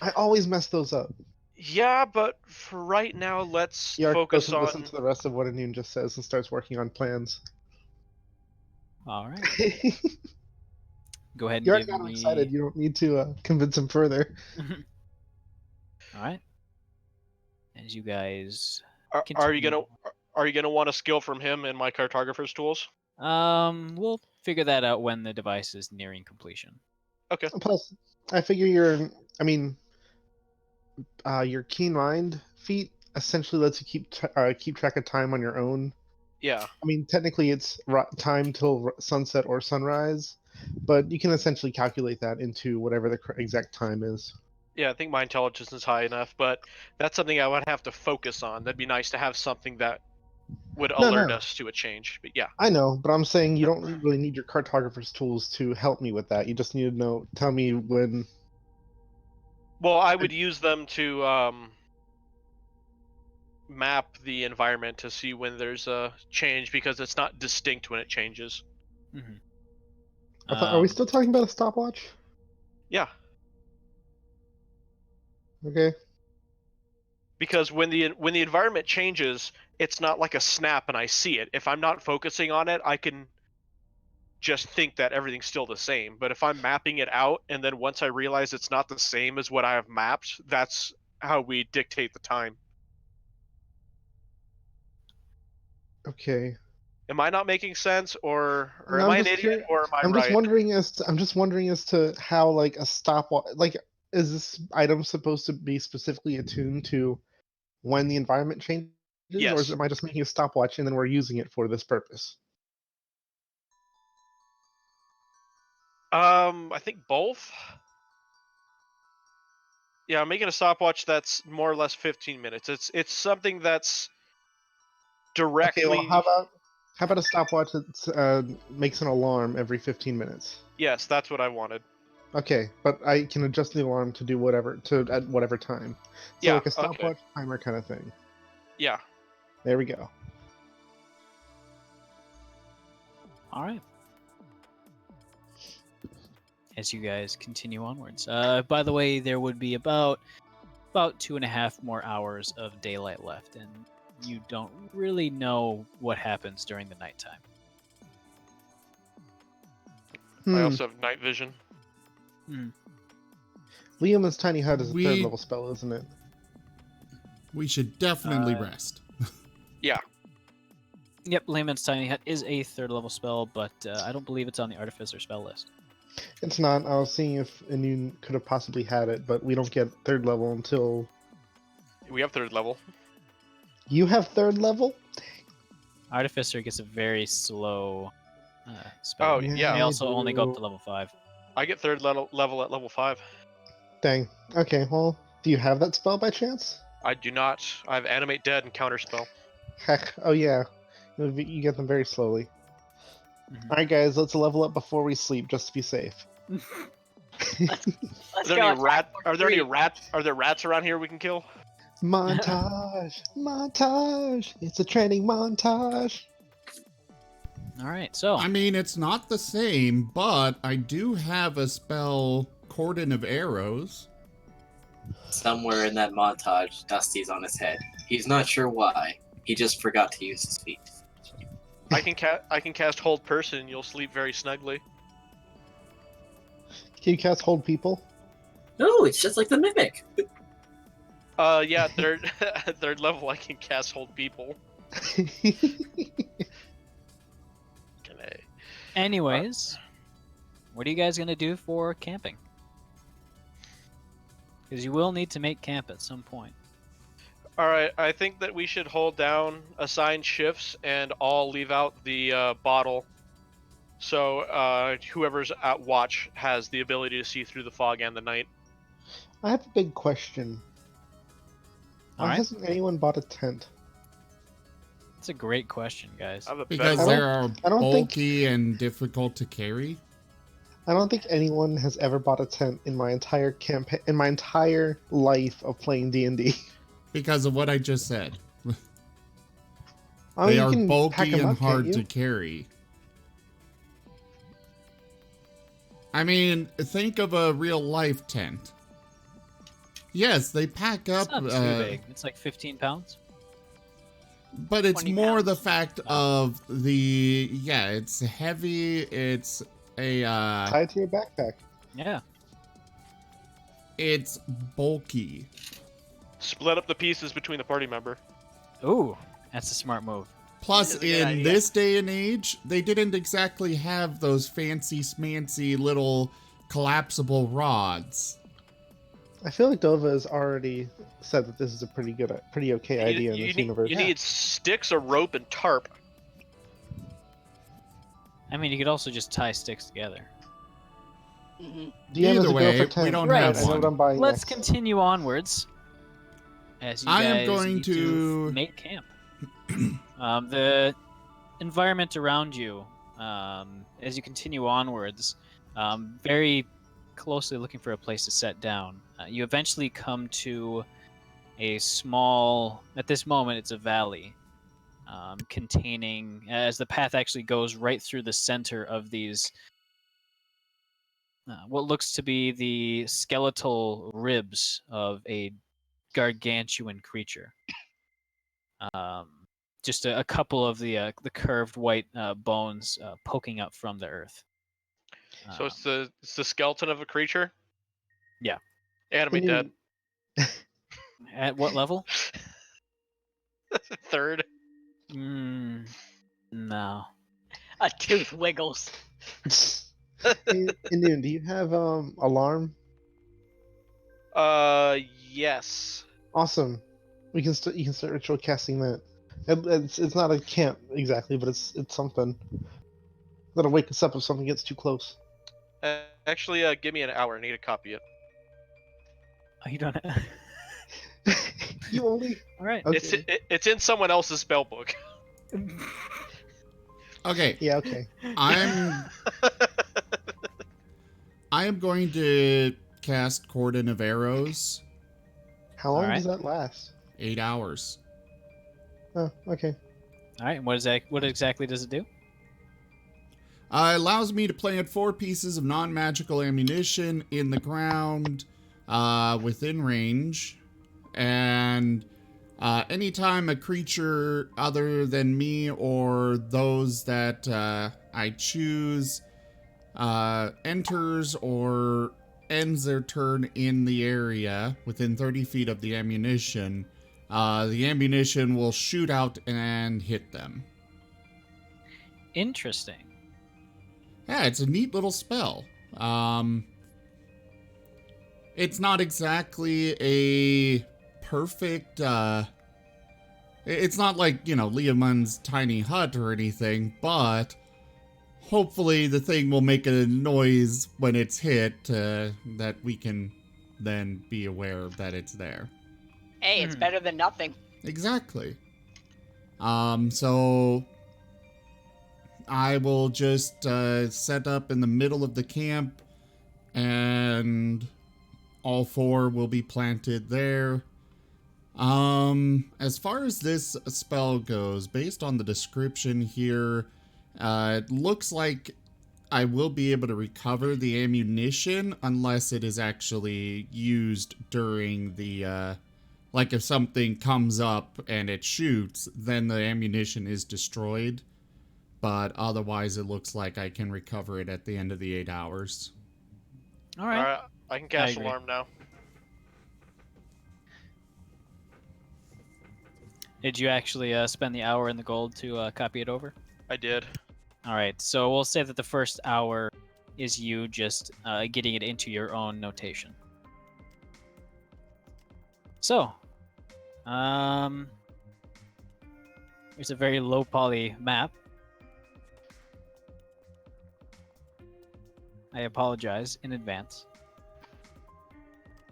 I always mess those up. Yeah, but for right now, let's Yark focus doesn't on. listen to the rest of what Anun just says and starts working on plans. All right. Go ahead and Yark give got him me. excited. You don't need to convince him further. All right. As you guys. Are you gonna want a skill from him in my cartographer's tools? We'll figure that out when the device is nearing completion. Okay. Plus, I figure your keen mind feat essentially lets you keep track of time on your own. Yeah. I mean, technically it's time till sunset or sunrise, but you can essentially calculate that into whatever the exact time is. Yeah, I think my intelligence is high enough, but that's something I would have to focus on. That'd be nice to have something that would alert us to a change. But yeah. I know, but I'm saying you don't really need your cartographer's tools to help me with that. You just need to tell me when. Well, I would use them to map the environment to see when there's a change, because it's not distinct when it changes. Mm-hmm. Are we still talking about a stopwatch? Yeah. Okay. Because when the environment changes, it's not like a snap and I see it. If I'm not focusing on it, I can just think that everything's still the same. But if I'm mapping it out, and then once I realize it's not the same as what I have mapped, that's how we dictate the time. Okay. Am I not making sense, or No, am I'm I an just idiot, or am I I'm just right? wondering as to how like a stopwatch, like, is this item supposed to be specifically attuned to when the environment changes, or Yes. am I just making a stopwatch and then we're using it for this purpose? I think both. Yeah, I'm making a stopwatch that's more or less 15 minutes. It's something that's Okay, well, directly. how about a stopwatch that makes an alarm every 15 minutes? Yes, that's what I wanted. Okay, but I can adjust the alarm to do whatever at whatever time. So Yeah, like a okay. stopwatch timer kind of thing. Yeah. There we go. All right. As you guys continue onwards. By the way, there would be about 2.5 more hours of daylight left, and you don't really know what happens during the nighttime. I also have night vision. Liam's tiny hut is a We- third level spell, isn't it? We should definitely rest. Yeah. Yep, Layman's Tiny Hut is a 3rd level spell, but I don't believe it's on the Artificer spell list. It's not. I was seeing if Inune could have possibly had it, but we don't get third level until We have 3rd level. you have third level. Artificer gets a very slow spell. Oh, yeah. They also only go up to do. level 5. I get 3rd level at level 5. Dang. Okay. Well, do you have that spell by chance? I do not. I have Animate Dead and Counterspell. Heck. Oh yeah. You get them very slowly. Mhm. All right, guys. Let's level up before we sleep, just to be safe. Let's Are there go any attack rat? for Are there any three. rats? Are there rats around here we can kill? Montage. Montage. It's a training montage. All right, so I mean, it's not the same, but I do have a spell, Cordon of Arrows. Somewhere in that montage, Dusty's on his head. He's not sure why. He just forgot to use his feet. I can cast Hold Person, and you'll sleep very snugly. Can you cast hold people? No, it's just like the mimic. Yeah, third third level I can cast Hold People. Can I? anyways, what are you guys going to do for camping? Because you will need to make camp at some point. Alright, I think that we should hold down, assign shifts, and all leave out the bottle. So whoever's at watch has the ability to see through the fog and the night. I have a big question. Why All right, hasn't anyone bought a tent? that's a great question, guys. I have a Because better I they one. are don't think- bulky and difficult to carry. I don't think anyone has ever bought a tent in my entire campaign, in my entire life of playing D&D. Because of what I just said. I mean, They you are can pack bulky 'em and up, can't hard you? to carry. I mean, think of a real life tent. Yes, they pack up, It's not too big. It's like 15 pounds. but it's 20 more the pounds. fact of the, yeah, it's heavy, it's a, Tied to your backpack. Yeah. it's bulky. Split up the pieces between the party member. Ooh, that's a smart move. Plus, That's a good in idea. this day and age, they didn't exactly have those fancy smancy little collapsible rods. I feel like Dova has already said that this is a pretty okay idea in this universe. You need sticks, a rope, and tarp. I mean, you could also just tie sticks together. Mhm. DM is Either a go way, for we 10. don't Right. have I know what one. I'm buying Let's next. continue onwards. As you I am guys going need to- make camp. The environment around you, as you continue onwards, very closely looking for a place to set down. You eventually come to a small. At this moment, it's a valley, containing, as the path actually goes right through the center of these what looks to be the skeletal ribs of a gargantuan creature. Just a couple of the curved white bones poking up from the earth. So it's the skeleton of a creature. Yeah. Enemy dead. At what level? Third. No. A tooth wiggles. Hey, Indian, do you have alarm? Yes. Awesome. You can start ritual casting that. It's not a camp exactly, but it's something that'll wake us up if something gets too close. Actually, give me an hour. I need to copy it. Oh, you don't. You only. All right. Okay. It's in someone else's spell book. Okay. Yeah. Okay. I am going to cast Cordon of Arrows. How long Alright. does that last? 8 hours. Oh, okay. All right. What exactly does it do? It allows me to plant 4 pieces of non-magical ammunition in the ground within range. And anytime a creature other than me or those that I choose enters or ends their turn in the area within 30 feet of the ammunition will shoot out and hit them. Interesting. Yeah, it's a neat little spell. It's not exactly a perfect, it's not like, Leomund's tiny hut or anything, but hopefully the thing will make a noise when it's hit that we can then be aware that it's there. Hey, it's better than nothing. Exactly. So I will just set up in the middle of the camp, and all 4 will be planted there. As far as this spell goes, based on the description here, it looks like I will be able to recover the ammunition unless it is actually used during the, like if something comes up and it shoots, then the ammunition is destroyed. But otherwise, it looks like I can recover it at the end of the 8 hours. All right. Alright, I can cast agree. alarm now. Did you actually spend the hour and the gold to copy it over? I did. All right. So we'll say that the first hour is you just getting it into your own notation. So, there's a very low poly map. I apologize in advance.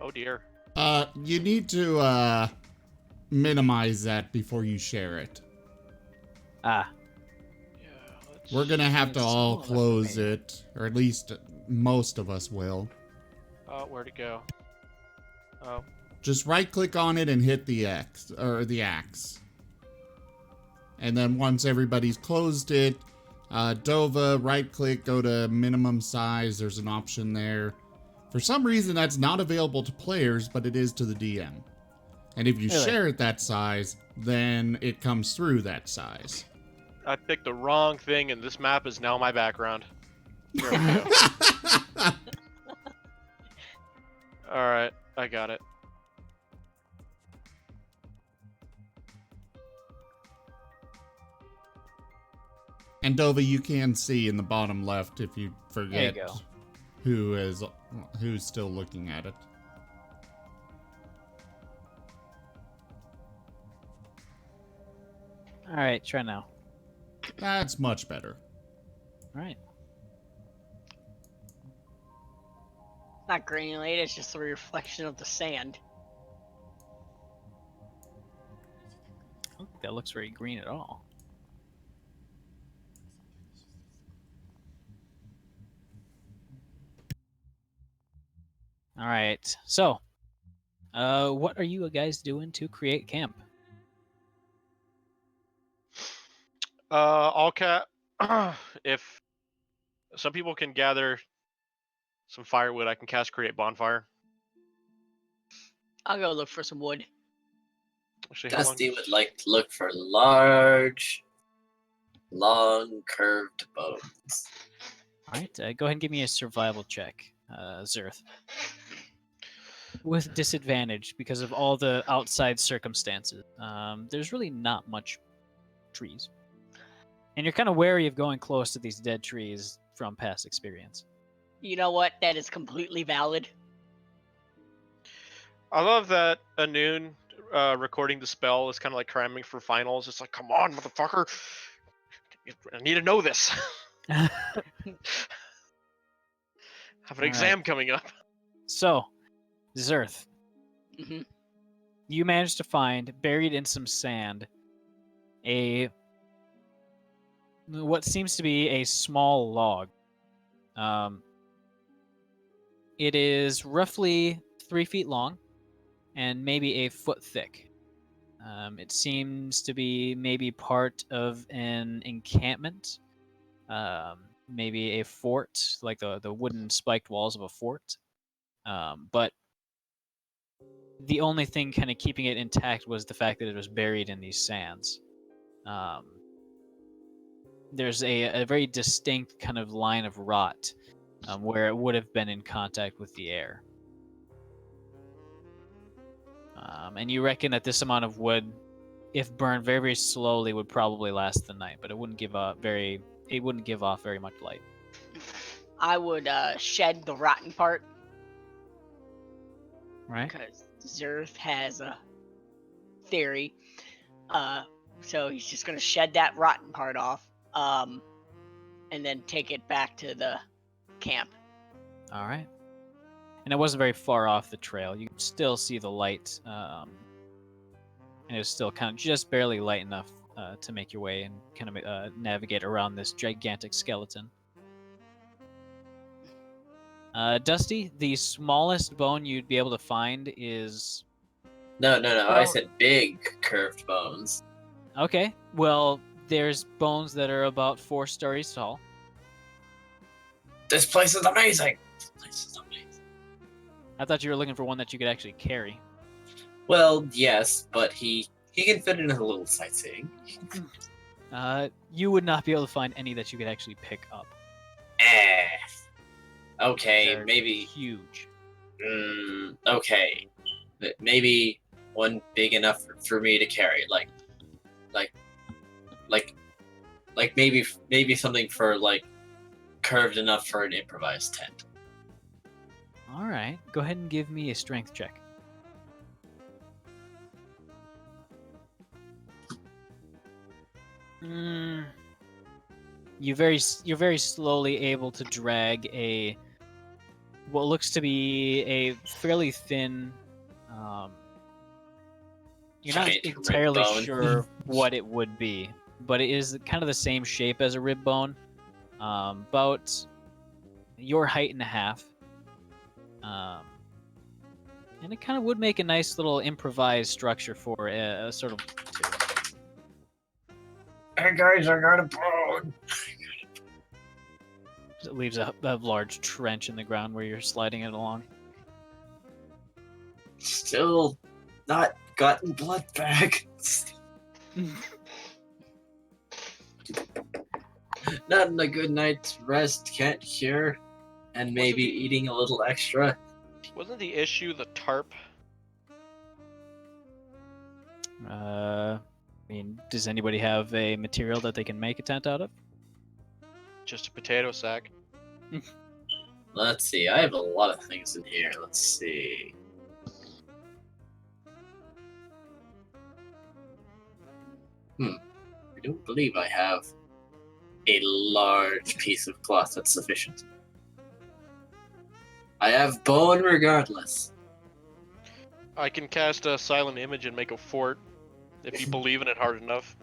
Oh dear. You need to minimize that before you share it. Ah. Yeah, let's... We're gonna have to It's all smaller for close me. it, or at least most of us will. where'd it go? Oh. Just right click on it and hit the X, or the axe. And then once everybody's closed it, Dova, right click, go to minimum size. There's an option there. For some reason, that's not available to players, but it is to the DM. And if you Really? share it that size, then it comes through that size. I picked the wrong thing, and this map is now my background. There we go. Alright, I got it. And Dova, you can see in the bottom left if you forget There you go. who's still looking at it. All right. Try now. That's much better. All right. It's not granulated, it's just a reflection of the sand. I don't think that looks very green at all. All right. So, what are you guys doing to create camp? All cat. If some people can gather some firewood, I can cast Create Bonfire. I'll go look for some wood. Actually, how long Dusty does- would like to look for large, long, curved bones. All right, go ahead and give me a survival check, Zerth. With disadvantage because of all the outside circumstances. There's really not much trees. And you're kind of wary of going close to these dead trees from past experience. You know what? That is completely valid. I love that Anoon recording the spell is kind of like cramming for finals. It's like, come on, motherfucker. I need to know this. I have an All exam right. coming up. So, Zerth, Hmm. you managed to find, buried in some sand, what seems to be a small log. It is roughly 3 feet long and maybe a foot thick. It seems to be maybe part of an encampment, maybe a fort, like the wooden spiked walls of a fort. But the only thing kind of keeping it intact was the fact that it was buried in these sands. There's a very distinct kind of line of rot where it would have been in contact with the air. And you reckon that this amount of wood, if burned very, very slowly, would probably last the night, but it wouldn't give off very much light. I would shed the rotten part Right? because Zerth has a theory. So he's just gonna shed that rotten part off, and then take it back to the camp. All right. And it wasn't very far off the trail. You could still see the light, and it was still kind of just barely light enough to make your way and kind of navigate around this gigantic skeleton. Dusty, the smallest bone you'd be able to find is... No, I Well- said big curved bones. Okay, well, there's bones that are about 4 stories tall. This place is amazing. This place is amazing. I thought you were looking for one that you could actually carry. Well, yes, but he can fit in a little sightseeing. You would not be able to find any that you could actually pick up. Okay, They're maybe. huge. Okay, but maybe one big enough for me to carry, like maybe something for like curved enough for an improvised tent. All right, go ahead and give me a strength check. You're very slowly able to drag what looks to be a fairly thin. You're not Giant rib entirely bone. sure what it would be, but it is kind of the same shape as a rib bone, about your height and a half. And it kind of would make a nice little improvised structure for a sort of. Hey guys, I got a bone. It leaves a large trench in the ground where you're sliding it along. Still not gotten blood back. Not a good night's rest can't cure, and maybe eating a little extra. Wasn't the issue the tarp? I mean, does anybody have a material that they can make a tent out of? Just a potato sack. Let's see, I have a lot of things in here. Let's see. I don't believe I have a large piece of cloth that's sufficient. I have bone regardless. I can cast a silent image and make a fort if you believe in it hard enough.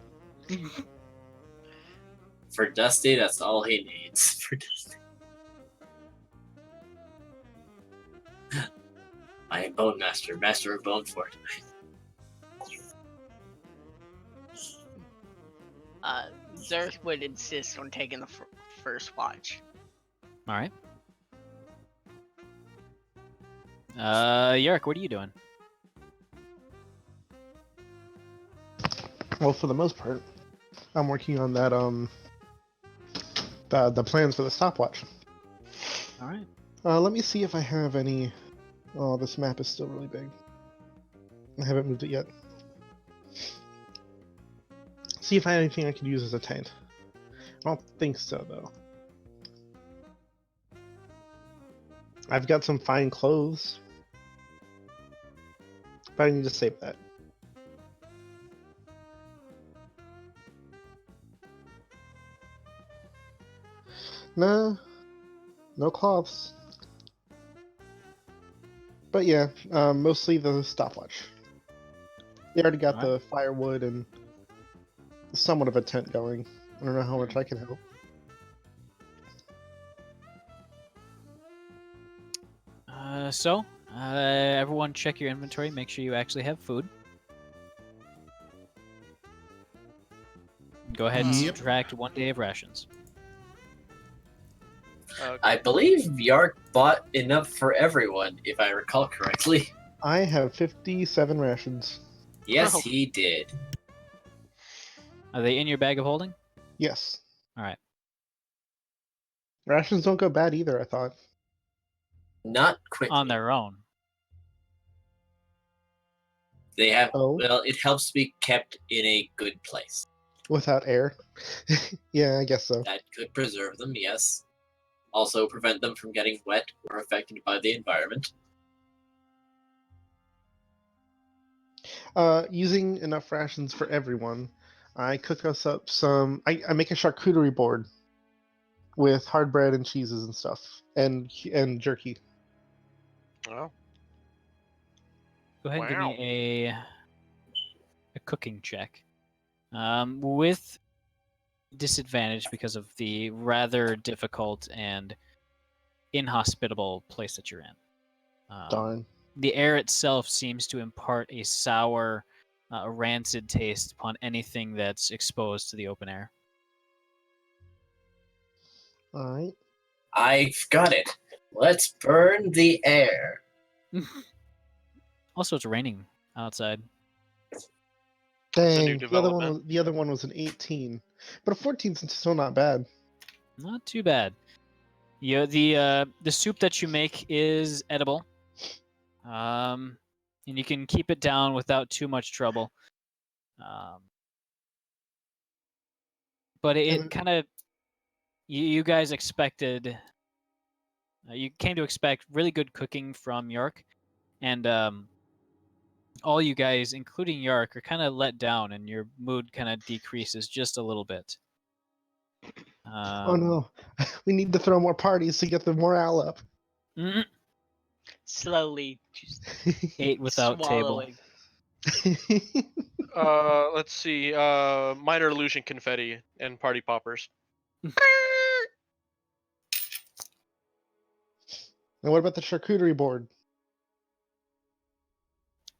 For Dusty, that's all he needs. For Dusty. I am Bone Master, Master of Bone Fort. Zerth would insist on taking the first watch. All right. Yark, what are you doing? Well, for the most part, I'm working on that the plans for the stopwatch. All right. Let me see if I have any. Oh, this map is still really big. I haven't moved it yet. See if I have anything I could use as a tent. I don't think so, though. I've got some fine clothes, but I need to save that. No cloths. But yeah, mostly the stopwatch. They already got Alright. the firewood and somewhat of a tent going. I don't know how much I can help. Everyone check your inventory. Make sure you actually have food. Go ahead and Yep. subtract 1 day of rations. I believe Yark bought enough for everyone, if I recall correctly. I have 57 rations. Yes, Oh. he did. Are they in your bag of holding? Yes. Alright. Rations don't go bad either, I thought. Not quickly. On their own. They have. Oh. Well, it helps be kept in a good place. Without air. Yeah, I guess so. That could preserve them, yes. Also prevent them from getting wet or affected by the environment. Using enough rations for everyone, I cook us up some. I make a charcuterie board with hard bread and cheeses and stuff, and jerky. Oh. Go ahead and give Wow. me a cooking check. With disadvantage because of the rather difficult and inhospitable place that you're in. Darn. The air itself seems to impart a sour, rancid taste upon anything that's exposed to the open air. All right. I've got it. Let's burn the air. Also, it's raining outside. Dang. new development. The other one was an 18, but a 14's still not bad. Not too bad. Yeah, the soup that you make is edible. And you can keep it down without too much trouble. But it And- kind of, you guys expected, you came to expect really good cooking from York, and all you guys, including York, are kind of let down, and your mood kind of decreases just a little bit. Oh no, we need to throw more parties to get the morale up. Mm, Slowly just ate without table. swallowing. Let's see. Minor illusion confetti and party poppers. And what about the charcuterie board?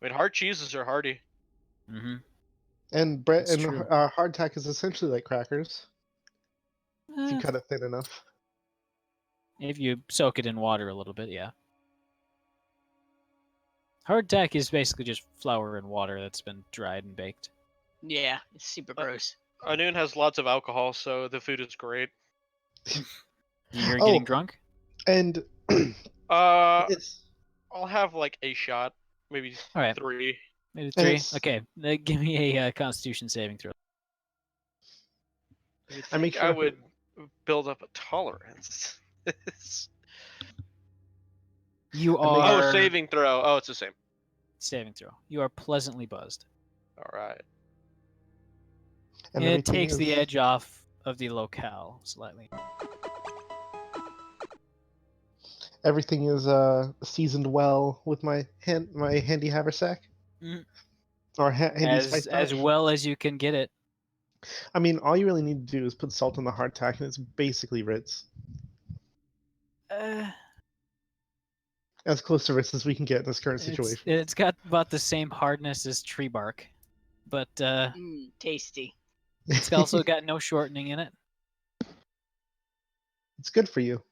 I mean, hard cheeses are hardy. Mm-hmm. And bread That's and true. hardtack is essentially like crackers. If you cut it thin enough. If you soak it in water a little bit, yeah. Hardtack is basically just flour and water that's been dried and baked. Yeah, it's super gross. Noon has lots of alcohol, so the food is great. You're Oh. getting drunk? And it's I'll have like a shot, maybe All right. 3. Maybe And 3? it's- Okay, give me a Constitution saving throw. I make I sure- would build up a tolerance. You I make- are... saving throw. Oh, it's the same. Saving throw. You are pleasantly buzzed. All right. and It everything takes the is- edge off of the locale slightly. Everything is seasoned well with my handy haversack. Mm. Or handy spice As pouch. well as you can get it. I mean, all you really need to do is put salt on the hardtack, and it's basically Ritz. As close to Ritz as we can get in this current situation. It's got about the same hardness as tree bark, but Tasty. it's also got no shortening in it. It's good for you.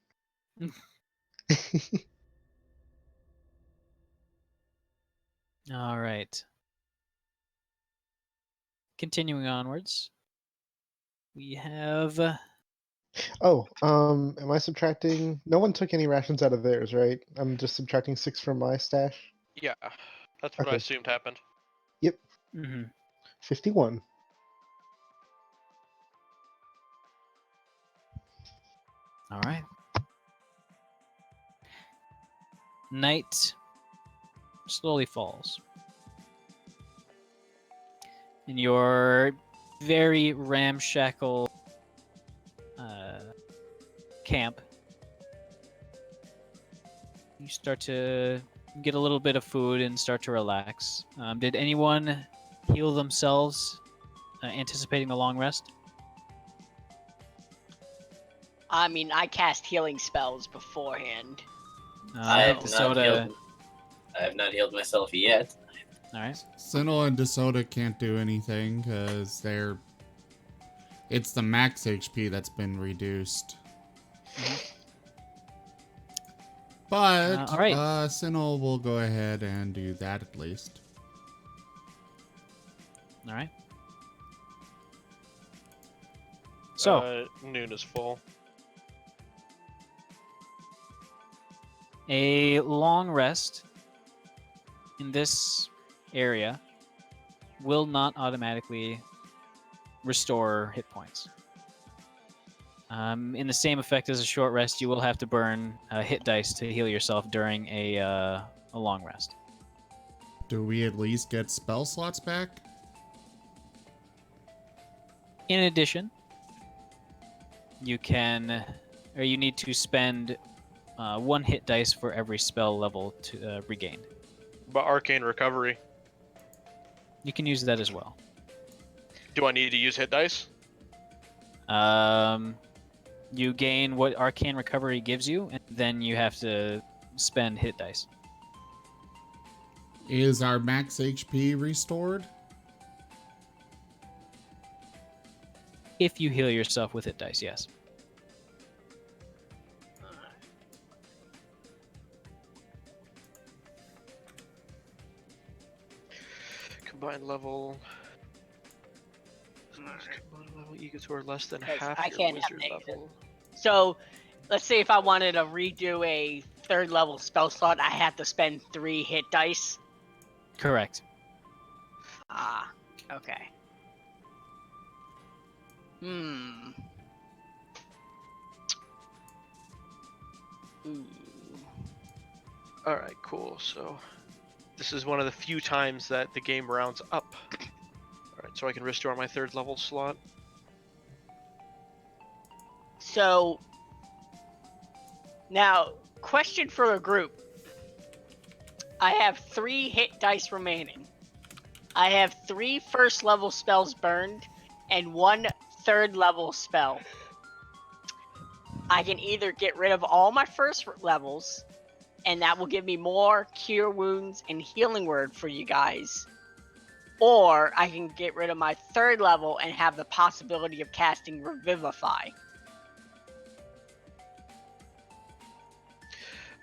All right. Continuing onwards, we have. Oh, am I subtracting? No one took any rations out of theirs, right? I'm just subtracting 6 from my stash. Yeah, that's what I Okay. assumed happened. Yep, Mhm. 51. All right. Night slowly falls. In your very ramshackle camp, you start to get a little bit of food and start to relax. Did anyone heal themselves, anticipating the long rest? I mean, I cast healing spells beforehand. I have DeSoda. I have not healed myself yet. All right. Sinnoh and DeSoda can't do anything because it's the max HP that's been reduced. But all right. Sinnoh will go ahead and do that at least. All right. So, Noon is full. a long rest in this area will not automatically restore hit points. In the same effect as a short rest, you will have to burn hit dice to heal yourself during a long rest. Do we at least get spell slots back? In addition, you need to spend 1 hit dice for every spell level to regain. But arcane recovery. You can use that as well. Do I need to use hit dice? You gain what arcane recovery gives you, and then you have to spend hit dice. Is our max HP restored? If you heal yourself with hit dice, yes. Combined level. Combined level equals or less than 'Cause half I your can't have wizard negative. level. So, let's say if I wanted to redo a 3rd level spell slot, I have to spend 3 hit dice. Correct. Ah, okay. Hmm. Ooh. Alright, cool. So, this is one of the few times that the game rounds up. Alright, so I can restore my 3rd level slot. So, now, question for the group. I have 3 hit dice remaining. I have 3 first level spells burned and 1 3rd level spell. I can either get rid of all my first levels, and that will give me more cure wounds and healing word for you guys, or I can get rid of my 3rd level and have the possibility of casting Revivify.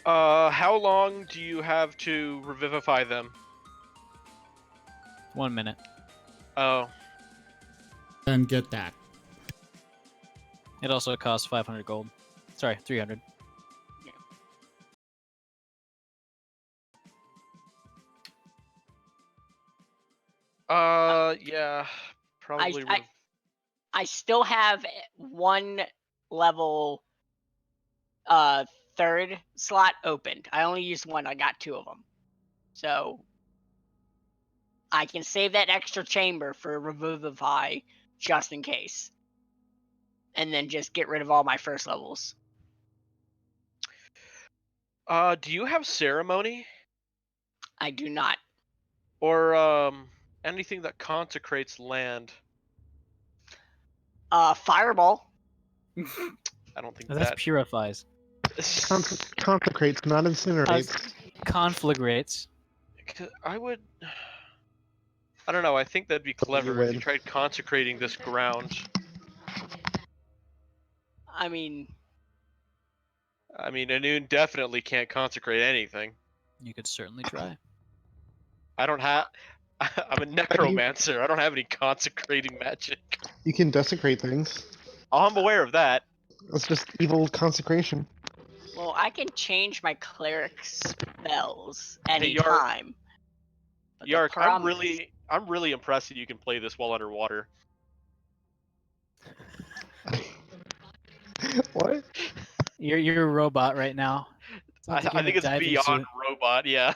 How long do you have to revivify them? 1 minute. Oh, Then get that. It also costs 500 gold. Sorry, 300. yeah, probably. I still have 1 level 3rd slot opened. I only used 1. I got 2 of them. So I can save that extra chamber for Revivify just in case. And then just get rid of all my first levels. Do you have ceremony I do not. or anything that consecrates land? Fireball. I don't think That's that. purifies. Consecrates, not incinerates. Conflagrates. I would. I don't know. I think that'd be clever if you win. tried consecrating this ground. I mean, I mean, Anun definitely can't consecrate anything. You could certainly try. I don't have. I'm a necromancer. I don't have any consecrating magic. You can desecrate things. I'm aware of that. That's just evil consecration. Well, I can change my cleric spells Hey, anytime. But the Yark, I'm problem is- really impressed that you can play this while underwater. What? You're a robot right now. I think it's diving beyond suit. robot. Yeah,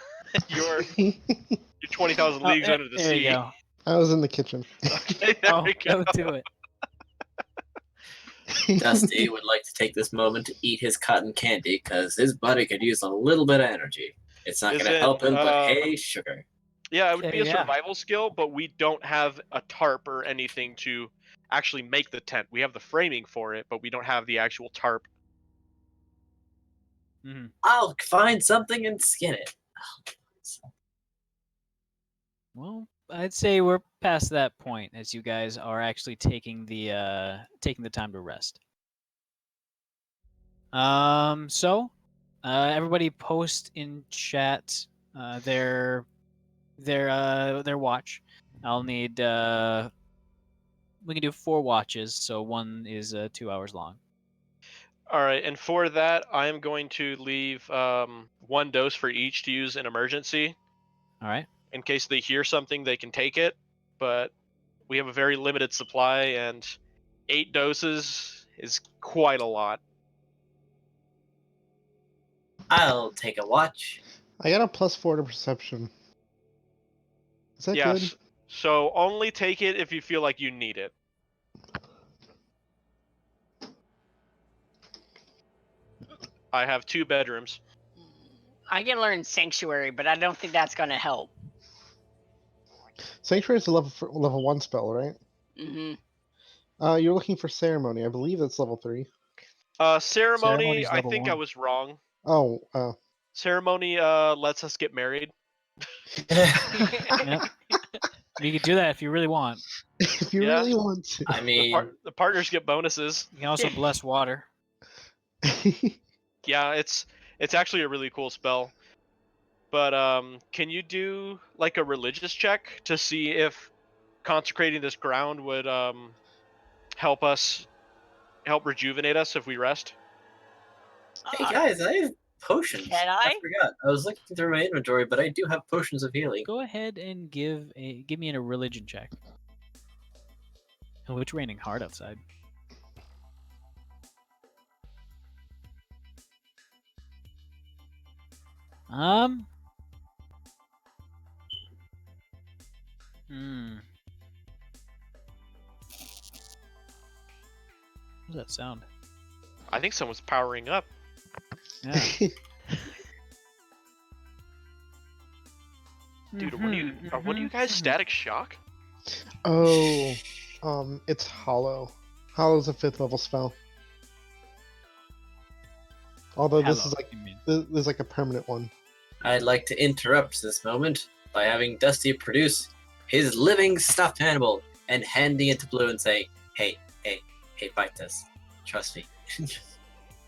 you're 20,000 Oh, leagues under the there sea. you go. I was in the kitchen. Okay, there Oh, we go. go to it. Dusty would like to take this moment to eat his cotton candy because his body could use a little bit of energy. It's not Is going to it, help him, but hey, sugar. Yeah, it would be a Yeah. survival skill, but we don't have a tarp or anything to actually make the tent. We have the framing for it, but we don't have the actual tarp. Mhm. I'll find something and skin it. Well, I'd say we're past that point as you guys are actually taking the time to rest. So everybody post in chat their watch. I'll need we can do 4 watches, so one is 2 hours long. All right, and for that, I am going to leave 1 dose for each to use in emergency. All right. In case they hear something, they can take it. But we have a very limited supply, and 8 doses is quite a lot. I'll take a watch. I got a +4 to perception. Is that Yes. good? So only take it if you feel like you need it. I have 2 bedrooms. I can learn Sanctuary, but I don't think that's gonna help. Sanctuary is a level 1 spell, right? Mm-hmm. You're looking for Ceremony. I believe that's level 3. Ceremony, Ceremony's I level think I 1. was wrong. Oh, Ceremony lets us get married. Yep. You can do that if you really want. if you Yeah. really want to. I mean, The partners get bonuses. You can also bless water. Yeah, it's actually a really cool spell. But can you do like a religious check to see if consecrating this ground would help rejuvenate us if we rest? hey guys, I have potions. Can I? forgot. I was looking through my inventory, but I do have potions of healing. Go ahead and give me a religion check. Oh, it's raining hard outside. What does that sound? I think someone's powering up. Yeah. Dude, what are you guys static shock? Oh, it's Hollow. Hollow's a 5th level spell. Although this is Hello, like you mean. this is like a permanent one. I'd like to interrupt this moment by having Dusty produce his living stuffed animal and handing it to Blue and saying, hey, bite this. Trust me.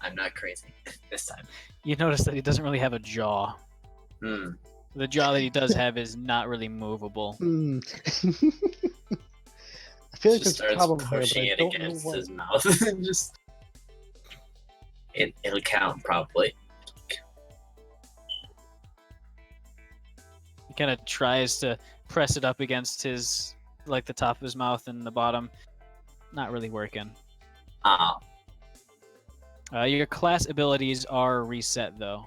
I'm not crazy this time. You notice that he doesn't really have a jaw. Hmm. The jaw that he does have is not really movable. Hmm. I feel like Just there's a starts problem here, but pushing I it don't know against what. his mouth. Just it'll count probably. He kind of tries to press it up against his, like the top of his mouth and the bottom. Not really working. Ah, Your class abilities are reset though.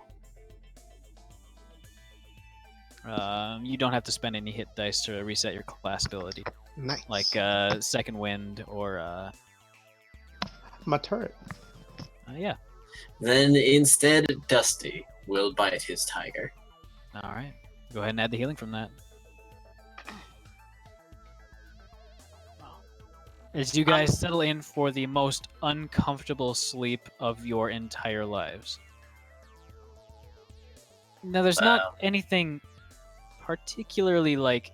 You don't have to spend any hit dice to reset your class ability, Nice. like Second Wind or my turret. yeah. then instead Dusty will bite his tiger. All right, go ahead and add the healing from that. As you guys settle in for the most uncomfortable sleep of your entire lives. Now, there's not anything particularly like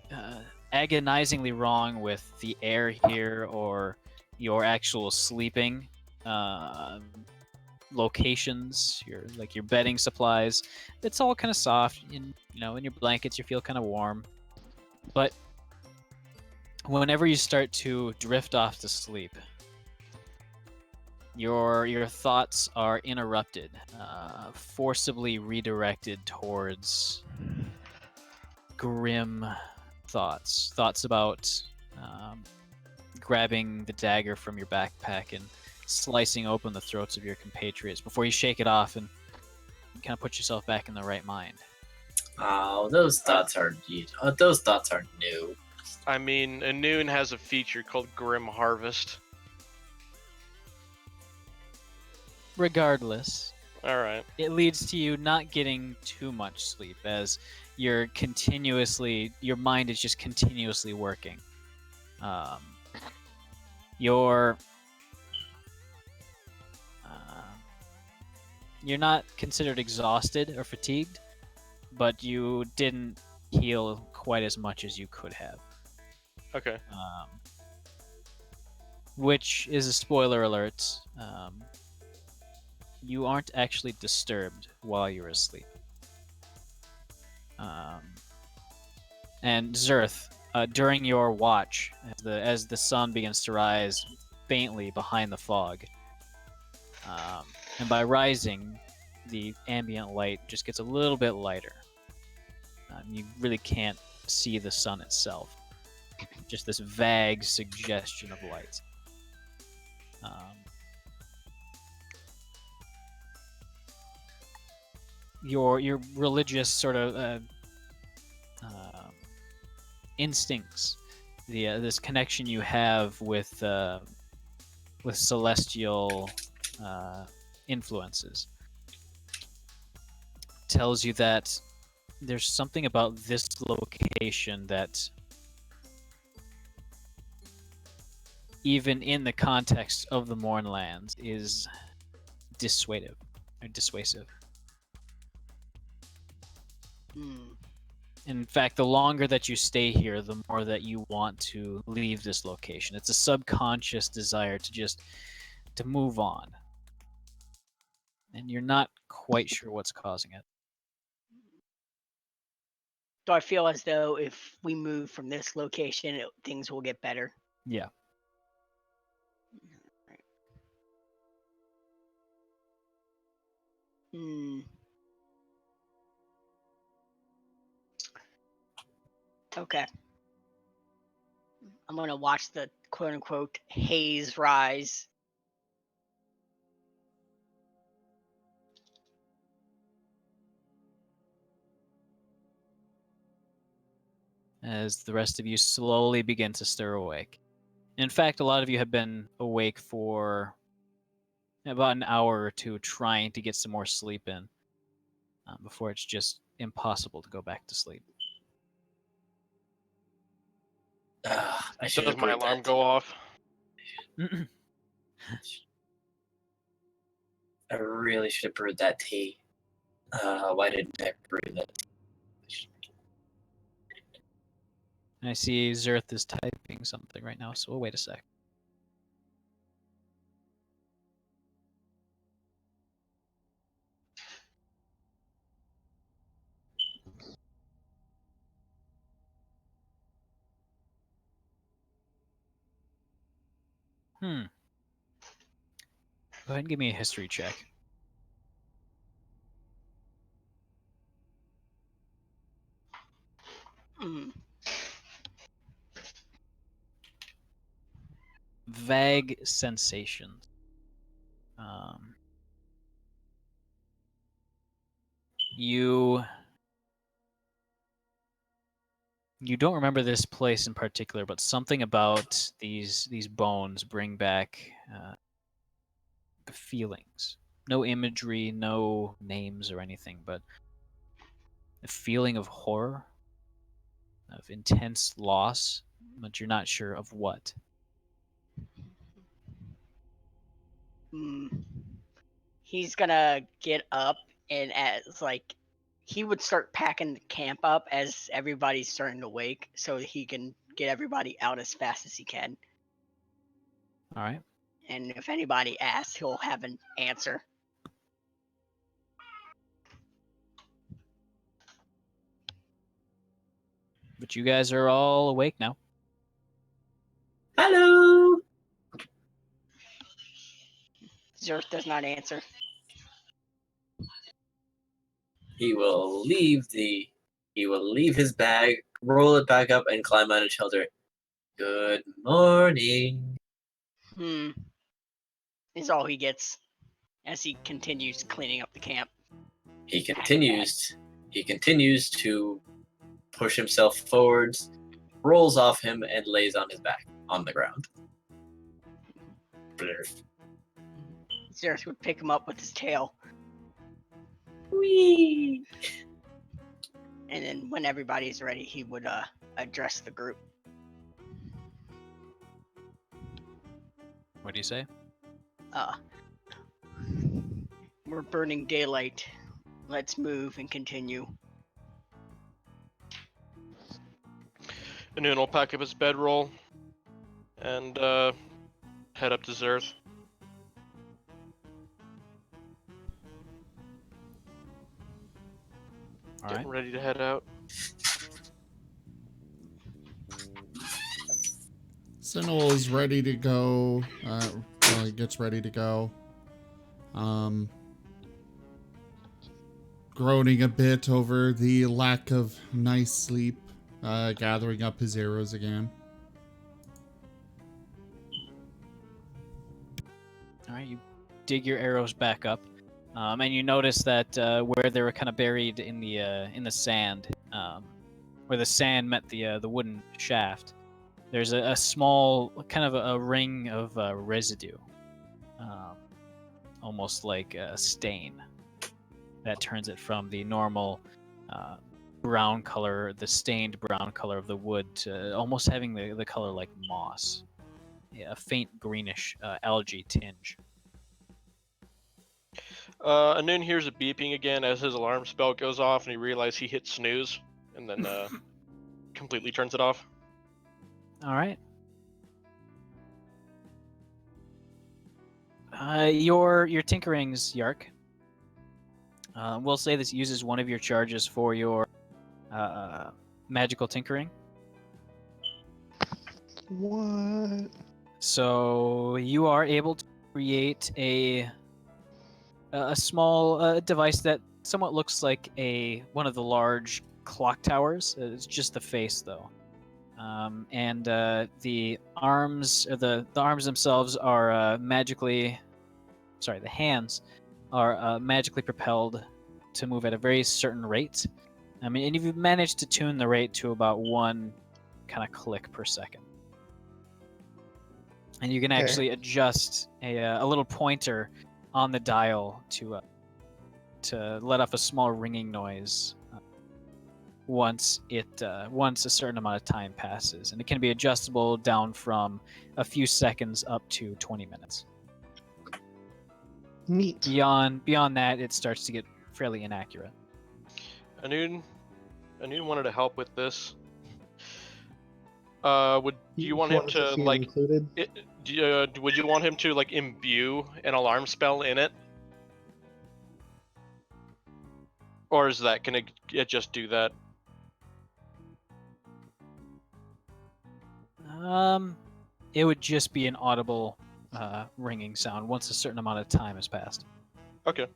agonizingly wrong with the air here or your actual sleeping locations, your bedding supplies. It's all kind of soft. In your blankets, you feel kind of warm. But whenever you start to drift off to sleep, your thoughts are interrupted, forcibly redirected towards grim thoughts about grabbing the dagger from your backpack and slicing open the throats of your compatriots before you shake it off and kind of put yourself back in the right mind. Oh, those thoughts are new. I mean, Anoon has a feature called Grim Harvest. Regardless, All right. it leads to you not getting too much sleep as your mind is just continuously working. You're not considered exhausted or fatigued, but you didn't heal quite as much as you could have. Okay. Which is a spoiler alert. You aren't actually disturbed while you're asleep. And Zerth, during your watch, as the sun begins to rise faintly behind the fog, and by rising, the ambient light just gets a little bit lighter. You really can't see the sun itself. Just this vague suggestion of light. Your religious sort of instincts, this connection you have with celestial influences, tells you that there's something about this location that, even in the context of the Mournlands, is dissuasive. In fact, the longer that you stay here, the more that you want to leave this location. It's a subconscious desire to move on. And you're not quite sure what's causing it. Do I feel as though if we move from this location, things will get better? Yeah. Okay. I'm going to watch the quote-unquote haze rise. As the rest of you slowly begin to stir awake. In fact, a lot of you have been awake for about an hour or two trying to get some more sleep in before it's just impossible to go back to sleep. I should Does have my brewed alarm that go tea. off? I really should have brewed that tea. Why didn't I brew that tea? And I see Zerth is typing something right now, so we'll wait a sec. Go ahead and give me a history check. Vague sensations. You don't remember this place in particular, but something about these bones bring back feelings. No imagery, no names or anything, but a feeling of horror, of intense loss, but you're not sure of what. He's gonna get up, and he would start packing the camp up as everybody's starting to wake, so he can get everybody out as fast as he can. All right. And if anybody asks, he'll have an answer. But you guys are all awake now. Hello. Zerth does not answer. He will leave his bag, roll it back up, and climb out of shelter. Good morning. Is all he gets as he continues cleaning up the camp. He continues to push himself forwards, rolls off him, and lays on his back on the ground. Blurf. Zerth would pick him up with his tail. Whee! And then when everybody's ready, he would address the group. What do you say? We're burning daylight. Let's move and continue. Anun will pack up his bedroll and head up to Zerth. All Getting right. ready to head out. Sinnoh is ready to go. He gets ready to go. Groaning a bit over the lack of nice sleep, gathering up his arrows again. All right, you dig your arrows back up, and you notice that where they were kind of buried in the sand, where the sand met the wooden shaft, there's a small kind of a ring of residue, almost like a stain that turns it from the normal brown color, the stained brown color of the wood, to almost having the color like moss. Yeah, a faint greenish algae tinge. Anun hears a beeping again as his alarm spell goes off, and he realizes he hit snooze, and then completely turns it off. All right. Your tinkerings, Yark. We'll say this uses one of your charges for your magical tinkering. What? So you are able to create a small device that somewhat looks like one of the large clock towers. It's just the face, though, and the arms, or the arms themselves, are magically. Sorry, the hands are magically propelled to move at a very certain rate. I mean, and you've managed to tune the rate to about one kind of click per second. And you can actually adjust a little pointer on the dial to let off a small ringing noise once a certain amount of time passes, and it can be adjustable down from a few seconds up to 20 minutes. Neat. Beyond that, it starts to get fairly inaccurate. Anun wanted to help with this. Would you want him to like? Would you want him to like imbue an alarm spell in it, or is that gonna just do that? It would just be an audible ringing sound once a certain amount of time has passed. Okay.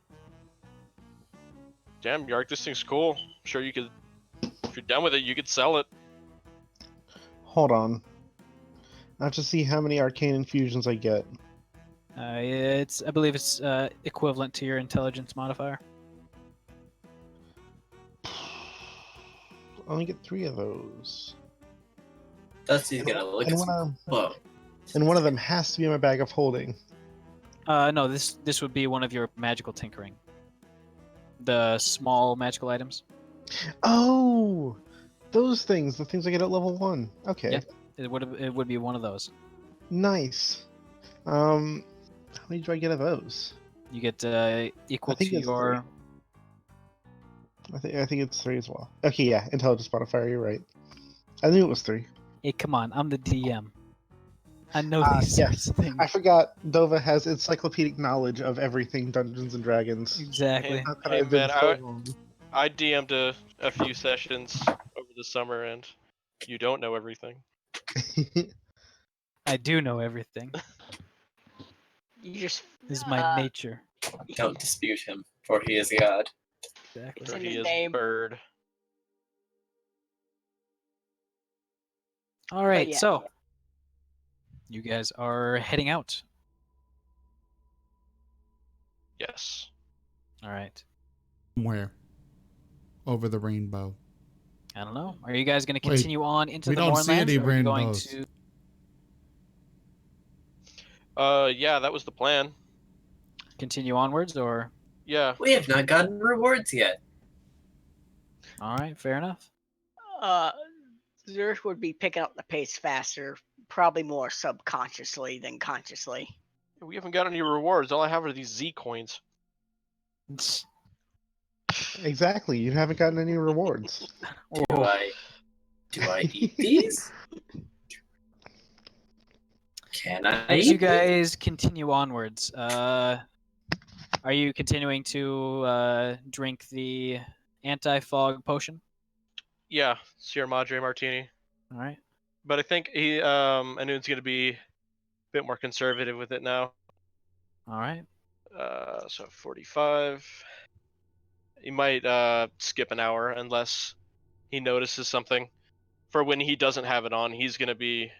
Damn, Yark, this thing's cool. I'm sure you could, if you're done with it, you could sell it. Hold on. I have to see how many arcane infusions I get. I believe it's equivalent to your intelligence modifier. I only get 3 of those. Dusty's gonna look at some. Whoa. And one of them has to be in my bag of holding. No, this would be one of your magical tinkering. The small magical items. Oh, those things, the things I get at level 1. Okay. Yeah, it would be one of those. Nice. How many do I get of those? You get equal I think to it's your. 3. I think it's 3 as well. Okay, yeah, intelligence modifier. You're right. I knew it was 3. Hey, come on! I'm the DM. I know these sorts of things. I forgot Dova has encyclopedic knowledge of everything Dungeons and Dragons. Exactly. Hey, man, I DM'd a few sessions over the summer, and You don't know everything. I do know everything. You just This is my uh, nature. Don't dispute him, for he is God. Exactly. It's For in he his is name. bird. All right, yeah. so you guys are heading out. Yes. All right. Where? Over the rainbow. I don't know. Are you guys going to Wait, continue on into we the don't see Mournlands, any or are you going rainbows. to? Yeah, that was the plan. Continue onwards, or? Yeah. We have not gotten rewards yet. All right, fair enough. Zerth would be picking up the pace faster, probably more subconsciously than consciously. We haven't got any rewards. All I have are these Z coins. Exactly. You haven't gotten any rewards. Do Oh. I eat these? Can I As eat you guys continue onwards, are you continuing to drink the anti-fog potion? Yeah, Sierra Madre Martini. All right. But I think Anun's gonna be a bit more conservative with it now. All right. So 45. He might skip an hour unless he notices something. For when he doesn't have it on, he's gonna be,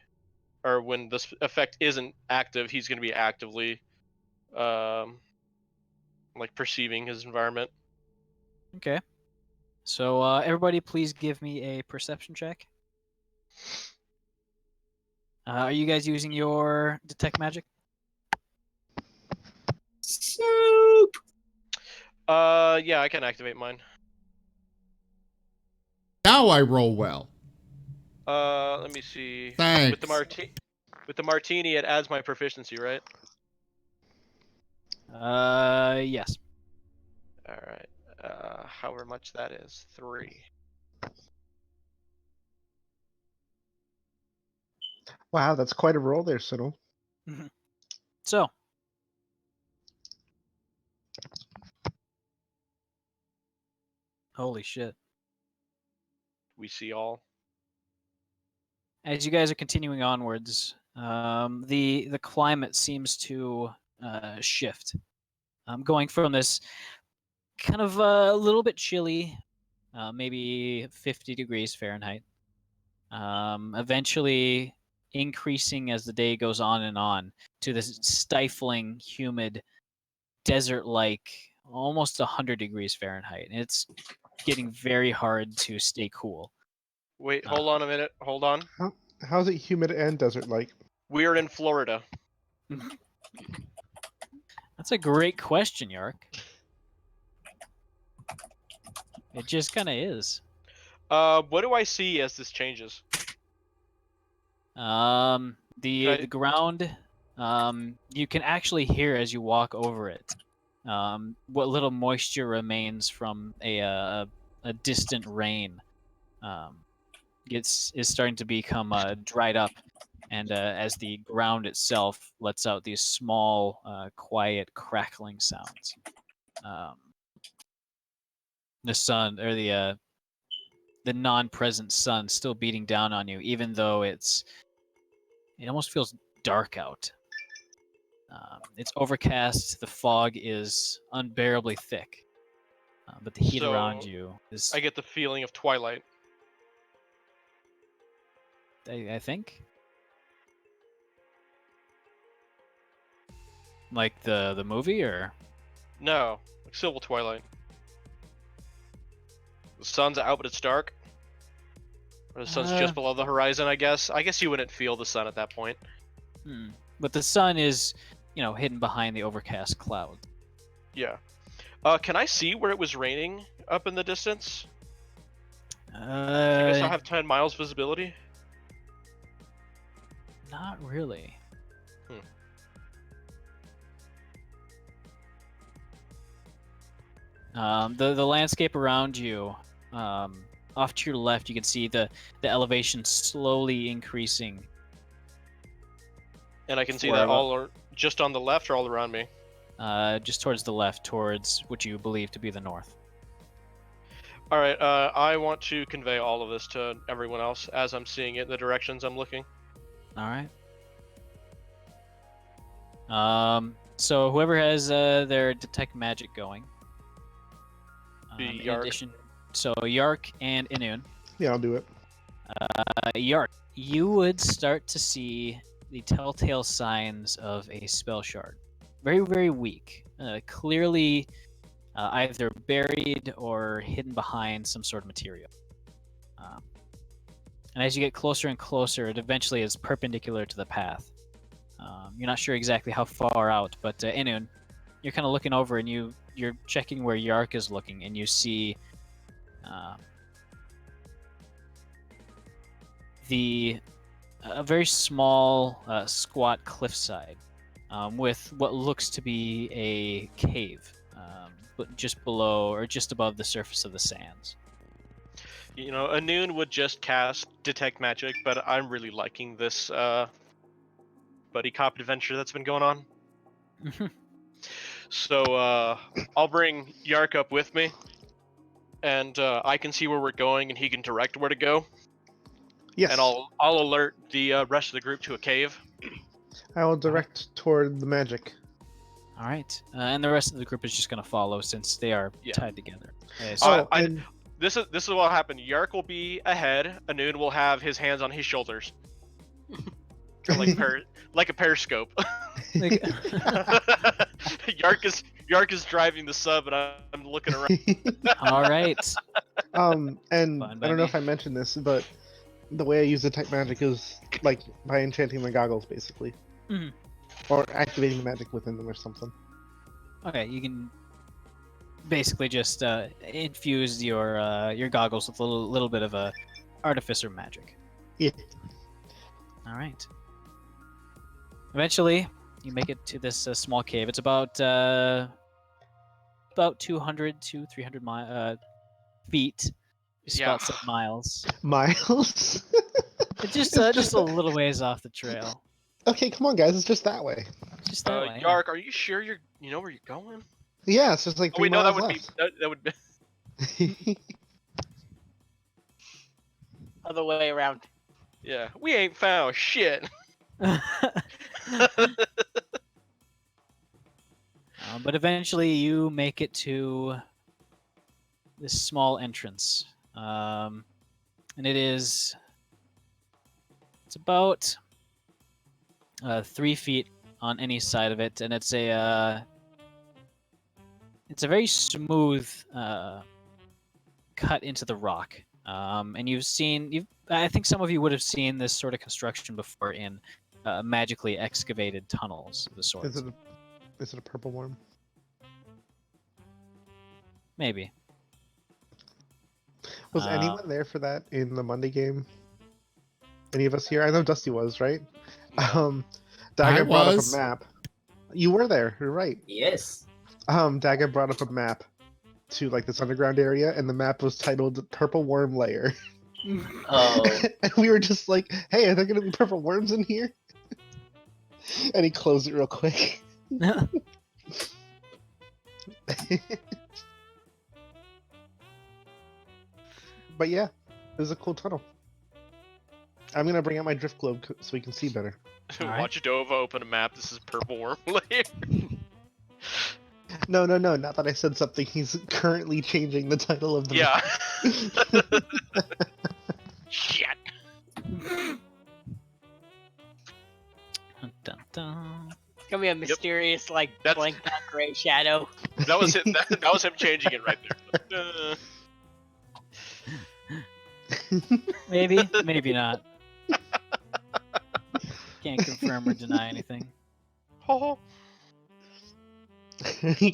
or when this effect isn't active, he's gonna be actively, like perceiving his environment. Okay. So everybody, please give me a perception check. Are you guys using your detect magic? soup? Yeah, I can activate mine. Now I roll well. Let me see. Thanks. With the martini, it adds my proficiency, right? Yes. All right. However much that is, 3. Wow, that's quite a roll there, Siddle. So. Holy shit. We see all. As you guys are continuing onwards, the climate seems to shift. Going from this kind of a little bit chilly, maybe 50 degrees Fahrenheit, eventually increasing as the day goes on to this stifling, humid, desert-like, almost 100 degrees Fahrenheit. And it's getting very hard to stay cool. Wait, hold on a minute. Hold on. How's it humid and desert-like? We're in Florida. That's a great question, Yark. It just kind of is. What do I see as this changes? The ground, you can actually hear as you walk over it, what little moisture remains from a distant rain, is starting to become dried up, and as the ground itself lets out these small, quiet crackling sounds. The sun, or the non-present sun, still beating down on you, even though it almost feels dark out. It's overcast. The fog is unbearably thick, but the heat around you is. I get the feeling of twilight. I think. Like the movie, or? No, like Civil Twilight. The sun's out, but it's dark. Or the sun's just below the horizon, I guess. I guess you wouldn't feel the sun at that point. But the sun is, hidden behind the overcast cloud. Yeah. Can I see where it was raining up in the distance? I guess I have 10 miles visibility. Not really. The landscape around you, off to your left, you can see the elevation slowly increasing. And I can see that all just on the left or all around me? Just towards the left, towards what you believe to be the north. All right. I want to convey all of this to everyone else as I'm seeing it, the directions I'm looking. All right. So whoever has their detect magic going. Be In Yark. addition, so Yark and Inun. Yeah, I'll do it. Yark, you would start to see the telltale signs of a spell shard. Very, very weak. Clearly either buried or hidden behind some sort of material. And as you get closer and closer, it eventually is perpendicular to the path. You're not sure exactly how far out, but Inun, you're kind of looking over and you're checking where Yark is looking, and you see a very small, squat cliffside with what looks to be a cave, but just below or just above the surface of the sands. You know, Anun would just cast Detect Magic, but I'm really liking this buddy cop adventure that's been going on. So I'll bring Yark up with me, and I can see where we're going, and he can direct where to go. Yes. And I'll alert the rest of the group to a cave. I will direct toward the magic. All right, and the rest of the group is just going to follow since they are tied together. This is what happened. Yark will be ahead. Anun will have his hands on his shoulders, like a periscope. Yark is driving the sub, and I'm looking around. All right. And Fine I by don't know me. if I mentioned this, but the way I use detect magic is like by enchanting my goggles, basically, or activating the magic within them or something. Okay, you can basically just infuse your goggles with a little bit of a artificer magic. Yeah. All right. Eventually, you make it to this small cave. It's about 200 to 300 feet. Just about 7 miles. Miles. It's just a little ways off the trail. Okay, come on, guys. It's just that way. Just that way. Yark, are you sure you know where you're going? Yeah, it's just like 3 wait, no, miles that would left. that would be. Other way around. Yeah, we ain't found shit. But eventually, you make it to this small entrance, and it's about 3 feet on any side of it, and it's a very smooth cut into the rock. And I think some of you would have seen this sort of construction before in magically excavated tunnels of the sort. Is it a purple worm? Maybe. Was anyone there for that in the Monday game? Any of us here? I know Dusty was, right? Daga brought up a map. You were there. You're right. Yes. Daga brought up a map to like this underground area, and the map was titled Purple Worm Lair. Oh. And we were just like, "Hey, are there gonna be purple worms in here?" And he closed it real quick. But yeah, it was a cool tunnel. I'm gonna bring out my drift globe so we can see better. Watch Dova open a map. This is Purple Worm Lair. No, not that I said something. He's currently changing the title of the Yeah. map. Shit. Dun, dun. It's gonna be a mysterious, That's- blank out gray shadow. That was him. That was him changing it right there. Maybe, maybe not. Can't confirm or deny anything. Oh.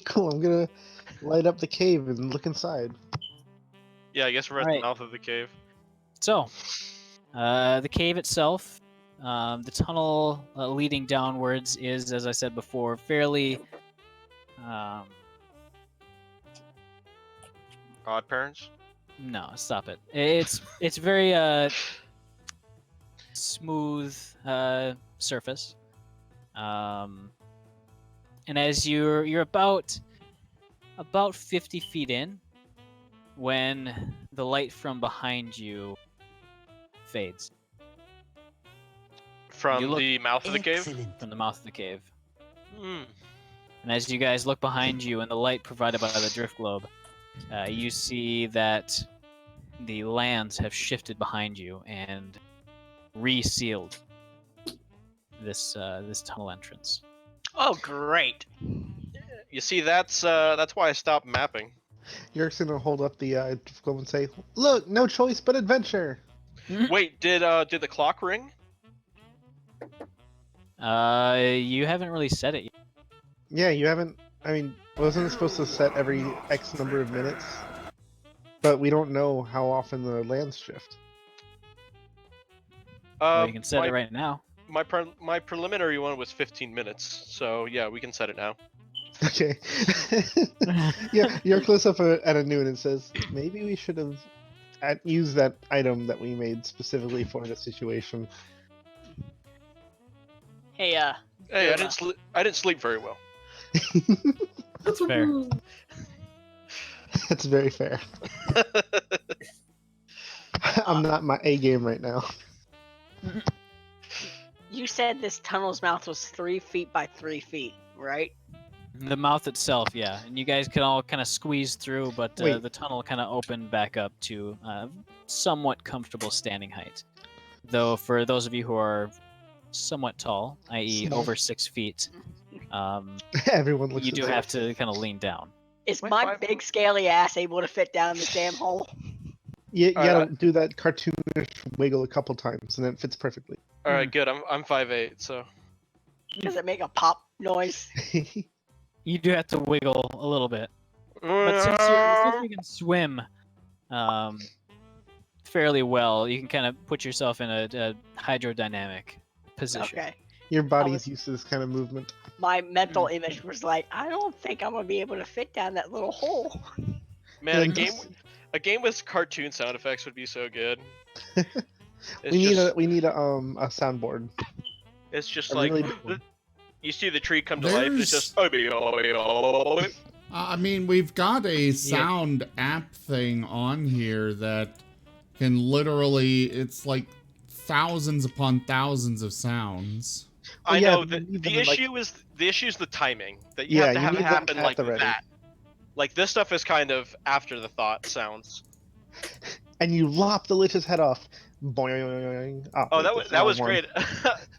Cool. I'm gonna light up the cave and look inside. Yeah, I guess we're at the mouth of the cave. So, the cave itself, the tunnel leading downwards is, as I said before, fairly. Odd parents. No, stop it. It's very smooth surface. And as you're about 50 feet in, when the light from behind you fades From look- the mouth of the cave? from the mouth of the cave. Hmm. And as you guys look behind you in the light provided by the drift globe, you see that the lands have shifted behind you and resealed this tunnel entrance. Oh, great. You see, that's why I stopped mapping. Yerk's gonna hold up the drift globe and say, "Look, no choice but adventure." Wait, did the clock ring? You haven't really said it yet. Yeah, you haven't. I mean, wasn't it supposed to set every X number of minutes? But we don't know how often the lands shift. Well, you can set it right now. My preliminary one was 15 minutes, so yeah, we can set it now. Okay. Yeah, you're close up at a noon and says, maybe we should have used that item that we made specifically for the situation. Hey, Hey, I didn't sleep very well. That's fair. That's very fair. I'm not in my A game right now. you said this tunnel's mouth was 3 feet by 3 feet, right? The mouth itself, yeah, and you guys can all kind of squeeze through, but Wait. the tunnel kind of opened back up to somewhat comfortable standing height. Though for those of you who are somewhat tall, i.e., Small. over 6 feet, Everyone looks you at do have to kind of lean down. Is Wait, my 5 big scaly ass able to fit down this damn hole? You Alright, gotta do that cartoonish wiggle a couple times, and then it fits perfectly. All right, good. I'm 5'8", so Does it make a pop noise? You do have to wiggle a little bit. But since you can swim fairly well, you can kind of put yourself in a hydrodynamic position. Okay. Your body's used to this kind of movement. My mental image was like, I don't think I'm gonna be able to fit down that little hole. man, Yeah, a game with cartoon sound effects would be so good. we need a soundboard. It's just a like really big one. you see the tree come to life. It's just oh, I mean, we've got a sound app thing on here that can literally, it's like thousands upon thousands of sounds. I yeah, know you that need the them in, like- issue is the timing that you Yeah, have to you have it need them happen at like the ready. that. Like this stuff is kind of after the thought sounds. And you lop the lich's head off. Boing. Oh, wait, that was wrong one. great.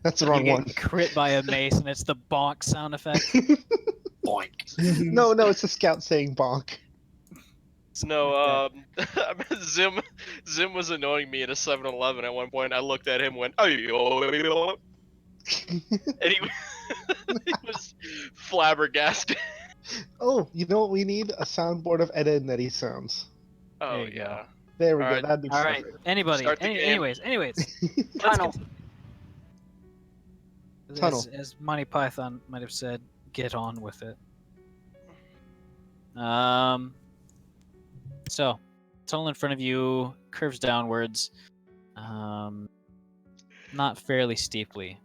That's the You wrong get one. crit by a mace, and it's the bonk sound effect. Boink. No, it's the scout saying bonk. No, Zim was annoying me at a 7-Eleven at one point. I looked at him and went, oh, and he was flabbergasted. Oh, you know what we need? A soundboard of Ed, Edd n Eddy sounds. Oh There you go. yeah. There we All go. right. That'd be All right, perfect. anybody. Start the game. Anyways. Let's Tunnel. Tunnel. As Monty Python might have said, get on with it. So, tunnel in front of you curves downwards, not fairly steeply,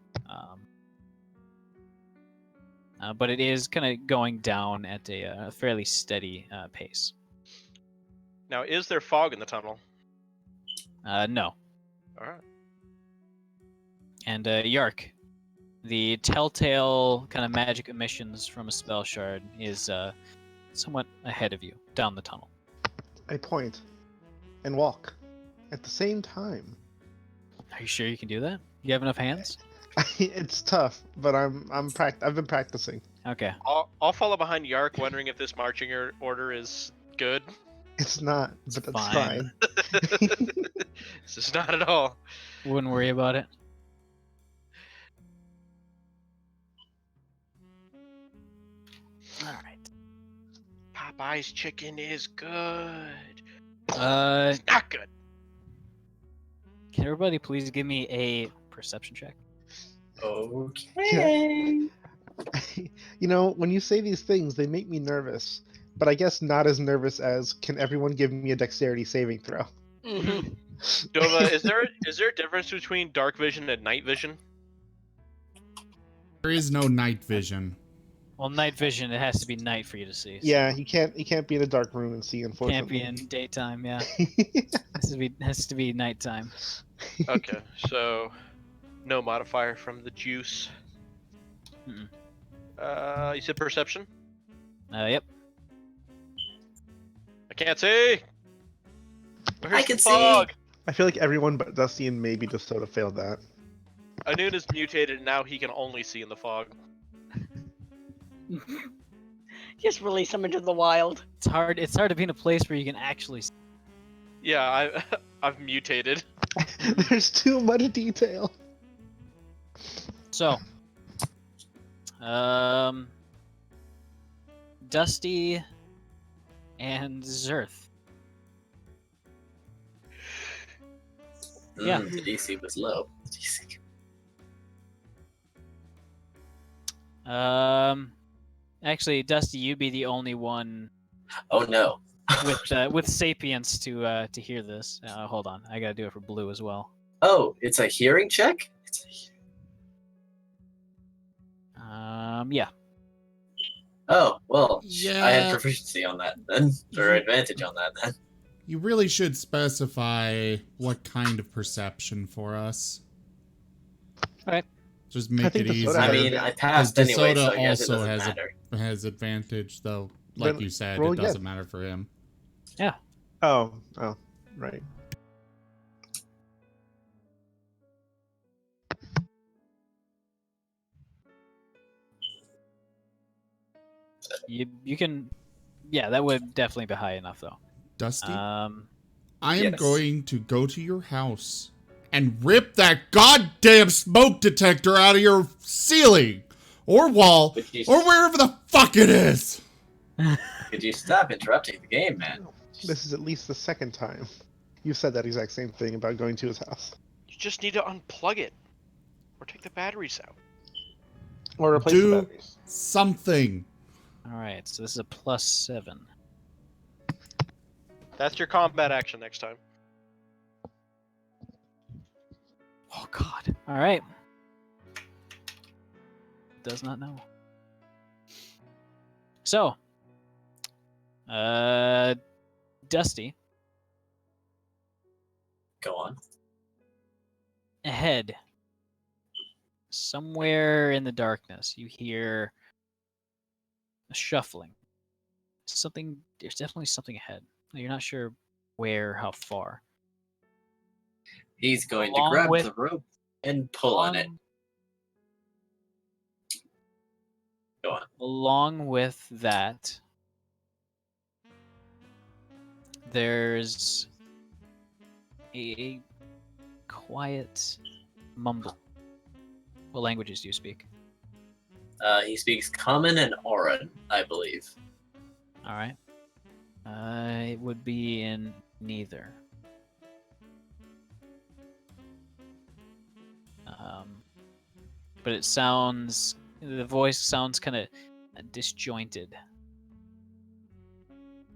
but it is kind of going down at a fairly steady pace. Now, is there fog in the tunnel? No. All right. And Yark, the telltale kind of magic emissions from a spell shard is somewhat ahead of you down the tunnel. I point and walk at the same time. Are you sure you can do that? You have enough hands? It's tough, but I've been practicing. Okay. I'll follow behind Yark, wondering if this marching order is good. It's not, but that's fine. fine. This is not at all. Wouldn't worry about it. All right. Popeye's chicken is good. Uh, It's not good. can everybody please give me a perception check? Okay. You know, when you say these things, they make me nervous. But I guess not as nervous as, can everyone give me a dexterity saving throw? Mm-hmm. Dova, is there a difference between dark vision and night vision? There is no night vision. Well, night vision, it has to be night for you to see. So Yeah, he can't be in a dark room and see. can't Unfortunately, be in daytime. Yeah, has to be nighttime. Okay, so no modifier from the juice. You said perception? Yep. I can't see. Where's I can the fog? I feel like everyone but Dusty and maybe DeSoto failed that. Anun is mutated, and now he can only see in the fog. Just release them into the wild. It's hard. It's hard to be in a place where you can actually. Yeah, I've mutated. There's too much detail. So, Dusty and Zerth. Yeah. The DC was low. Actually, Dusty, you'd be the only one Oh no. with sapience to hear this. Hold on, I gotta do it for Blue as well. Oh, it's a hearing check? Yeah. Oh, well, Yeah. I had proficiency on that then, or advantage on that then. You really should specify what kind of perception for us. Alright. Just I make think it DeSoto easier. I has mean, I passed Because anyway, DeSoto so I guess it also doesn't has matter. has advantage, though. Like Then you said, roll it doesn't again. matter for him. Oh, right. You can. Yeah, that would definitely be high enough though. Dusty, I am Yes. going to go to your house and rip that goddamn smoke detector out of your ceiling or wall Could you, or wherever the fuck it is. could you stop interrupting the game, man? This is at least the second time you said that exact same thing about going to his house You just need to unplug it, or take the batteries out. or replace Do- the batteries. Something. All right, so this is a +7. That's your combat action next time. Oh God. All right. Does not know. So, Dusty, Go on. ahead, somewhere in the darkness, you hear a shuffling. There's definitely something ahead. You're not sure where, how far. He's going Along to grab with- the rope and pull on it. Go on. Along with that, there's a quiet mumble. What languages do you speak? He speaks Common and Auran, I believe. All right. It would be in neither. But it sounds. The voice sounds kind of disjointed.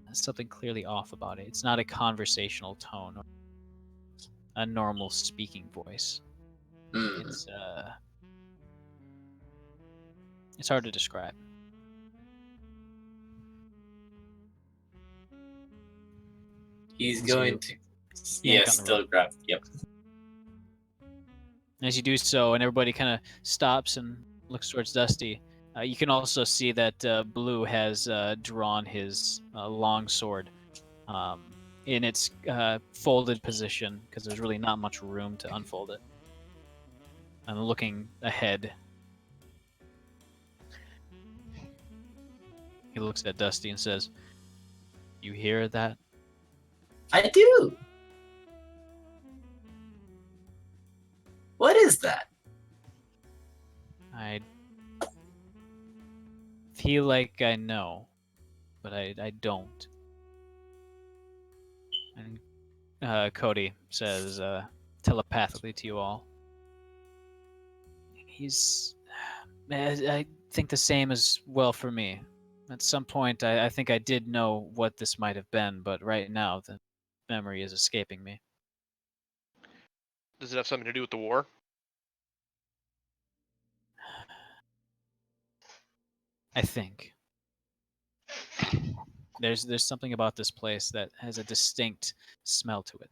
There's something clearly off about it. It's not a conversational tone or a normal speaking voice. Hmm. It's hard to describe. He's So going you to. yank Yes, on the still rope. grab. Yep. As you do so, and everybody kind of stops and looks towards Dusty, you can also see that Blue has drawn his long sword in its folded position because there's really not much room to unfold it. And looking ahead, he looks at Dusty and says, "You hear that?" I do. What is that? I feel like I know, but I don't. And Cody says telepathically to you all, I think the same as well for me. At some point, I think I did know what this might have been, but right now the memory is escaping me. Does it have something to do with the war? I think. There's something about this place that has a distinct smell to it.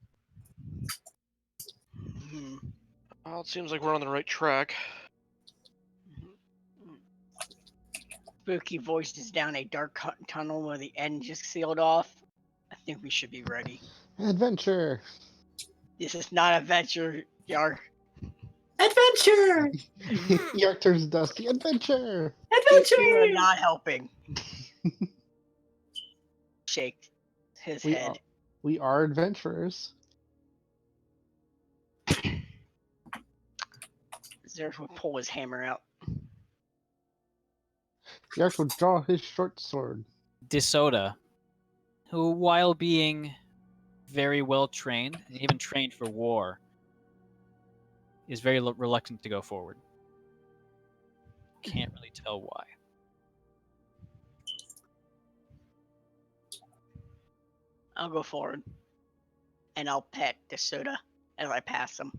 Well, it seems like we're on the right track. Spooky voices down a dark tunnel where the end just sealed off. I think we should be ready. Adventure. This is not adventure, Yark. Adventure! Yark turns dusty. Adventure. You are Adventure! not helping. Shake his We head. are, we are adventurers. Zerf would pull his hammer out. Yark would draw his short sword. DeSoda, who, while being very well trained, and even trained for war, is very reluctant to go forward. Can't really tell why. I'll go forward. And I'll pet DeSoda as I pass him.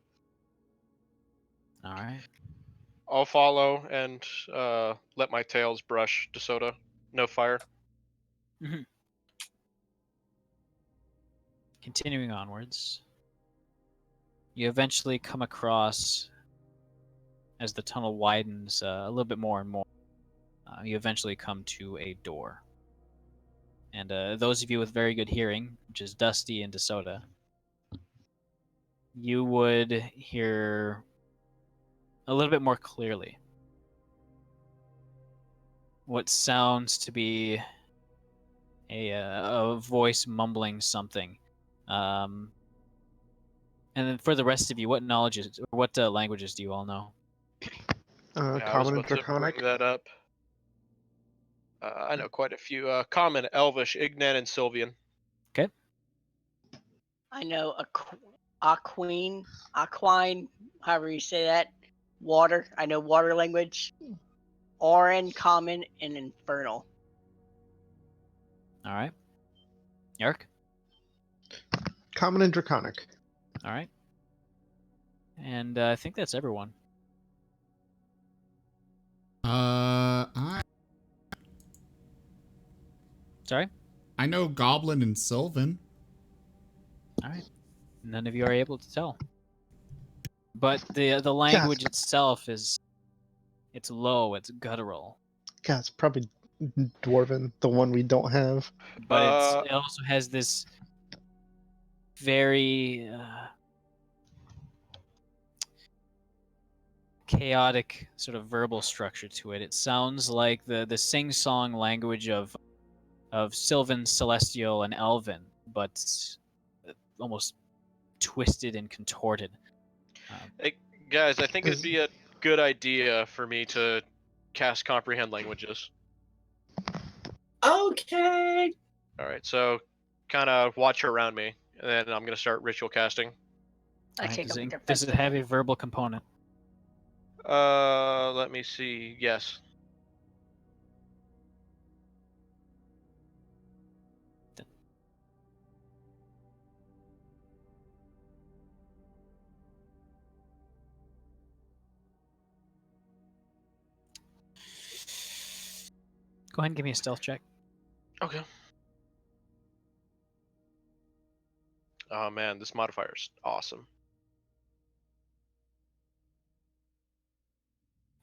All right. I'll follow and let my tails brush DeSoda. No fire. Continuing onwards, you eventually come across, as the tunnel widens a little bit more and more, you eventually come to a door. And those of you with very good hearing, which is Dusty and DeSoda, you would hear a little bit more clearly what sounds to be a voice mumbling something. And then for the rest of you, what languages do you all know? Yeah, I was Common and about to Draconic. bring that up. I know quite a few. Common, Elvish, Ignan, and Sylvian. Okay. I know Aquine, however you say that. Water. I know water language. Auran, Common, and Infernal. All right. Yark? Common and Draconic. All right. And I think that's everyone. Sorry? I know Goblin and Sylvan. All right. None of you are able to tell. But the language itself it's low, it's guttural. God, it's probably Dwarven, the one we don't have. But it also has this very chaotic sort of verbal structure to it. It sounds like the sing-song language of Sylvan, Celestial, and Elven, but almost twisted and contorted. Hey, guys, I think it'd be a good idea for me to cast Comprehend Languages. Okay. All right, so kind of watch around me, and then I'm going to start ritual casting. I take up Does it have a verbal component? Let me see. Yes. Go ahead and give me a stealth check. Okay. Oh man, this modifier's awesome.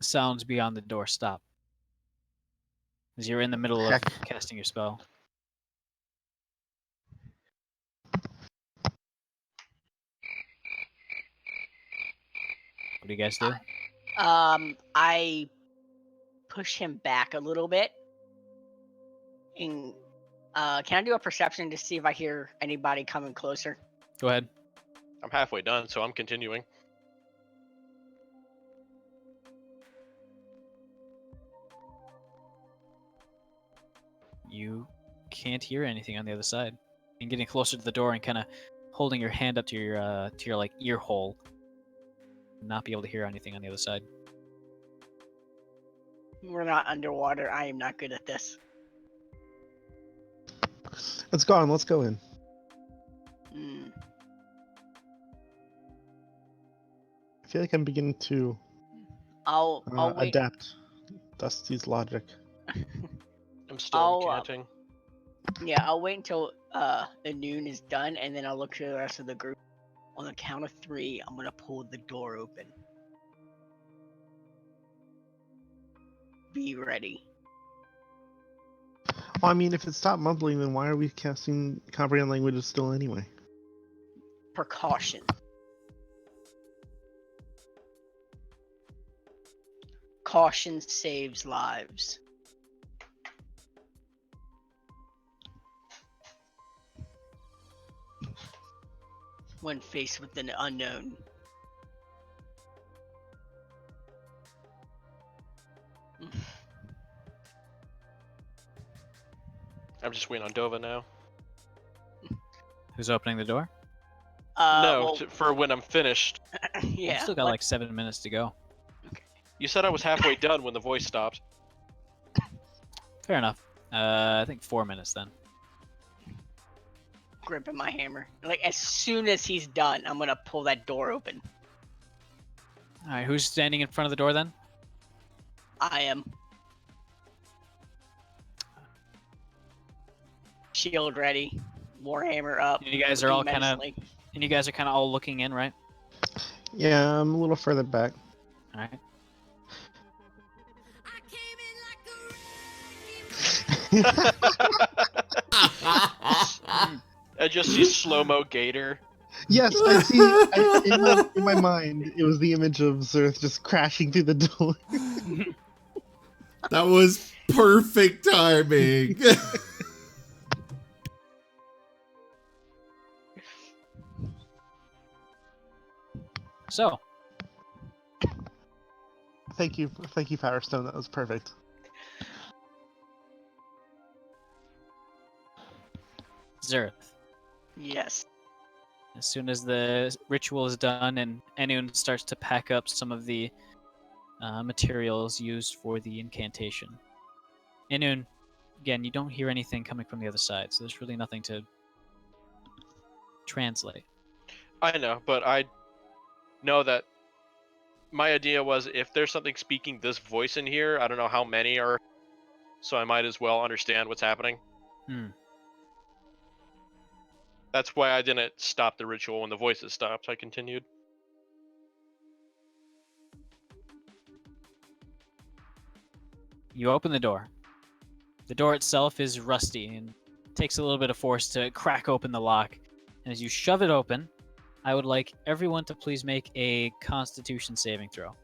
Sounds beyond the door stop as you're in the middle of casting your spell. What do you guys do? I push him back a little bit. And can I do a perception to see if I hear anybody coming closer? Go ahead. I'm halfway done, so I'm continuing. You can't hear anything on the other side. And getting closer to the door and kind of holding your hand up to your like ear hole, not be able to hear anything on the other side. We're not underwater. I am not good at this. Let's go on. Let's go in. I feel like I'm beginning to I'll wait. adapt Dusty's logic. I'm still I'll, canting. Yeah, I'll wait until the noon is done, and then I'll look to the rest of the group. On the count of 3, I'm gonna pull the door open. Be ready. Well, I mean, if it stopped mumbling, then why are we casting comprehend languages still anyway? Precaution. Caution saves lives. When faced with an unknown. I'm just waiting on Dova now. Who's opening the door? No, Well, for when I'm finished. yeah. We've still got like 7 minutes to go. You said I was halfway done when the voice stopped. Fair enough. I think 4 minutes then. Gripping my hammer. Like, as soon as he's done, I'm gonna pull that door open. All right, who's standing in front of the door then? I am. Shield ready. Warhammer up. You guys are all looking kind of, menacingly. and you guys are kind of all looking in, right? Yeah, I'm a little further back. All right. I just see slow-mo Gator. Yes, I see. In my mind, it was the image of Zerth just crashing through the door. That was perfect timing. So, Thank you, Powerstone. That was perfect. Zerth, Yes. as soon as the ritual is done and Enun starts to pack up some of the materials used for the incantation. Enun, again, you don't hear anything coming from the other side, so there's really nothing to translate. I know, but I know that my idea was if there's something speaking this voice in here, I don't know how many are, so I might as well understand what's happening. That's why I didn't stop the ritual when the voices stopped. I continued. You open the door. The door itself is rusty and takes a little bit of force to crack open the lock. And as you shove it open, I would like everyone to please make a Constitution saving throw.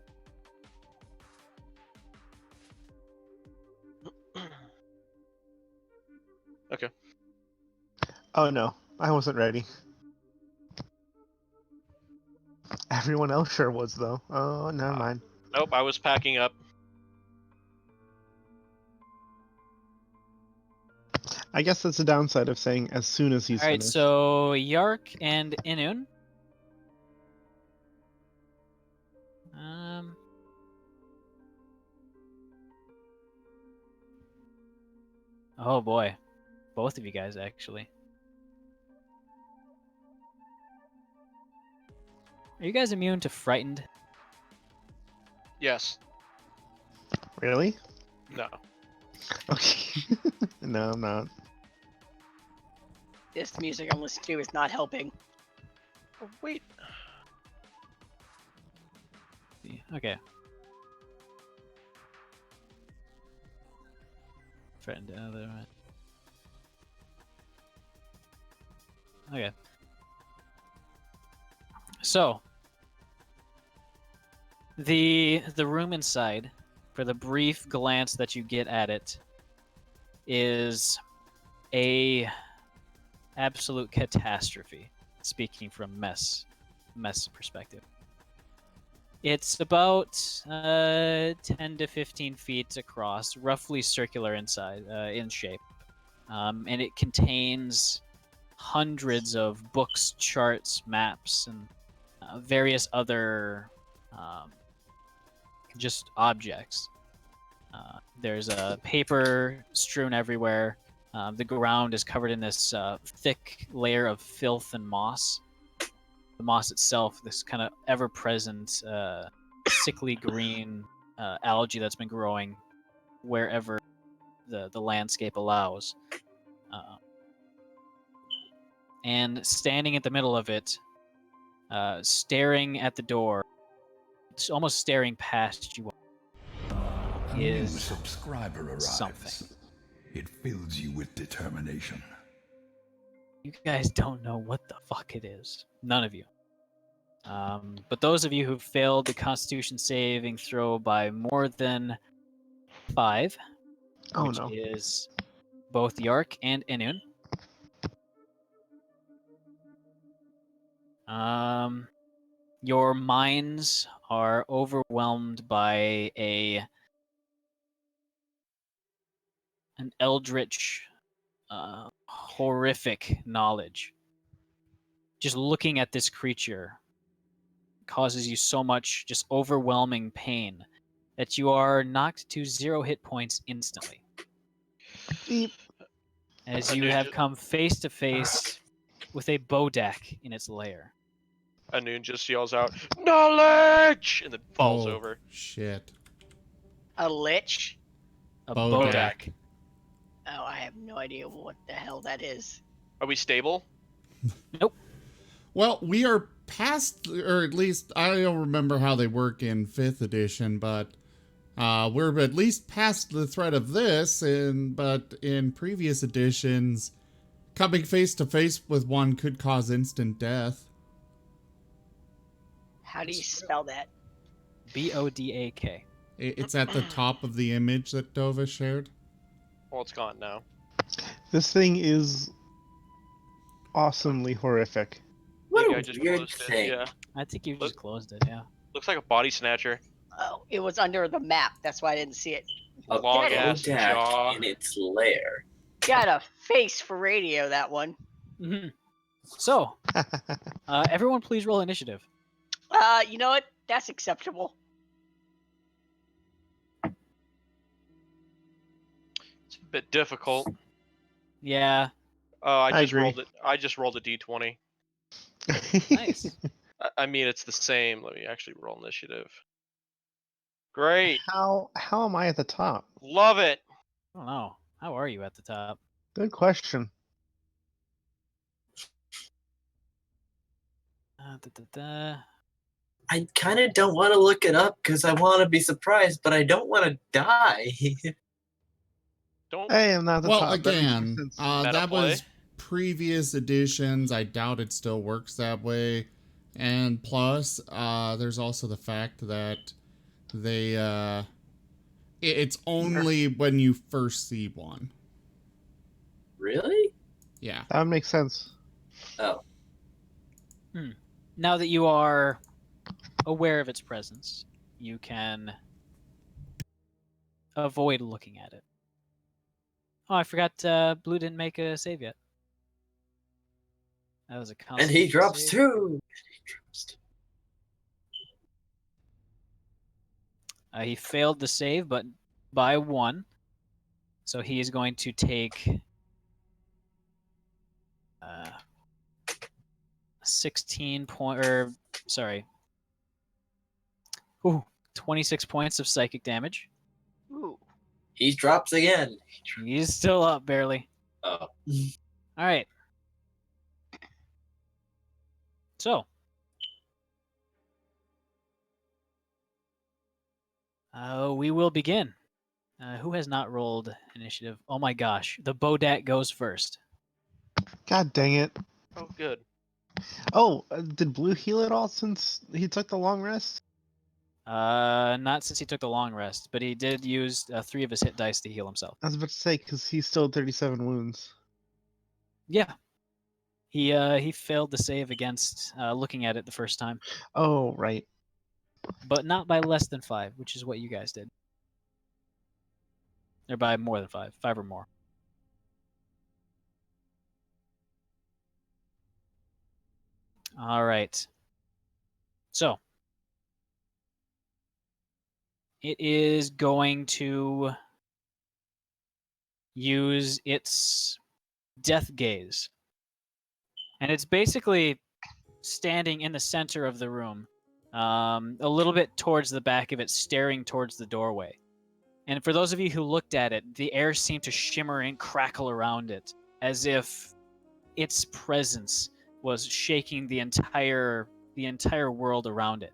Okay. Oh no, I wasn't ready. Everyone else sure was though. Oh, never mind. Nope, I was packing up. I guess that's the downside of saying as soon as he's All right, finished. so Yark and Inun. Oh boy, both of you guys actually. Are you guys immune to frightened? Yes. Really? No. Okay. No, I'm not. This music I'm listening to is not helping. Oh, wait. Okay. Friend, okay. So the room inside, for the brief glance that you get at it, is a absolute catastrophe. Speaking from mess perspective. It's about 10 to 15 feet across, roughly circular inside, in shape. And it contains hundreds of books, charts, maps, and various other just objects. There's paper strewn everywhere. The ground is covered in this thick layer of filth and moss. The moss itself, this kind of ever-present, sickly green algae that's been growing wherever the landscape allows. And standing at the middle of it, staring at the door, it's almost staring past you, A new is subscriber arrives. something. It fills you with determination. You guys don't know what the fuck it is. None of you. But those of you who failed the Constitution saving throw by more than 5, Oh which no. is both Yark and Inun. Your minds are overwhelmed by an eldritch, horrific knowledge. Just looking at this creature causes you so much just overwhelming pain that you are knocked to 0 hit points instantly. Beep. As you have come face to face with a bodak in its lair. Anun just yells out, "Knowledge!" and then falls Oh, over. Shit. A lich? A Bodak. bodak. Oh, I have no idea what the hell that is. Are we stable? Well, we are past, or at least I don't remember how they work in 5th edition, but we're at least past the threat of this. But in previous editions, coming face to face with one could cause instant death. How do you spell that? Bodak. It's at the top of the image that Dova shared. Well, it's gone now. This thing is awesomely horrific. What Maybe a I just weird closed it. thing. Yeah. I think you just closed it, yeah. Looks like a body snatcher. Oh, it was under the map. That's why I didn't see it. A Long ass jaw. bodak in its lair. Got a face for radio, that one. Mm-hmm. So, everyone please roll initiative. You know what? That's acceptable. It's a bit difficult. Yeah, Oh, I I just agree. rolled it. I just rolled a d20. nice. I mean, it's the same. Let me actually roll initiative. Great. How am I at the top? Love it. I don't know. How are you at the top? Good question. I kind of don't want to look it up because I want to be surprised, but I don't want to die. Don't. I am not the Well, top. That makes again, sense. that play. was previous editions. I doubt it still works that way. And plus, there's also the fact that they it's only when you first see one. Really? Yeah. That would make sense. Oh. Now that you are aware of its presence, you can avoid looking at it. Oh, I forgot Blue didn't make a save yet. That was a And he Constitution drops save. 2. He failed the save, but by 1. So he is going to take 26 points of psychic damage. Ooh. He drops again. He's still up, barely. Oh. All right. So. We will begin. Who has not rolled initiative? Oh my gosh. The Bodak goes first. God dang it. Oh, good. Oh, did Blue heal at all since he took the long rest? Not since he took the long rest, but he did use 3 of his hit dice to heal himself. I was about to say, because he's still 37 wounds. Yeah. He failed the save against looking at it the first time, Oh, right. but not by less than 5, which is what you guys did. Or by more than 5 or more. All right. So, it is going to use its death gaze. And it's basically standing in the center of the room, a little bit towards the back of it, staring towards the doorway. And for those of you who looked at it, the air seemed to shimmer and crackle around it, as if its presence was shaking the entire world around it.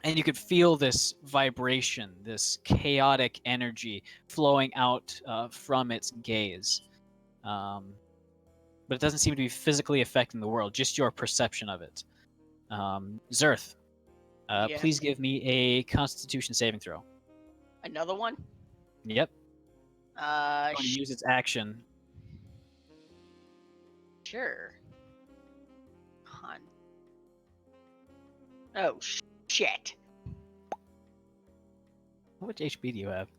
And you could feel this vibration, this chaotic energy flowing out from its gaze. But it doesn't seem to be physically affecting the world, just your perception of it. Zerth, Yeah. please give me a Constitution saving throw. Another one? Yep. Uh, Going to use its action. Sure. Con. Oh, shit. How much HP do you have?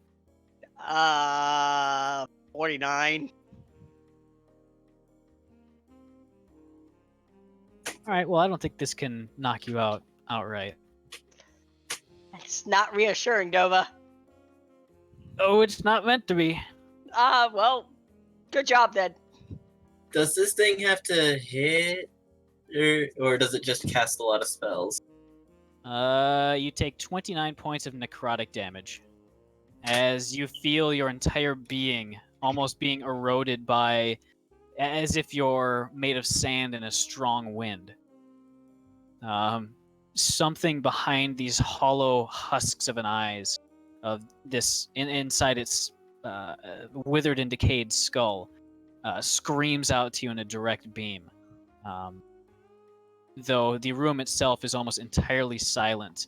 49. All right. Well, I don't think this can knock you out outright. It's not reassuring, Dova. Oh, it's not meant to be. Well, good job then. Does this thing have to hit, or does it just cast a lot of spells? You take 29 points of necrotic damage as you feel your entire being almost being eroded by, as if you're made of sand in a strong wind. Something behind these hollow husks of an eyes of this inside its withered and decayed skull screams out to you in a direct beam. Though the room itself is almost entirely silent.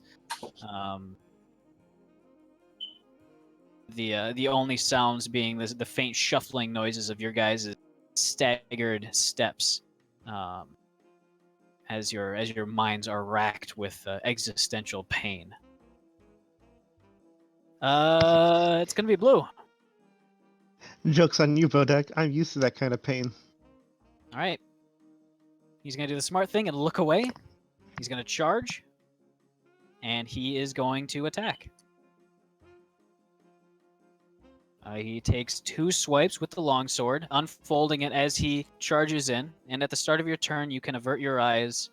The only sounds being the faint shuffling noises of your guys' staggered steps, as your minds are racked with existential pain. It's gonna be blue. Joke's on you, Bodek. I'm used to that kind of pain. All right. He's going to do the smart thing and look away. He's going to charge. And he is going to attack. He takes 2 swipes with the longsword, unfolding it as he charges in. And at the start of your turn, you can avert your eyes.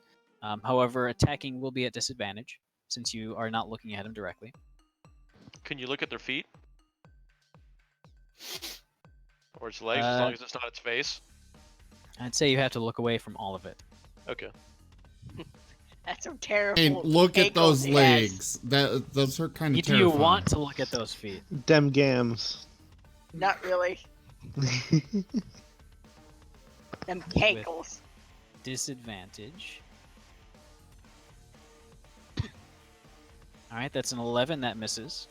However, attacking will be at disadvantage, since you are not looking at him directly. Can you look at their feet? Or its legs, as long as it's not its face? I'd say you have to look away from all of it. Okay. That's a terrible. And look at ankles those he legs. Those are kind of Do terrifying. you want to look at those feet? Dem gams. has. Not really. Them ankles. Disadvantage. Alright, that's an 11. That misses.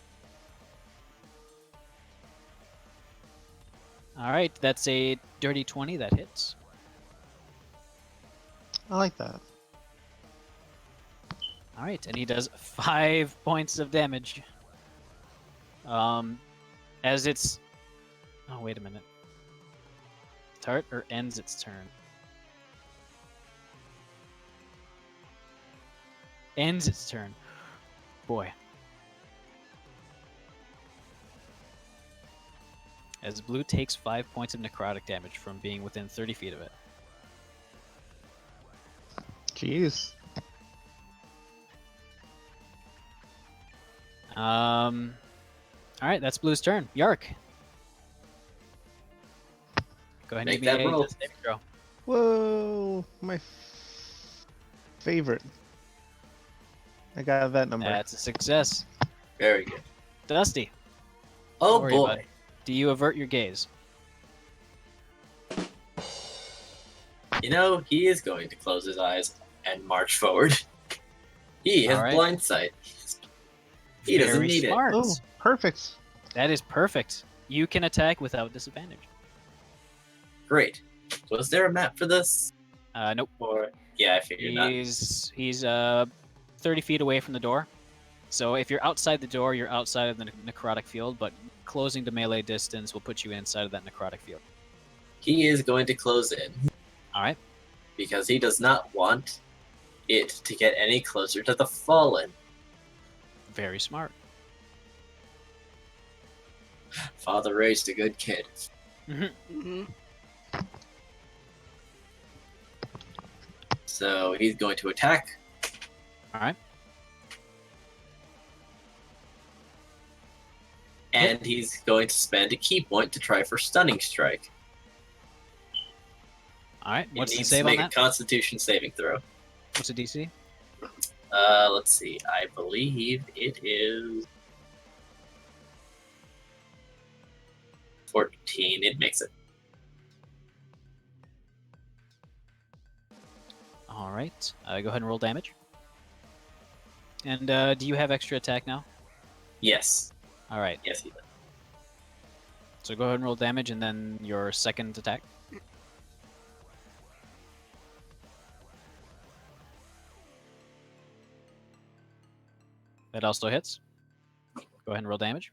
Alright, that's a dirty 20. That hits. I like that. Alright, and he does 5 points of damage. As it's... Oh, wait a minute. Start or ends its turn? Ends its turn. Boy. As blue takes 5 points of necrotic damage from being within 30 feet of it. Jeez. Alright, that's blue's turn. Yark. Go ahead and Make give me that a roll. saving throw. Whoa, my favorite. I got that number. That's a success. Very good. Dusty. Oh Don't worry about boy. it. Do you avert your gaze? You know, he is going to close his eyes and march forward. He has Alright. blind sight. He doesn't Very need smart. Oh, perfect. That is perfect. You can attack without disadvantage. it. Great. Was there a map for this? Nope. Or yeah, I figured that. He's 30 feet away from the door. So if you're outside the door, you're outside of the necrotic field, but closing to melee distance will put you inside of that necrotic field. He is going to close in Alright. because he does not want it to get any closer to the fallen. Very smart. Father raised a good kid. Mm-hmm. So he's going to attack. Alright. And he's going to spend a key point to try for Stunning Strike. All right. What's he the needs save to on make a that? Constitution saving throw. What's the DC? Let's see. I believe it is 14. It makes it. All right. Go ahead and roll damage. And do you have extra attack now? Yes. All right. Yes, he does. So go ahead and roll damage, and then your second attack. That also hits. Go ahead and roll damage.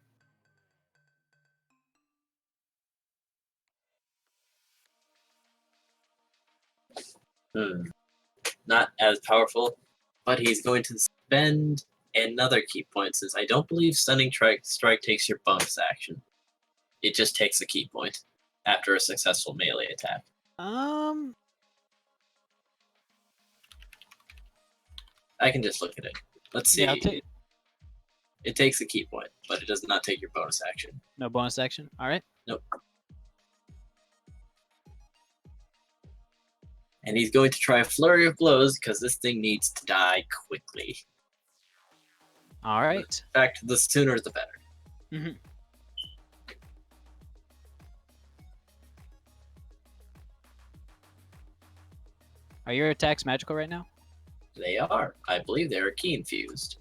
Not as powerful, but he's going to spend another key point since I don't believe Stunning Strike takes your bonus action. It just takes a key point after a successful melee attack. I can just look at it. Let's see. Yeah, I'll take It takes a key point, but it does not take your bonus action. no bonus action. All right. Nope. And he's going to try a flurry of blows because this thing needs to die quickly. All right. In fact, the sooner the better. Mm-hmm. Are your attacks magical right now? They are. I believe they are key infused.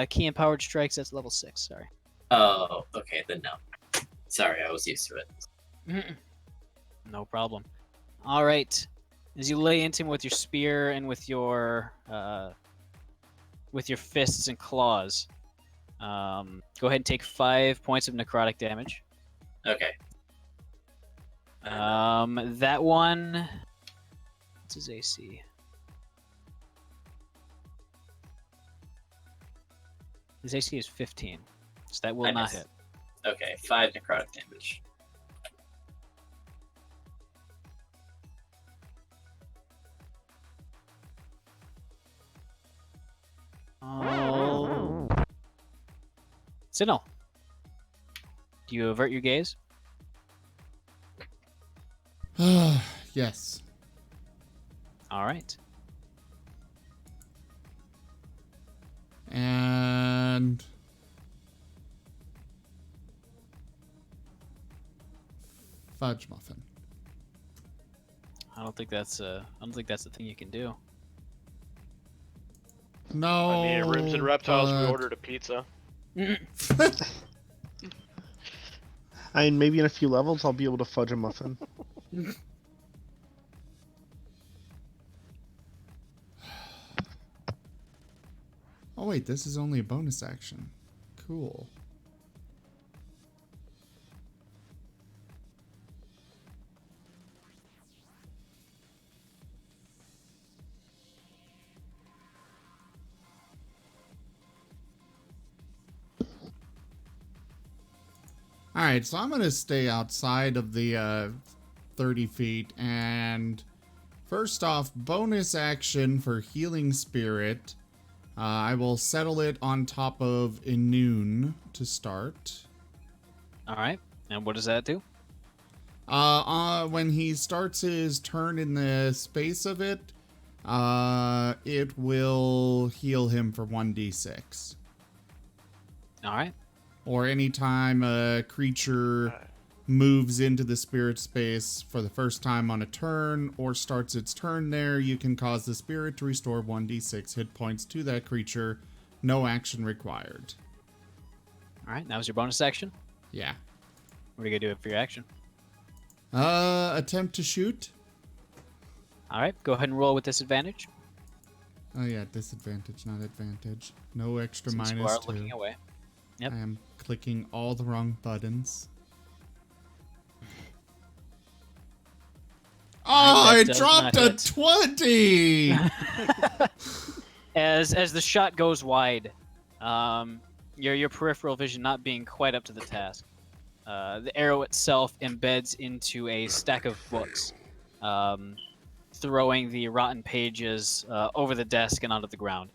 Key empowered strikes. That's level 6. Sorry. Oh, okay, then no. Sorry, I was used to it. No problem. All right. As you lay into him with your spear and with your fists and claws, go ahead and take 5 points of necrotic damage. Okay. That one. What's his AC? His AC is 15, so that will I not missed. hit. Okay, 5 necrotic damage. Oh. Sinnoh, do you avert your gaze? Yes. All right. And fudge muffin. I don't think that's a thing you can do. No. I mean, ribs and reptiles. We but- ordered a pizza. I mean, maybe in a few levels I'll be able to fudge a muffin. Oh wait, this is only a bonus action. Cool. Alright, so I'm going to stay outside of the 30 feet, and first off, bonus action for Healing Spirit. I will settle it on top of Inune to start. All right. And what does that do? When he starts his turn in the space of it, it will heal him for 1d6. All right. Or anytime a creature moves into the spirit space for the first time on a turn or starts its turn there, you can cause the spirit to restore 1d6 hit points to that creature. No action required. All right. That was your bonus action. Yeah. What are you gonna do for your action? Attempt to shoot. All right. Go ahead and roll with disadvantage. Oh yeah, disadvantage, not advantage. No extra Since you minus are 2. looking away. Yep. I am clicking all the wrong buttons. Oh, that it does dropped not a hit. 20! As the shot goes wide, your peripheral vision not being quite up to the task, the arrow itself embeds into a stack of books, throwing the rotten pages over the desk and onto the ground.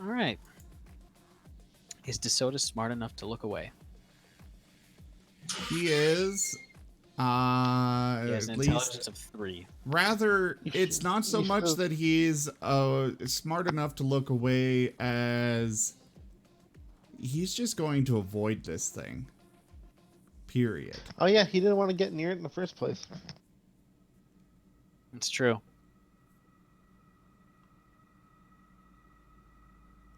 All right. Is DeSoto smart enough to look away? He is. He has an At intelligence least of 3. rather, it's not so you much should- that he's smart enough to look away as he's just going to avoid this thing. Period. Oh yeah, he didn't want to get near it in the first place. It's true.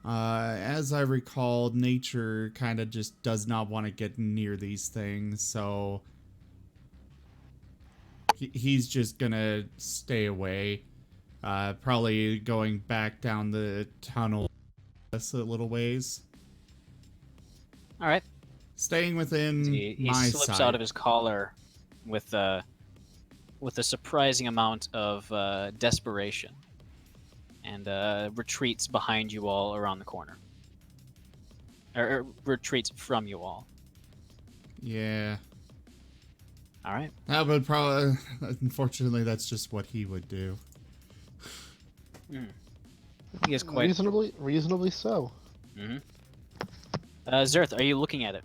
As I recall, nature kind of just does not want to get near these things, so he's just gonna stay away. Probably going back down the tunnel a little ways. All right. Staying within He my slips sight. out of his collar with a surprising amount of desperation, and retreats behind you all around the corner, or retreats from you all. Yeah. All right. That would probably. Unfortunately, that's just what he would do. He is quite. Reasonably so. Mm-hmm. Zerth, are you looking at it?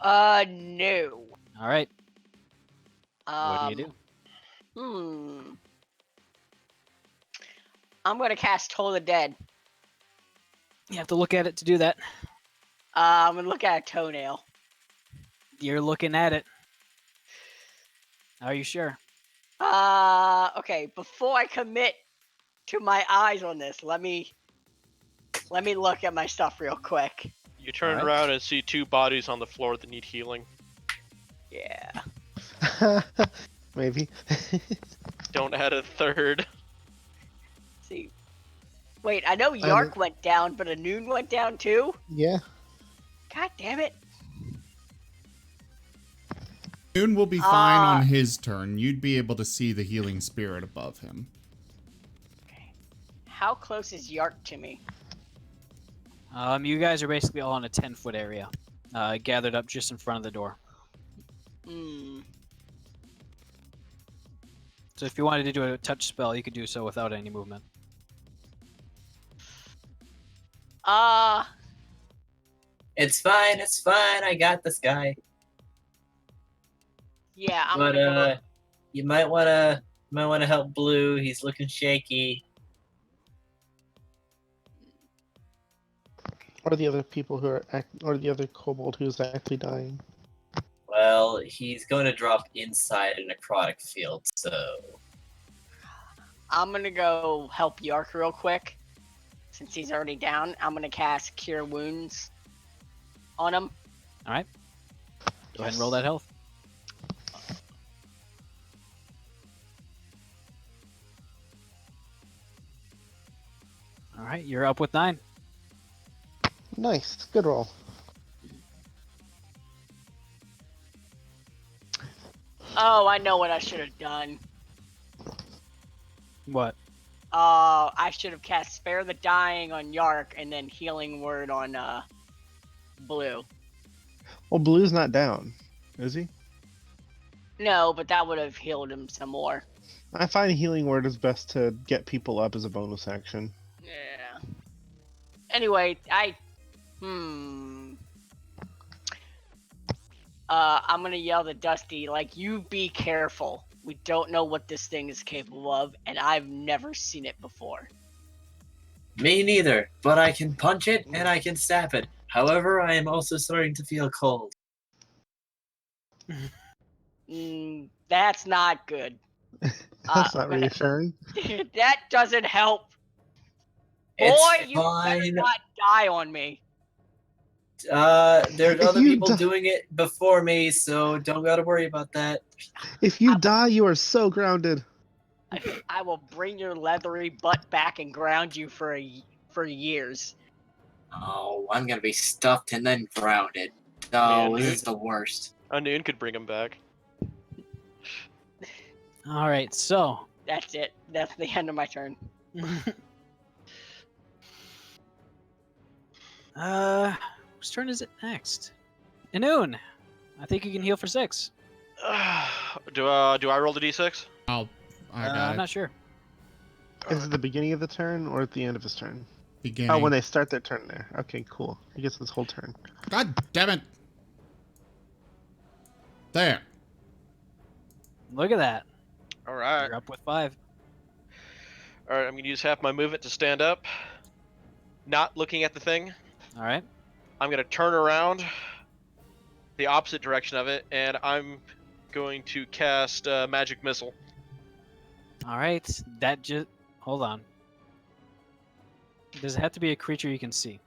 No. All right. What do you do? I'm gonna cast Toll the Dead. You have to look at it to do that. I'm gonna look at a toenail. You're looking at it. Are you sure? Okay. Before I commit to my eyes on this, let me look at my stuff real quick. You turn Alright. around and see 2 bodies on the floor that need healing. Yeah. Maybe. Don't add a third. See. Wait, I know Yark went down, but Anoon went down too? Yeah. God damn it. Noon will be fine on his turn. You'd be able to see the healing spirit above him. How close is Yark to me? You guys are basically all in a 10-foot area, gathered up just in front of the door. So if you wanted to do a touch spell, you could do so without any movement. It's fine. I got this guy. Yeah, I'm But gonna go. you might wanna help Blue. He's looking shaky. Or the other people who are or the other kobold who's actually dying. Well, he's going to drop inside a necrotic field, so I'm gonna go help Yark real quick. Since he's already down, I'm gonna cast Cure Wounds on him. Alright. Go ahead and roll that health. Alright, you're up with 9. Nice. Good roll. Oh, I know what I should have done. What? I should have cast Spare the Dying on Yark and then Healing Word on Blue. Well, Blue's not down, is he? No, but that would have healed him some more. I find Healing Word is best to get people up as a bonus action. Yeah. Anyway, I'm gonna yell to Dusty, like, you be careful. We don't know what this thing is capable of, and I've never seen it before. me neither. But I can punch it and I can stab it. However, I am also starting to feel cold. That's not good. That's not reassuring. That doesn't help. It's Boy, you better fine. not die on me. There's If other you people die- doing it before me, so don't gotta worry about that. If you die, you are so grounded. I will bring your leathery butt back and ground you for years. Oh, I'm gonna be stuffed and then grounded. No, Man, this dude. is the worst. Anoon could bring him back. Alright, so. That's it. That's the end of my turn. Whose turn is it next? Anoon! I think you can heal for 6. Do I roll the d6? I got I'm it. not sure. Is it the beginning of the turn or at the end of his turn? beginning. Oh, when they start their turn there. Okay, cool. I guess this whole turn. God damn it! There. Look at that. All right. You're up with 5. All right. I'm gonna use half my movement to stand up, not looking at the thing. All right. I'm gonna turn around the opposite direction of it, and I'm going to cast magic missile. All right. That just hold on. Does it have to be a creature you can see?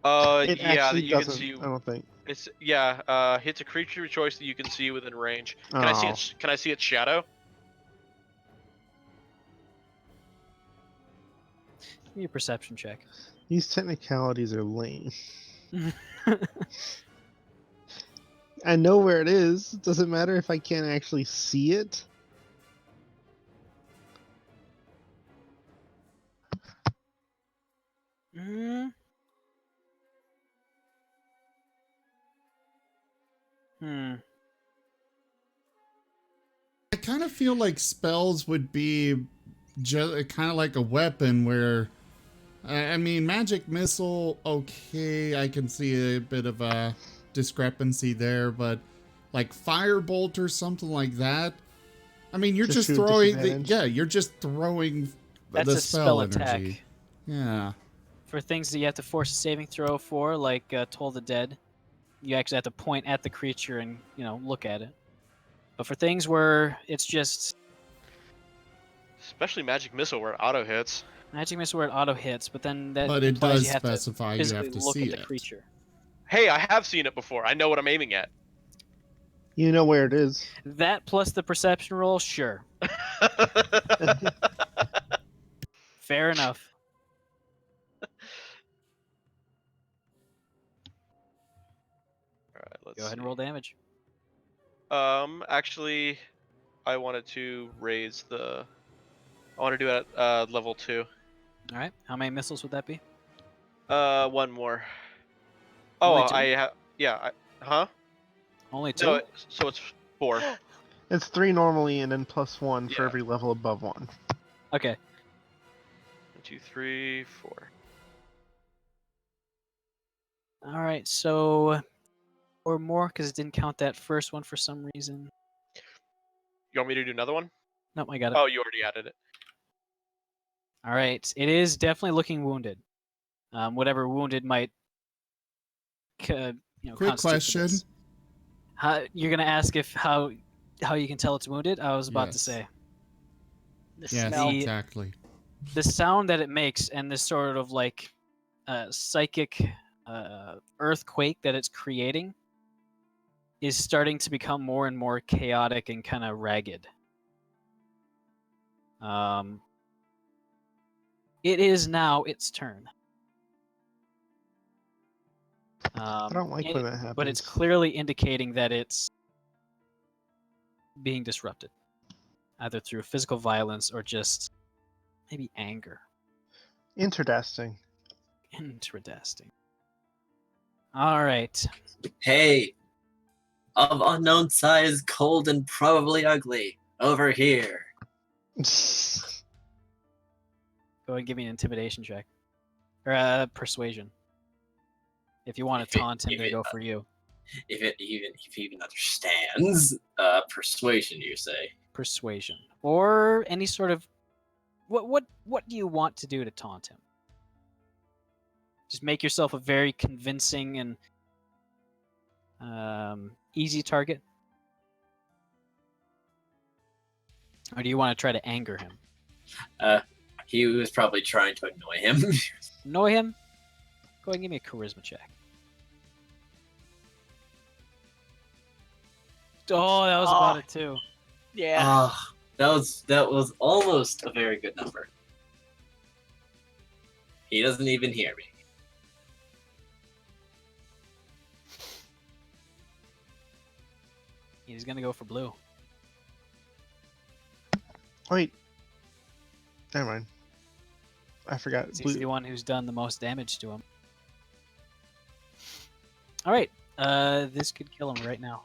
It Yeah, actually that you can doesn't. see. I don't think. It's hits a creature of choice that you can see within range. Can I see Oh. its? Can I see its shadow? Give me a perception check. These technicalities are lame. I know where it is. Doesn't matter if I can't actually see it. Hmm. I kind of feel like spells would be just kind of like a weapon where, I mean, magic missile, okay, I can see a bit of a discrepancy there, but like firebolt or something like that, I mean, you're Just just shoot throwing disadvantage. you're just throwing That's the a spell energy. attack. Yeah. For things that you have to force a saving throw for, like Toll the Dead, you actually have to point at the creature and, look at it. But for things where it's just Especially magic missile where it auto hits. magic missile where it auto hits, but then that But it implies does you have specify to you physically have to look see at the it. creature. Hey, I have seen it before. I know what I'm aiming at. You know where it is. That plus the perception roll, sure. Fair enough. Alright, let's Go ahead and see. roll damage. Actually, I wanted to raise the. I want to do it at level 2. All right. How many missiles would that be? One more. Oh, Only 2? I have. Yeah. Huh? Only 2? No. So it's 4. It's 3 normally, and then +1 for Yeah. every level above 1. Okay. 1, 2, 3, 4. All right. So, or more, because it didn't count that first one for some reason. You want me to do another one? Nope, I got it. Oh, you already added it. All right. It is definitely looking wounded. Whatever wounded might, Quick constitute for question. this. You're gonna ask if how you can tell it's wounded? I was about to Yes. say. The Yes, smell. exactly. The sound that it makes and this sort of like psychic earthquake that it's creating is starting to become more and more chaotic and kind of ragged. It is now its turn. I don't like when that happens. But it's clearly indicating that it's being disrupted, either through physical violence or just maybe anger. Interesting. Interesting. All right. Hey, of unknown size, cold, and probably ugly, over here. Go ahead and give me an intimidation check. Or persuasion. If you want to taunt him, they go for you. If he even understands, persuasion, you say? Persuasion. Or any sort of what do you want to do to taunt him? Just make yourself a very convincing and easy target. Or do you want to try to anger him? He was probably trying to annoy him. Annoy him? Go ahead and give me a charisma check. Oh, that was about it too. Yeah. That was almost a very good number. He doesn't even hear me. He's gonna go for blue. Wait. Never mind. I forgot. He's the one who's done the most damage to him. All right. This could kill him right now.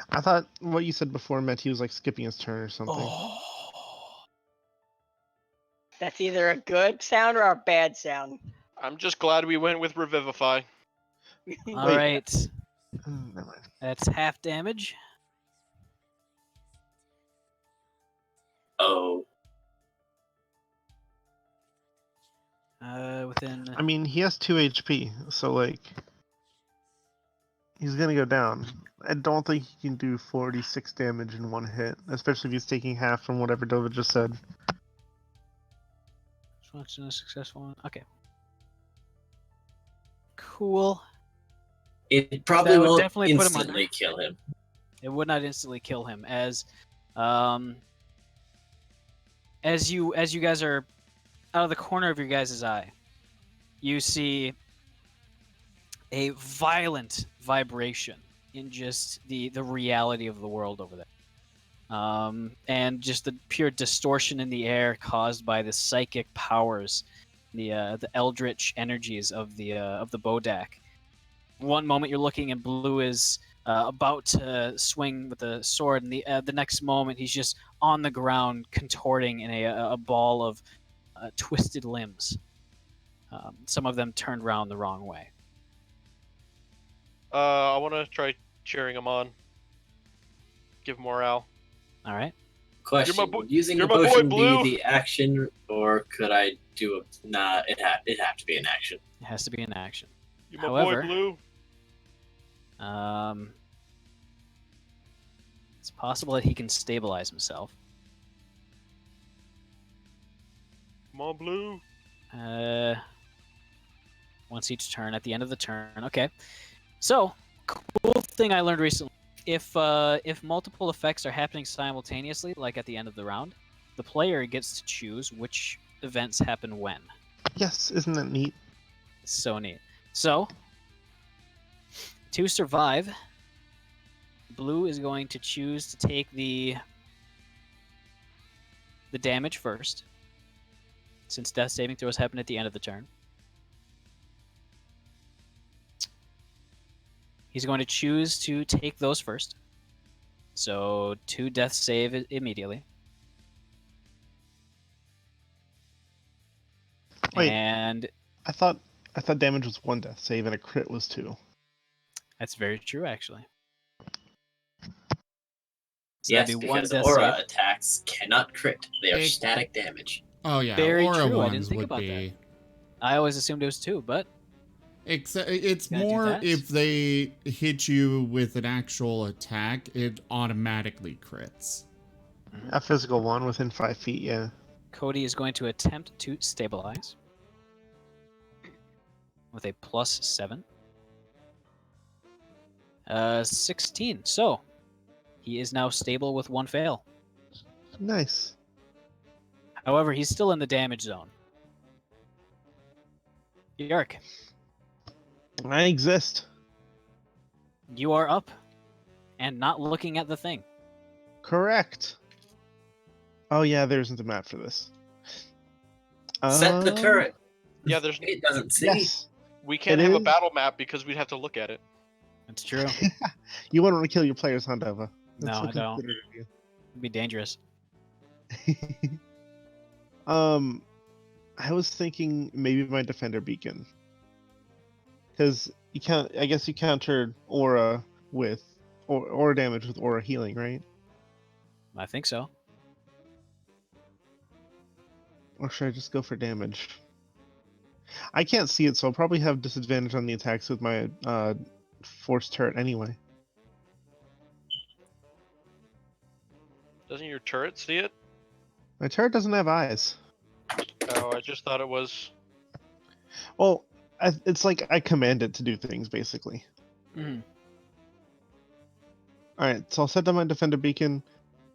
I thought what you said before meant he was like skipping his turn or something. Oh. That's either a good sound or a bad sound. I'm just glad we went with Revivify. All Wait. right. Never mind. That's half damage. Oh, Within. I mean, he has 2 HP, so like he's gonna go down. I don't think he can do 46 damage in one hit, especially if he's taking half from whatever Dova just said. A successful one. Okay. Cool. it probably That would won't definitely put him instantly under. kill him. It would not instantly kill him, as you guys are out of the corner of your guys' eye, you see a violent vibration in just the reality of the world over there, and just the pure distortion in the air caused by the psychic powers, the eldritch energies of the Bodak. One moment you're looking and Blue is about to swing with the sword, and the next moment he's just on the ground contorting in a ball of twisted limbs. Some of them turned around the wrong way. I want to try cheering him on. Give morale. All right. Question: You're my boy- would using you're a my boy, potion Blue. be the action, or could I do a? Nah, it'd have to be an action. It has to be an action. You my However- boy Blue. It's possible that he can stabilize himself. Come on, Blue. Once each turn, at the end of the turn. Okay. So, cool thing I learned recently. If multiple effects are happening simultaneously, like at the end of the round, the player gets to choose which events happen when. Yes, isn't that neat? It's so neat. So, to survive, Blue is going to choose to take the damage first, since death saving throws happen at the end of the turn. He's going to choose to take those first. So 2 death save immediately. Wait. And I thought damage was 1 death save and a crit was 2. that's very true, actually. So Yes, that'd be 1 because death aura save. attacks cannot crit; they are Big- static damage. Oh yeah, Very aura true, I ones didn't think would about be. I always assumed it was 2, but It's Gonna do more that? if they hit you with an actual attack, it automatically crits. A physical one within 5 feet, yeah. Cody is going to attempt to stabilize with a +7. 16. So he is now stable with 1 fail. Nice. However, he's still in the damage zone. Yark, I exist. you are up and not looking at the thing. Correct. Oh yeah, there isn't a map for this. Set the turret. Yeah, there's. It doesn't see. Yes. We can't It have a is- battle map because we'd have to look at it. That's true. You wouldn't want to kill your players, huh, Dova? No, so I don't. considerate of you. It'd be dangerous. I was thinking maybe my defender beacon, because you can't. I guess you countered aura with aura damage with aura healing, right? I think so. Or should I just go for damage? I can't see it, so I'll probably have disadvantage on the attacks with my force turret anyway. Doesn't your turret see it? My turret doesn't have eyes. Oh, I just thought it was. Well, it's like I command it to do things, basically. Mhm. Alright, so I'll set down my defender beacon.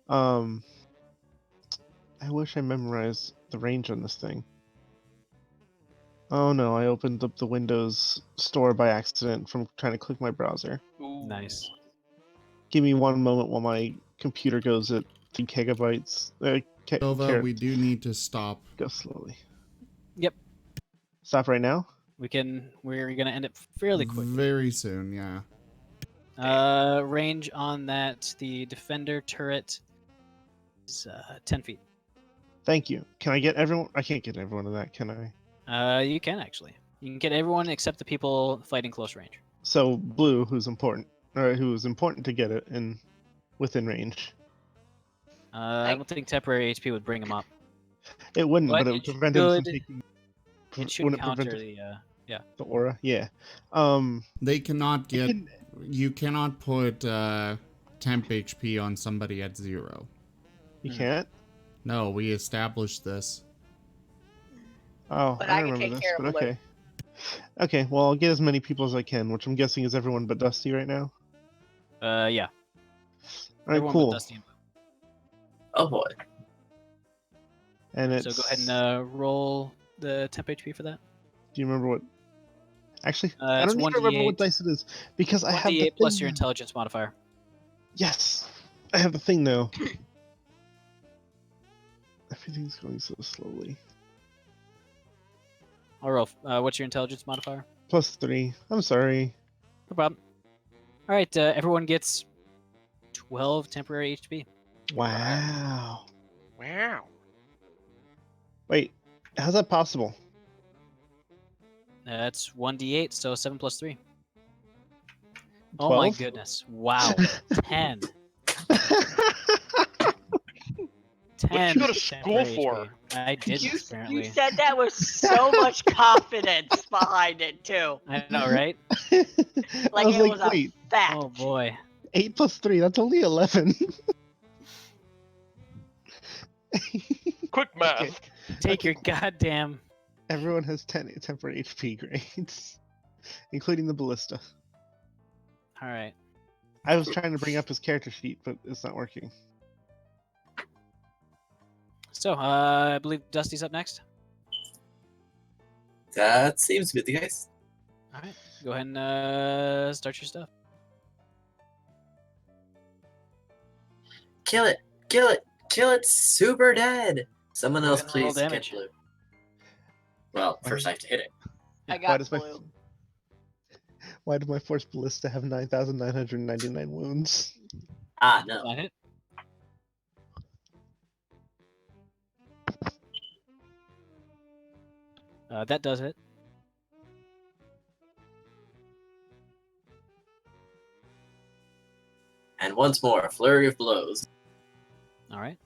I wish I memorized the range on this thing. Oh no, I opened up the Windows store by accident from trying to click my browser. Ooh. Nice. Give me one moment while my computer goes at 2 gigabytes. Nova, we do need to stop. Go slowly. Yep. Stop right now? We're gonna end it fairly quick. Very soon, yeah. Range on that, the defender turret is 10 feet. Thank you. Can I get everyone? I can't get everyone to that, can I? You can actually. You can get everyone except the people fighting close range. So blue, who's important, or who's important to get it in within range. I don't think temporary HP would bring him up. It wouldn't, But but it would it prevent him from should- taking. It should Wouldn't it counter prevent the the aura? Yeah. They cannot I get. can- You cannot put temp HP on somebody at 0. You can't. No, we established this. Oh, But I I don't can remember take this, care of but Blue. okay. Okay, well, I'll get as many people as I can, which I'm guessing is everyone but Dusty right now. Yeah. All right, Everyone cool. but Dusty and Blue. Oh boy. And it's. So go ahead and roll the temp HP for that. Do you remember what? Actually, I It's don't even remember what 1d8. dice it is because I have the 1d8 thing. plus your now. intelligence modifier. Yes, I have the thing now. Everything's going so slowly. I'll roll. What's your intelligence modifier? +3. I'm sorry. No problem. All right, everyone gets 12 temporary HP. Wow. Wow. Wait, how's that possible? That's 1d8, so 7 plus 3. Oh my 12? goodness! Wow, 10. What 10 did you go to school temporary for? HP. I didn't You apparently. said that with so much confidence behind it too. I know, right? Like I was it like, was a wait, fact. Oh boy. 8 plus 3, that's only 11. Quick math. Okay. Take Okay, your goddamn. Everyone has 10 temporary HP grades, including the ballista. All right. I was trying to bring up his character sheet, but it's not working. So, I believe Dusty's up next. That seems to be the case. All right. Go ahead and start your stuff. Kill it! Kill it! Kill it! Super dead! Someone else, ahead and roll please get damage. blue. Well, first I have to hit it. I Why got does blue. Why does my force ballista have 9,999 wounds? Ah, no. That hit. That does hit. And once more, flurry of blows. All right.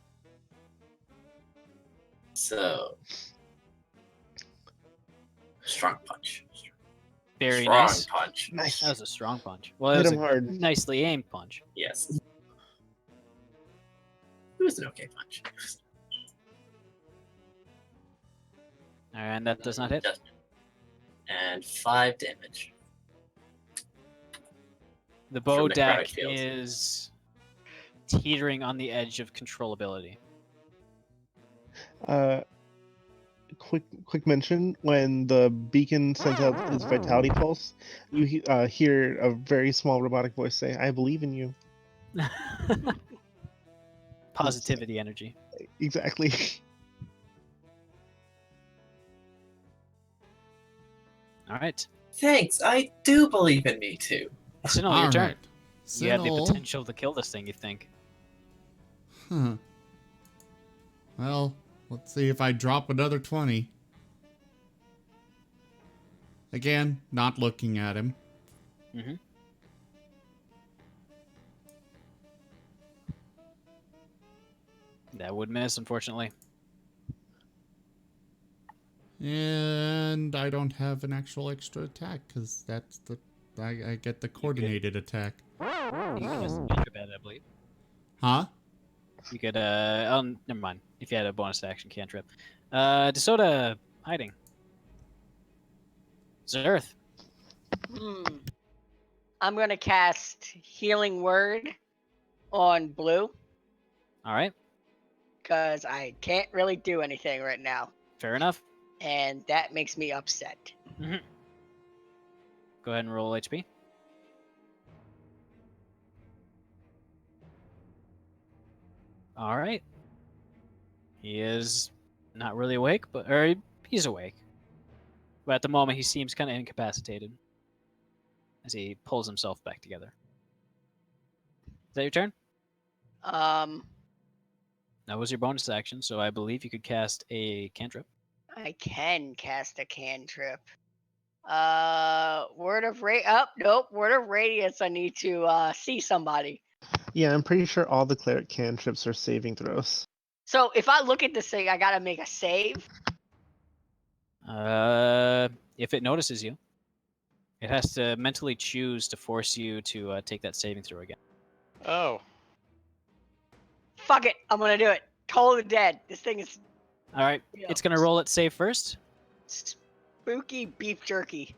So, strong punch. Very strong nice. punch. Nice. That was a strong punch. Well, it Hit was him a hard. nicely aimed punch. Yes. It was an okay punch. And that does not hit. And 5 damage. The bow From necrotic deck field. is teetering on the edge of controllability. Quick mention: when the beacon sends out its vitality pulse, you hear a very small robotic voice say, "I believe in you." Positivity energy. Exactly. All right. Thanks, I do believe in me too. Sinnoh, your All turn. right. You had the Sinnoh. potential to kill this thing, you think? Huh. Well, let's see if I drop another 20. Again, not looking at him. Mm-hmm. That would miss, unfortunately. And I don't have an actual extra attack because that's the I get the coordinated attack. You could use the cantrip at it, I believe. Huh? You could, oh, never mind. If you had a bonus action cantrip. DeSoda hiding. Zerth. I'm gonna cast Healing Word on blue All right. because I can't really do anything right now, Fair enough. and that makes me upset. Mm-hmm. Go ahead and roll HP. All right. He is not really awake, or he's awake. But at the moment, he seems kind of incapacitated as he pulls himself back together. Is that your turn? That was your bonus action, so I believe you could cast a cantrip. I can cast a cantrip. Word of word of radiance. I need to see somebody. Yeah, I'm pretty sure all the cleric cantrips are saving throws. So if I look at this thing, I gotta make a save. If it notices you, it has to mentally choose to force you to take that saving throw again. Oh. Fuck it, I'm gonna do it. Toll the dead. This thing is All right, it's gonna roll its save first. spooky beef jerky.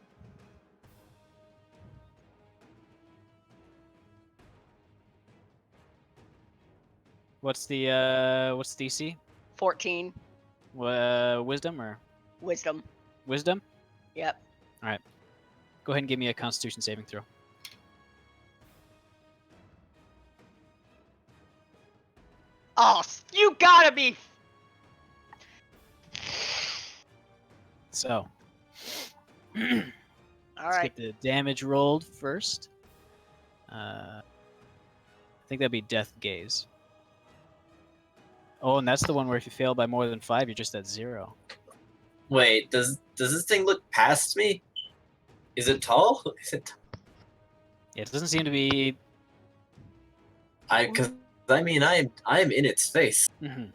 What's the DC? 14 Wisdom or wisdom. wisdom? Yep. All right. Go ahead and give me a Constitution saving throw. Oh, you gotta be. So, All let's right. get the damage rolled first. I think that'd be Death Gaze. Oh, and that's the one where if you fail by more than 5, you're just at 0. Wait, does this thing look past me? Is it tall? Is it? It doesn't seem to be. Because I mean, I am in its face, Mhm.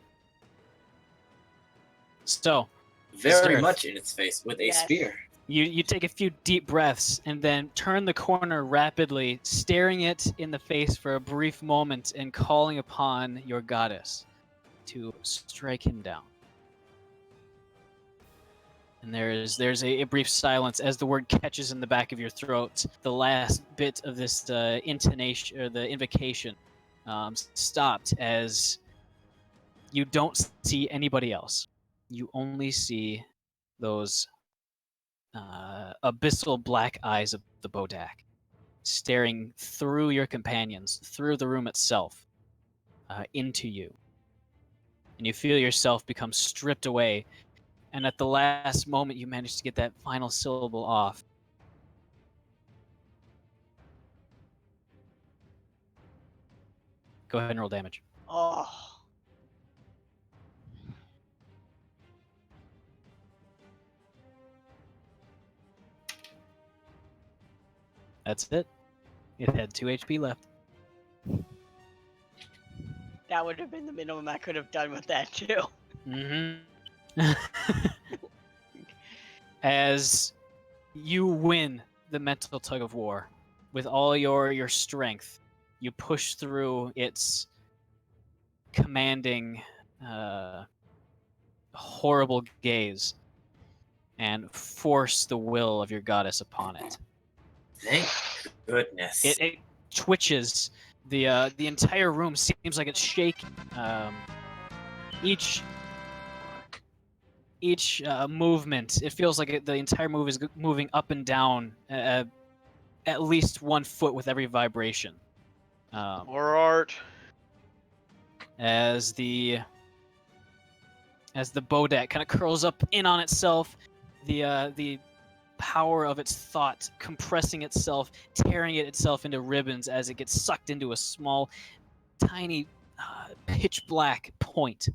So, very Stareth, much in its face with a Yes. spear. you take a few deep breaths and then turn the corner rapidly, staring it in the face for a brief moment and calling upon your goddess to strike him down. And there's a brief silence as the word catches in the back of your throat. The last bit of this intonation or the invocation stopped as you don't see anybody else. You only see those abyssal black eyes of the Bodak staring through your companions, through the room itself, into you. And you feel yourself become stripped away. And at the last moment, you manage to get that final syllable off. Go ahead and roll damage. Oh. That's it. It had 2 HP left. That would have been the minimum I could have done with that too. Mm-hmm. As you win the mental tug of war with all your strength, you push through its commanding, horrible gaze and force the will of your goddess upon it. Thank goodness. It twitches. The entire room seems like it's shaking. Each movement, it feels like the entire move is moving up and down at least 1 foot with every vibration. More art. As the Bodak kind of curls up in on itself, the power of its thought compressing itself, tearing itself into ribbons as it gets sucked into a small, tiny, pitch black point.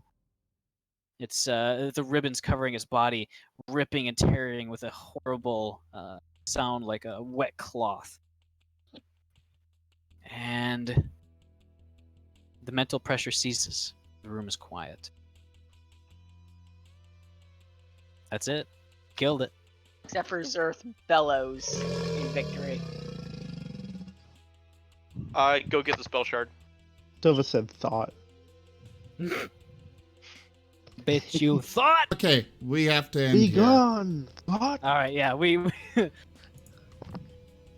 It's the ribbons covering its body, ripping and tearing with a horrible sound like a wet cloth. And the mental pressure ceases. The room is quiet. That's it. Killed it. Except for Zerth bellows in victory. I go get the spell shard. Dova said thought. Bitch, you thought. Okay, we have to end Be here. gone! Thought? All right, yeah, we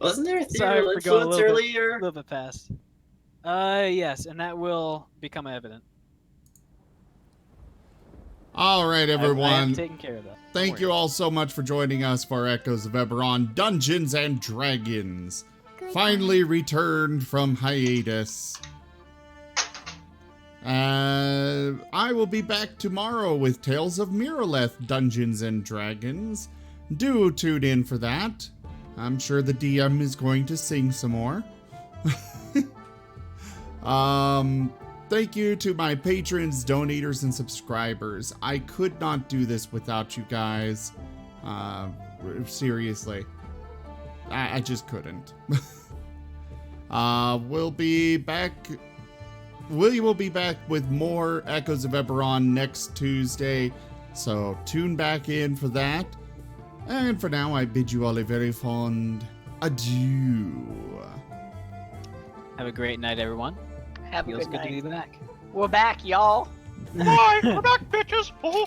Wasn't there a Sorry ethereal for going a influence little bit- earlier? little bit past. Yes, and that will become evident. All right, I have everyone. taken care of that. Don't Thank worry. you all so much for joining us for Echoes of Eberron Dungeons and Dragons. Finally returned from hiatus. I will be back tomorrow with Tales of Miraleth Dungeons and Dragons. Do tune in for that. I'm sure the DM is going to sing some more. Thank you to my patrons, donators, and subscribers. I could not do this without you guys. Seriously. I just couldn't. We'll be back. William will be back with more Echoes of Eberron next Tuesday, so tune back in for that. And for now, I bid you all a very fond adieu. Have a great night, everyone. Have a Feels good good to be night. back. We're back, y'all. Bye, we're back, bitches. Oh.